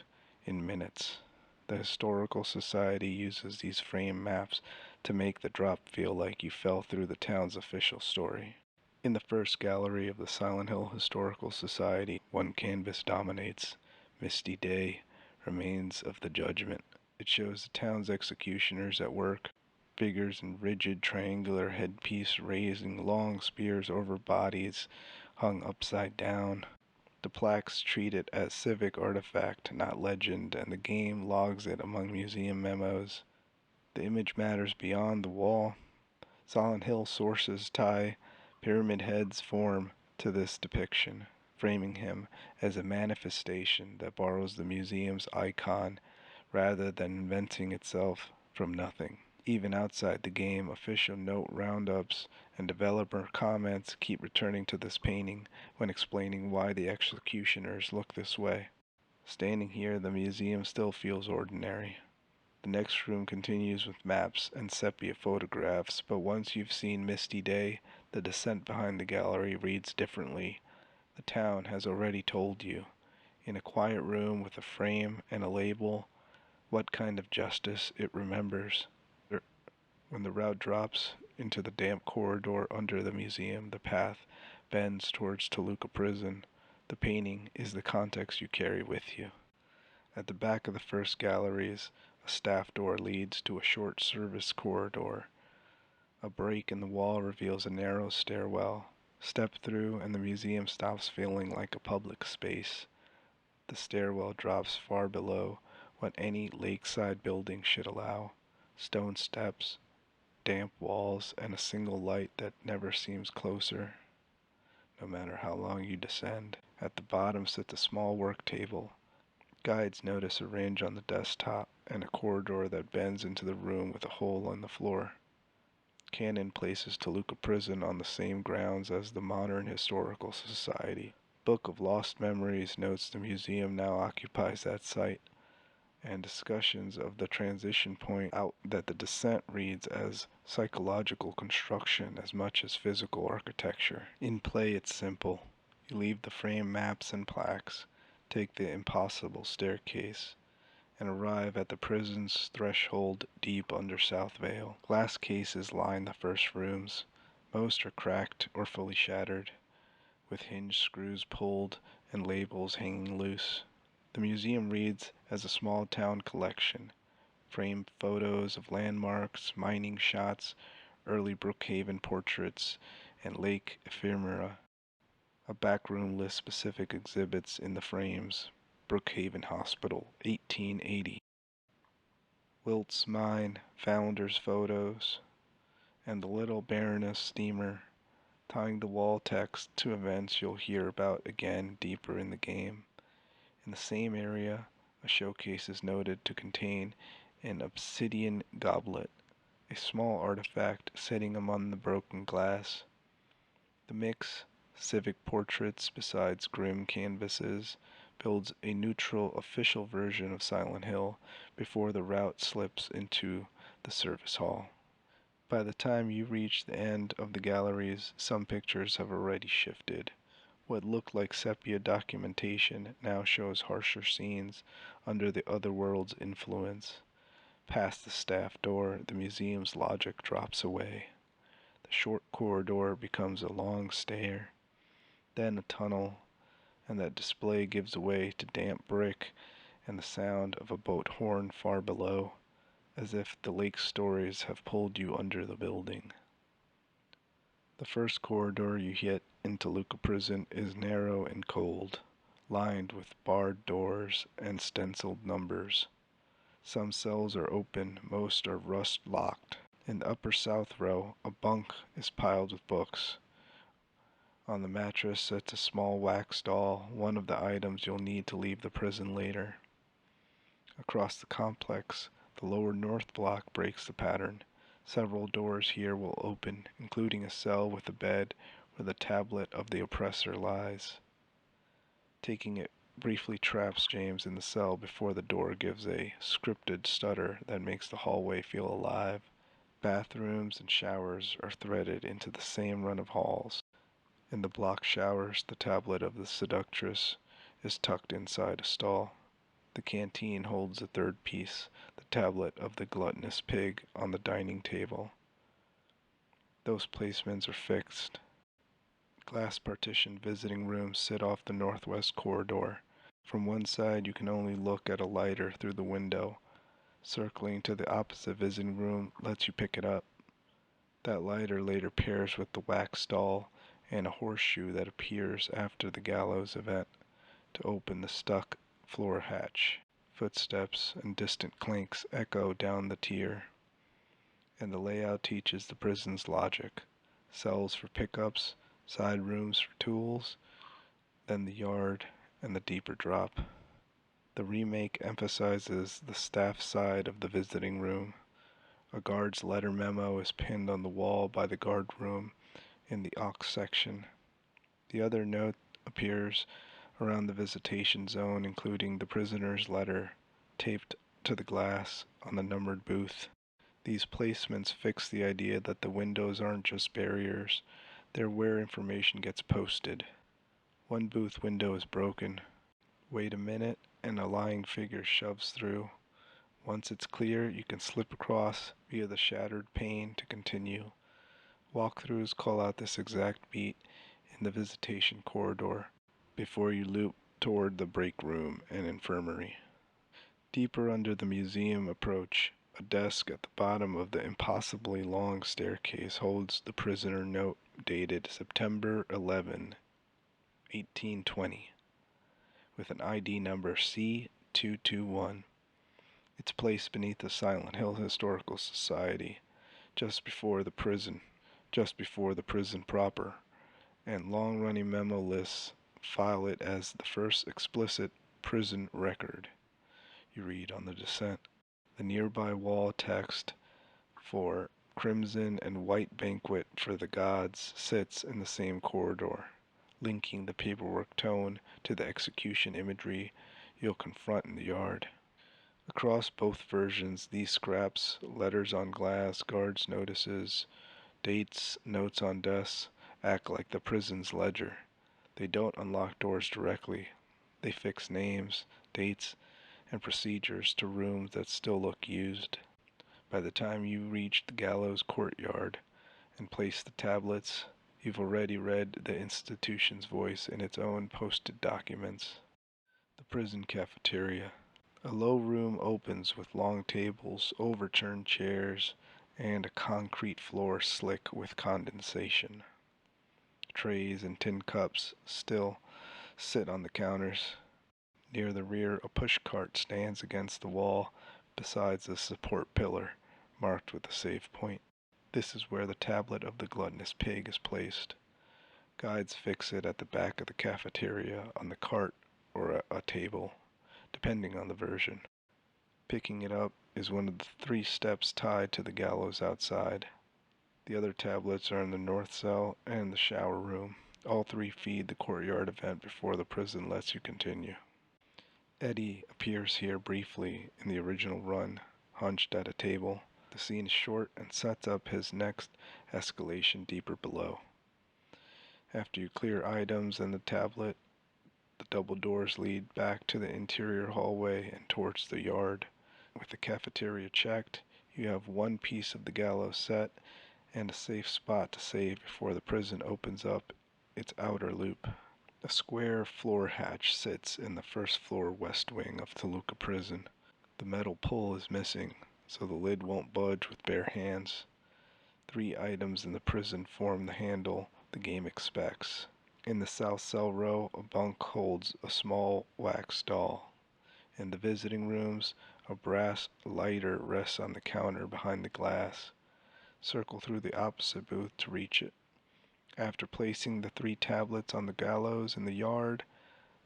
in minutes. The Historical Society uses these frame maps to make the drop feel like you fell through the town's official story. In the first gallery of the Silent Hill Historical Society, one canvas dominates, Misty Day, Remains of the Judgment. It shows the town's executioners at work, figures in rigid triangular headpiece raising long spears over bodies hung upside down. The plaques treat it as civic artifact, not legend, and the game logs it among museum memos. The image matters beyond the wall. Silent Hill sources tie Pyramid Head's form to this depiction, framing him as a manifestation that borrows the museum's icon rather than inventing itself from nothing. Even outside the game, official note roundups and developer comments keep returning to this painting when explaining why the executioners look this way. Standing here, the museum still feels ordinary. The next room continues with maps and sepia photographs, but once you've seen Misty Day, the descent behind the gallery reads differently. The town has already told you, in a quiet room with a frame and a label, what kind of justice it remembers. When the route drops into the damp corridor under the museum, the path bends towards Toluca Prison. The painting is the context you carry with you. At the back of the first galleries, a staff door leads to a short service corridor. A break in the wall reveals a narrow stairwell. Step through, and the museum stops feeling like a public space. The stairwell drops far below what any lakeside building should allow. Stone steps, damp walls, and a single light that never seems closer, no matter how long you descend. At the bottom sits a small work table. Guides notice a range on the desktop and a corridor that bends into the room with a hole in the floor. Cannon places Toluca Prison on the same grounds as the Modern Historical Society. Book of Lost Memories notes the museum now occupies that site, and discussions of the transition point out that the descent reads as psychological construction as much as physical architecture. In play, it's simple. You leave the frame maps and plaques, take the impossible staircase, and arrive at the prison's threshold deep under South Vale. Glass cases line the first rooms. Most are cracked or fully shattered, with hinge screws pulled and labels hanging loose. The museum reads as a small town collection, framed photos of landmarks, mining shots, early Brookhaven portraits, and lake ephemera. A back room lists specific exhibits in the frames. Brookhaven Hospital, 1880. Wilt's Mine, Founder's photos, and the Little Baroness steamer, tying the wall text to events you'll hear about again deeper in the game. In the same area, a showcase is noted to contain an obsidian goblet, a small artifact sitting among the broken glass. The mix, civic portraits besides grim canvases, builds a neutral official version of Silent Hill before the route slips into the service hall. By the time you reach the end of the galleries, some pictures have already shifted. What looked like sepia documentation now shows harsher scenes under the other world's influence. Past the staff door, the museum's logic drops away. The short corridor becomes a long stair, then a tunnel, and that display gives way to damp brick and the sound of a boat horn far below, as if the lake stories have pulled you under the building. The first corridor you hit in Toluca Prison is narrow and cold, lined with barred doors and stenciled numbers. Some cells are open, most are rust-locked. In the upper south row, a bunk is piled with books. On the mattress sits a small wax doll, one of the items you'll need to leave the prison later. Across the complex, the lower north block breaks the pattern. Several doors here will open, including a cell with a bed where the tablet of the oppressor lies. Taking it briefly traps James in the cell before the door gives a scripted stutter that makes the hallway feel alive. Bathrooms and showers are threaded into the same run of halls. In the block showers, the tablet of the seductress is tucked inside a stall. The canteen holds a third piece, the tablet of the gluttonous pig, on the dining table. Those placements are fixed. Glass partitioned visiting rooms sit off the northwest corridor. From one side you can only look at a lighter through the window. Circling to the opposite visiting room lets you pick it up. That lighter later pairs with the wax doll and a horseshoe that appears after the gallows event to open the stuck floor hatch. Footsteps and distant clinks echo down the tier, and the layout teaches the prison's logic. Cells for pickups, side rooms for tools, then the yard and the deeper drop. The remake emphasizes the staff side of the visiting room. A guard's letter memo is pinned on the wall by the guard room in the aux section. The other note appears around the visitation zone, including the prisoner's letter taped to the glass on the numbered booth. These placements fix the idea that the windows aren't just barriers, they're where information gets posted. One booth window is broken. Wait a minute, and a lying figure shoves through. Once it's clear, you can slip across via the shattered pane to continue. Walkthroughs call out this exact beat in the visitation corridor before you loop toward the break room and infirmary. Deeper under the museum approach, a desk at the bottom of the impossibly long staircase holds the prisoner note dated September 11, 1820, with an ID number C221. It's placed beneath the Silent Hill Historical Society, just before the prison proper, and long-running memo lists file it as the first explicit prison record. You read on the descent. The nearby wall text for Crimson and White Banquet for the Gods sits in the same corridor, linking the paperwork tone to the execution imagery you'll confront in the yard. Across both versions, these scraps, letters on glass, guards' notices, dates, notes on desks, act like the prison's ledger. They don't unlock doors directly. They fix names, dates, and procedures to rooms that still look used. By the time you reach the gallows courtyard and place the tablets, you've already read the institution's voice in its own posted documents. The prison cafeteria. A low room opens with long tables, overturned chairs, and a concrete floor slick with condensation. Trays and tin cups still sit on the counters. Near the rear, a pushcart stands against the wall besides a support pillar, marked with a save point. This is where the tablet of the gluttonous pig is placed. Guides fix it at the back of the cafeteria, on the cart, or a table, depending on the version. Picking it up is one of the 3 steps tied to the gallows outside. The other tablets are in the north cell and the shower room. All 3 feed the courtyard event before the prison lets you continue. Eddie appears here briefly in the original run, hunched at a table. The scene is short and sets up his next escalation deeper below. After you clear items and the tablet, the double doors lead back to the interior hallway and towards the yard. With the cafeteria checked, you have one piece of the gallows set and a safe spot to save before the prison opens up its outer loop. A square floor hatch sits in the first floor west wing of Toluca Prison. The metal pull is missing, so the lid won't budge with bare hands. 3 items in the prison form the handle the game expects. In the south cell row, a bunk holds a small wax doll. In the visiting rooms, a brass lighter rests on the counter behind the glass. Circle through the opposite booth to reach it. After placing the 3 tablets on the gallows in the yard,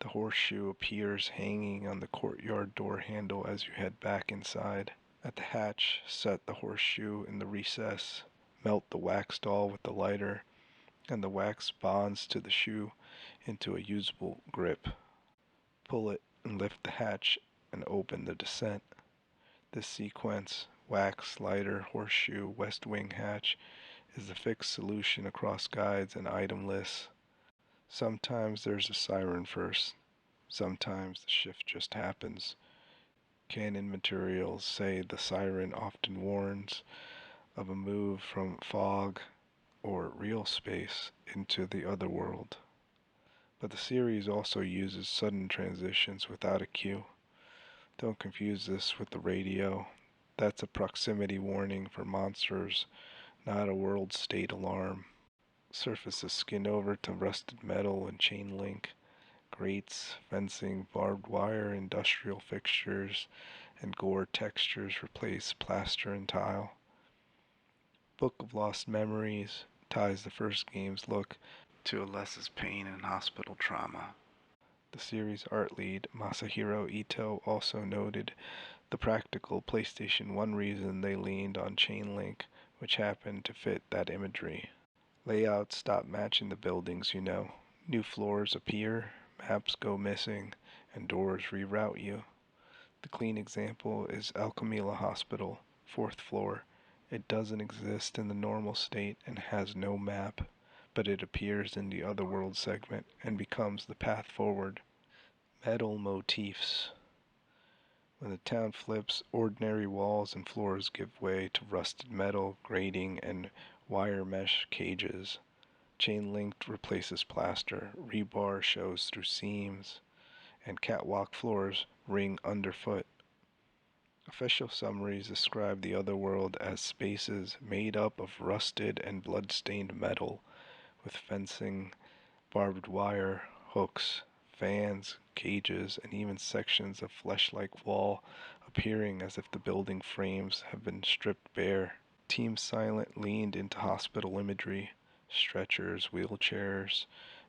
the horseshoe appears hanging on the courtyard door handle as you head back inside. At the hatch, set the horseshoe in the recess, melt the wax doll with the lighter, and the wax bonds to the shoe into a usable grip. Pull it and lift the hatch and open the descent. This sequence, wax, lighter, horseshoe, west wing hatch, is the fixed solution across guides and item lists. Sometimes there's a siren first. Sometimes the shift just happens. Canon materials say the siren often warns of a move from fog or real space into the other world. But the series also uses sudden transitions without a cue. Don't confuse this with the radio. That's a proximity warning for monsters, not a world state alarm. Surfaces skin over to rusted metal and chain link. Grates, fencing, barbed wire, industrial fixtures, and gore textures replace plaster and tile. Book of Lost Memories ties the first game's look to Alessa's pain and hospital trauma. The series art lead, Masahiro Ito, also noted the practical PlayStation 1 reason they leaned on chain link, which happened to fit that imagery. Layouts stop matching the buildings, New floors appear, maps go missing, and doors reroute you. The clean example is Alchemila Hospital, 4th floor. It doesn't exist in the normal state and has no map, but it appears in the Otherworld segment and becomes the path forward. Metal motifs. When the town flips, ordinary walls and floors give way to rusted metal, grating, and wire mesh cages. Chain linked replaces plaster, rebar shows through seams, and catwalk floors ring underfoot. Official summaries describe the Otherworld as spaces made up of rusted and blood-stained metal, with fencing, barbed wire, hooks, fans, cages, and even sections of flesh-like wall appearing as if the building frames have been stripped bare. Team Silent leaned into hospital imagery, stretchers, wheelchairs,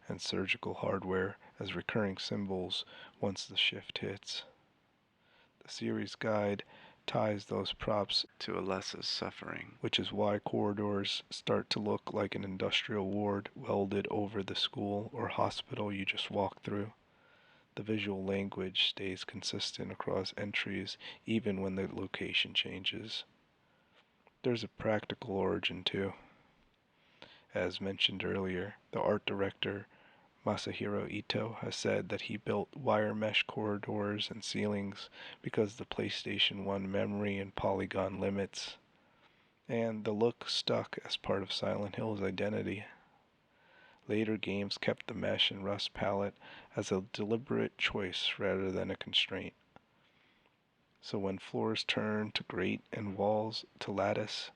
and surgical hardware as recurring symbols once the shift hits. The series guide ties those props to Alessa's suffering, which is why corridors start to look like an industrial ward welded over the school or hospital you just walked through. The visual language stays consistent across entries even when the location changes. There's a practical origin too. As mentioned earlier, the art director Masahiro Ito has said that he built wire mesh corridors and ceilings because the PlayStation 1 memory and polygon limits, and the look stuck as part of Silent Hill's identity. Later games kept the mesh and rust palette as a deliberate choice rather than a constraint. So when floors turn to grate and walls to lattice,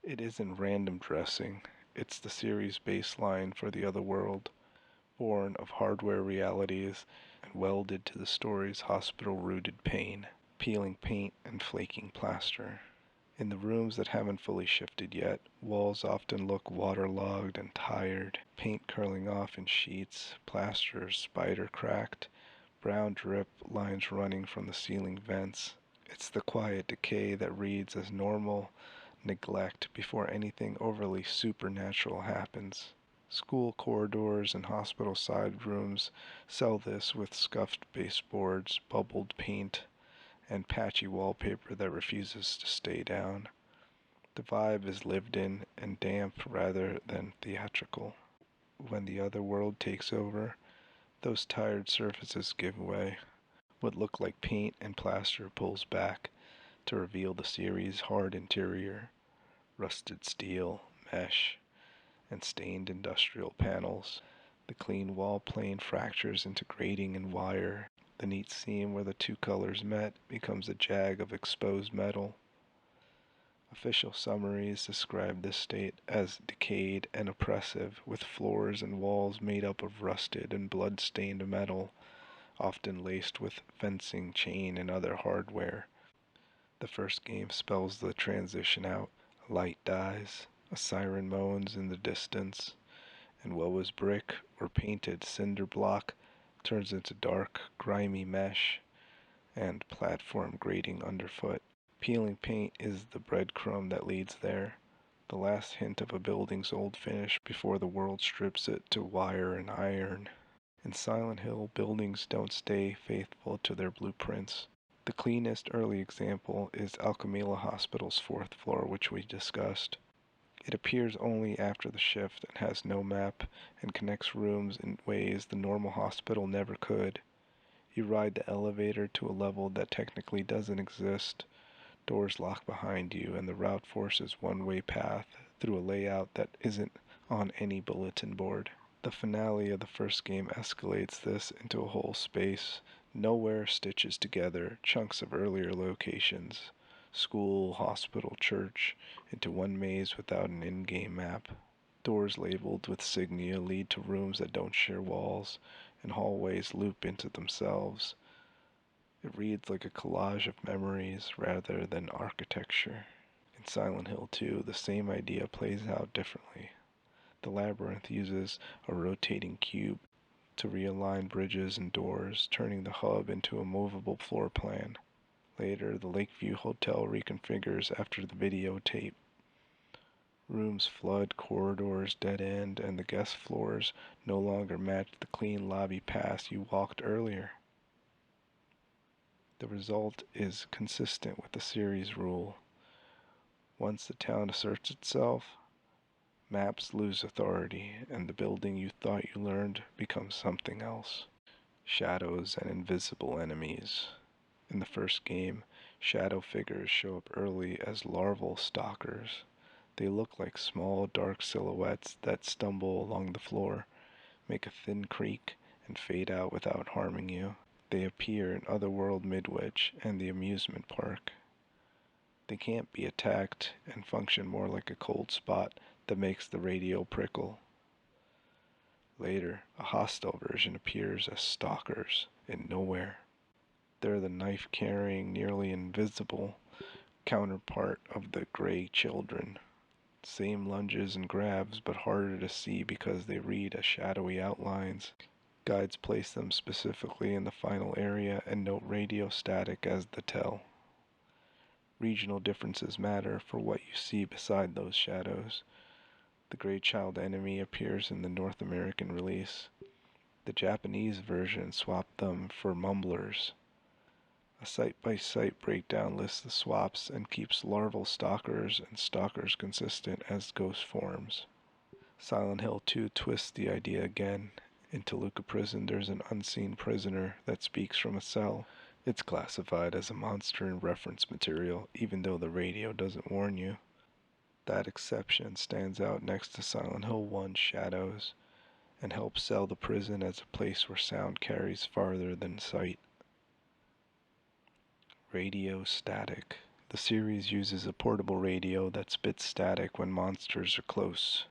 it isn't random dressing, it's the series baseline for the Otherworld, born of hardware realities and welded to the story's hospital-rooted pain, peeling paint and flaking plaster. In the rooms that haven't fully shifted yet, walls often look waterlogged and tired, paint curling off in sheets, plaster spider-cracked, brown drip lines running from the ceiling vents. It's the quiet decay that reads as normal neglect before anything overly supernatural happens. School corridors and hospital side rooms sell this with scuffed baseboards, bubbled paint, and patchy wallpaper that refuses to stay down. The vibe is lived in and damp rather than theatrical. When the Otherworld takes over, those tired surfaces give way. What looked like paint and plaster pulls back to reveal the series' hard interior, rusted steel, mesh, and stained industrial panels. The clean wall plane fractures into grating and wire. The neat seam where the two colors met becomes a jag of exposed metal. Official summaries describe this state as decayed and oppressive, with floors and walls made up of rusted and blood-stained metal, often laced with fencing, chain, and other hardware. The first game spells the transition out. A light dies, a siren moans in the distance, and what was brick or painted cinder block turns into dark, grimy mesh and platform grating underfoot. Peeling paint is the breadcrumb that leads there, the last hint of a building's old finish before the world strips it to wire and iron. In Silent Hill, buildings don't stay faithful to their blueprints. The cleanest early example is Alchemila Hospital's 4th floor, which we discussed. It appears only after the shift and has no map and connects rooms in ways the normal hospital never could. You ride the elevator to a level that technically doesn't exist. Doors lock behind you, and the route forces one-way path through a layout that isn't on any bulletin board. The finale of the first game escalates this into a whole space. Nowhere stitches together chunks of earlier locations, school, hospital, church, into one maze without an in-game map. Doors labeled with signia lead to rooms that don't share walls, and hallways loop into themselves. It reads like a collage of memories rather than architecture. In Silent Hill 2, the same idea plays out differently. The labyrinth uses a rotating cube to realign bridges and doors, turning the hub into a movable floor plan. Later, the Lakeview Hotel reconfigures after the videotape. Rooms flood, corridors dead end, and the guest floors no longer match the clean lobby paths you walked earlier. The result is consistent with the series rule. Once the town asserts itself, maps lose authority, and the building you thought you learned becomes something else. Shadows and invisible enemies. In the first game, shadow figures show up early as larval stalkers. They look like small, dark silhouettes that stumble along the floor, make a thin creak, and fade out without harming you. They appear in Otherworld Midwich and the amusement park. They can't be attacked and function more like a cold spot that makes the radio prickle. Later, a hostile version appears as stalkers in nowhere. They're the knife-carrying, nearly invisible counterpart of the Gray Children. Same lunges and grabs, but harder to see because they read as shadowy outlines. Guides place them specifically in the final area and note radio static as the tell. Regional differences matter for what you see beside those shadows. The Gray Child enemy appears in the North American release. The Japanese version swapped them for mumblers. A site-by-site breakdown lists the swaps and keeps larval stalkers and stalkers consistent as ghost forms. Silent Hill 2 twists the idea again. In Toluca Prison, there's an unseen prisoner that speaks from a cell. It's classified as a monster and reference material, even though the radio doesn't warn you. That exception stands out next to Silent Hill 1's Shadows, and helps sell the prison as a place where sound carries farther than sight. Radio static. The series uses a portable radio that spits static when monsters are close.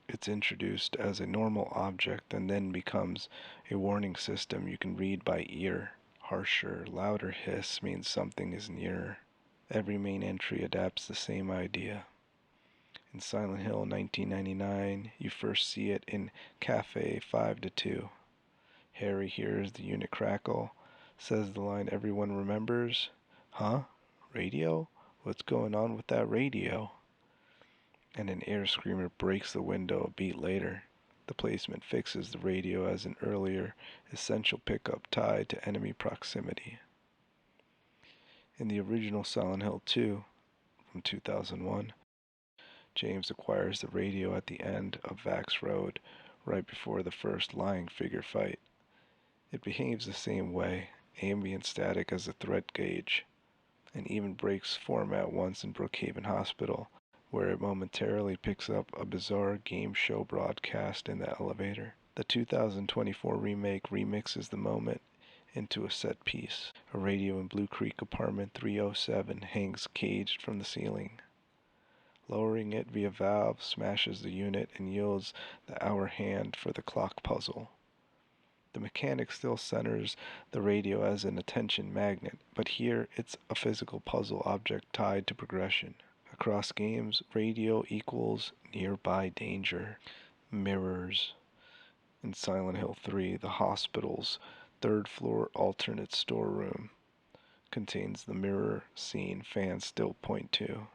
It's introduced as a normal object and then becomes a warning system you can read by ear. Harsher, louder hiss means something is nearer. Every main entry adapts the same idea. In Silent Hill 1999, you first see it in Cafe 5-2. Harry hears the unit crackle, says the line everyone remembers. Huh? Radio? What's going on with that radio? And an air screamer breaks the window a beat later. The placement fixes the radio as an earlier, essential pickup tied to enemy proximity. In the original Silent Hill 2, from 2001, James acquires the radio at the end of Vax Road, right before the first lying figure fight. It behaves the same way, ambient static as a threat gauge, and even breaks format once in Brookhaven Hospital, where it momentarily picks up a bizarre game show broadcast in the elevator. The 2024 remake remixes the moment into a set piece. A radio in Blue Creek apartment 307 hangs caged from the ceiling. Lowering it via valve smashes the unit and yields the hour hand for the clock puzzle. The mechanic still centers the radio as an attention magnet, but here it's a physical puzzle object tied to progression. Across games, radio equals nearby danger. Mirrors. In Silent Hill 3, the hospital's third-floor alternate storeroom contains the mirror scene fans still point to.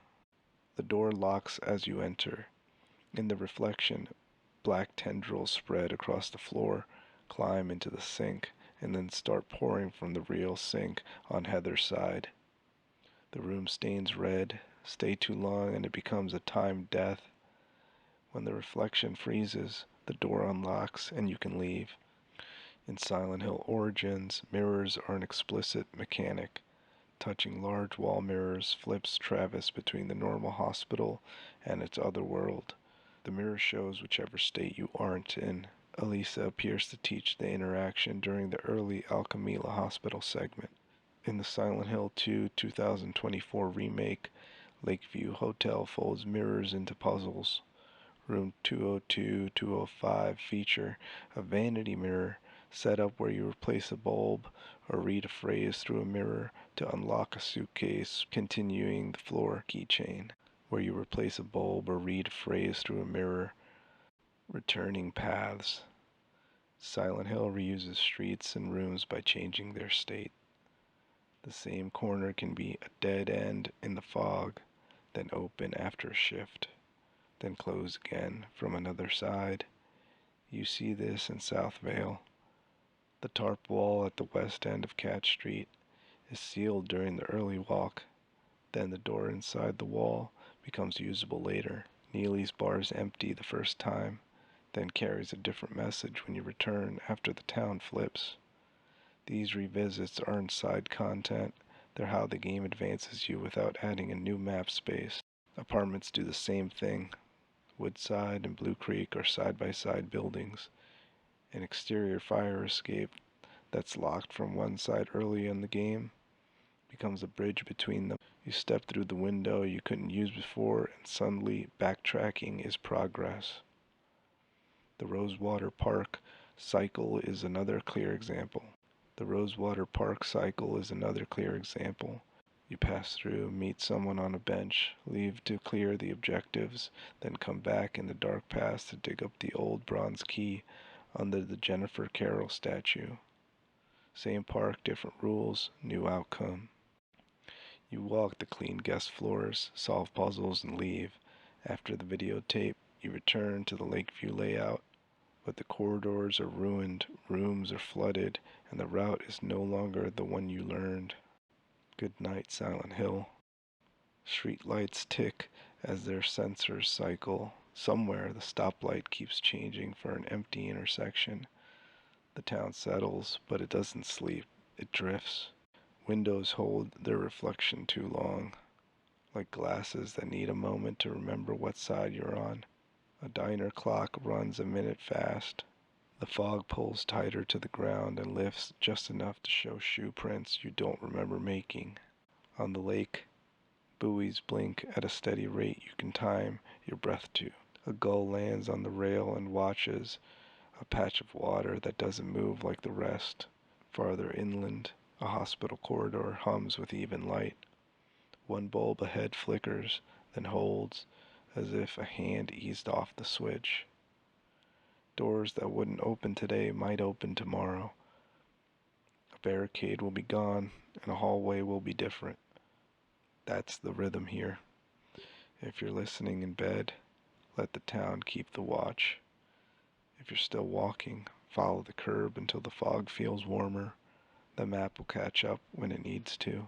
The door locks as you enter. In the reflection, black tendrils spread across the floor, climb into the sink, and then start pouring from the real sink on Heather's side. The room stains red. Stay too long and it becomes a timed death. When the reflection freezes, the door unlocks and you can leave. In Silent Hill Origins, mirrors are an explicit mechanic. Touching large wall mirrors flips Travis between the normal hospital and its other world. The mirror shows whichever state you aren't in. Elisa appears to teach the interaction during the early Alchemila Hospital segment. In the Silent Hill 2 2024 remake, Lakeview Hotel folds mirrors into puzzles. Room 202-205 feature a vanity mirror set up where you replace a bulb or read a phrase through a mirror to unlock a suitcase, continuing the floor keychain, where you replace a bulb or read a phrase through a mirror. Returning paths. Silent Hill reuses streets and rooms by changing their state. The same corner can be a dead end in the fog, then open after a shift, then close again from another side. You see this in South Vale. The tarp wall at the west end of Cat Street is sealed during the early walk. Then the door inside the wall becomes usable later. Neely's bar is empty the first time, then carries a different message when you return after the town flips. These revisits aren't side content, they're how the game advances you without adding a new map space. Apartments do the same thing. Woodside and Blue Creek are side-by-side buildings. An exterior fire escape that's locked from one side early in the game becomes a bridge between them. You step through the window you couldn't use before, and suddenly backtracking is progress. The Rosewater Park cycle is another clear example. You pass through, meet someone on a bench, leave to clear the objectives, then come back in the dark paths to dig up the old bronze key under the Jennifer Carroll statue. Same park, different rules, new outcome. You walk the clean guest floors, solve puzzles, and leave. After the videotape, you return to the Lakeview layout, but the corridors are ruined, rooms are flooded, and the route is no longer the one you learned. Good night, Silent Hill. Street lights tick as their sensors cycle. Somewhere the stoplight keeps changing for an empty intersection. The town settles, but it doesn't sleep. It drifts. Windows hold their reflection too long, like glasses that need a moment to remember what side you're on. A diner clock runs a minute fast. The fog pulls tighter to the ground and lifts just enough to show shoe prints you don't remember making. On the lake, buoys blink at a steady rate you can time your breath to. A gull lands on the rail and watches a patch of water that doesn't move like the rest. Farther inland, a hospital corridor hums with even light. One bulb ahead flickers, then holds, as if a hand eased off the switch. Doors that wouldn't open today might open tomorrow. A barricade will be gone, and a hallway will be different. That's the rhythm here. If you're listening in bed, let the town keep the watch. If you're still walking, follow the curb until the fog feels warmer. The map will catch up when it needs to.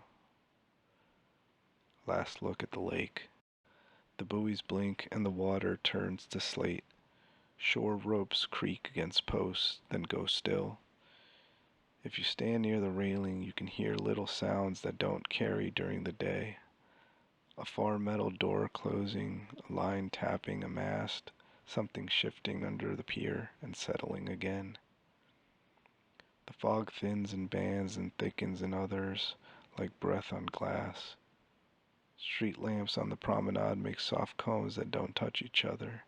Last look at the lake. The buoys blink and the water turns to slate. Shore ropes creak against posts, then go still. If you stand near the railing, you can hear little sounds that don't carry during the day. A far metal door closing, a line tapping a mast, something shifting under the pier and settling again. The fog thins in bands and thickens in others, like breath on glass. Street lamps on the promenade make soft cones that don't touch each other.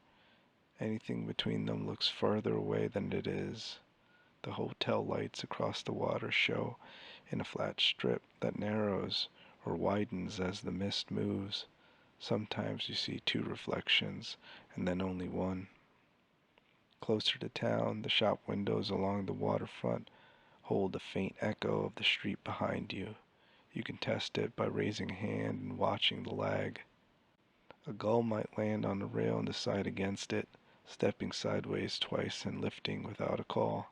Anything between them looks farther away than it is. The hotel lights across the water show in a flat strip that narrows or widens as the mist moves. Sometimes you see two reflections, and then only one. Closer to town, the shop windows along the waterfront hold a faint echo of the street behind you. You can test it by raising a hand and watching the lag. A gull might land on the rail and decide against it, stepping sideways twice and lifting without a call.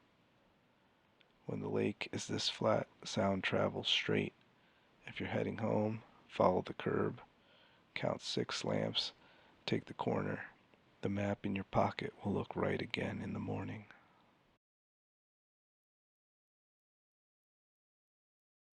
When the lake is this flat, sound travels straight. If you're heading home, follow the curb, count 6 lamps, take the corner. The map in your pocket will look right again in the morning.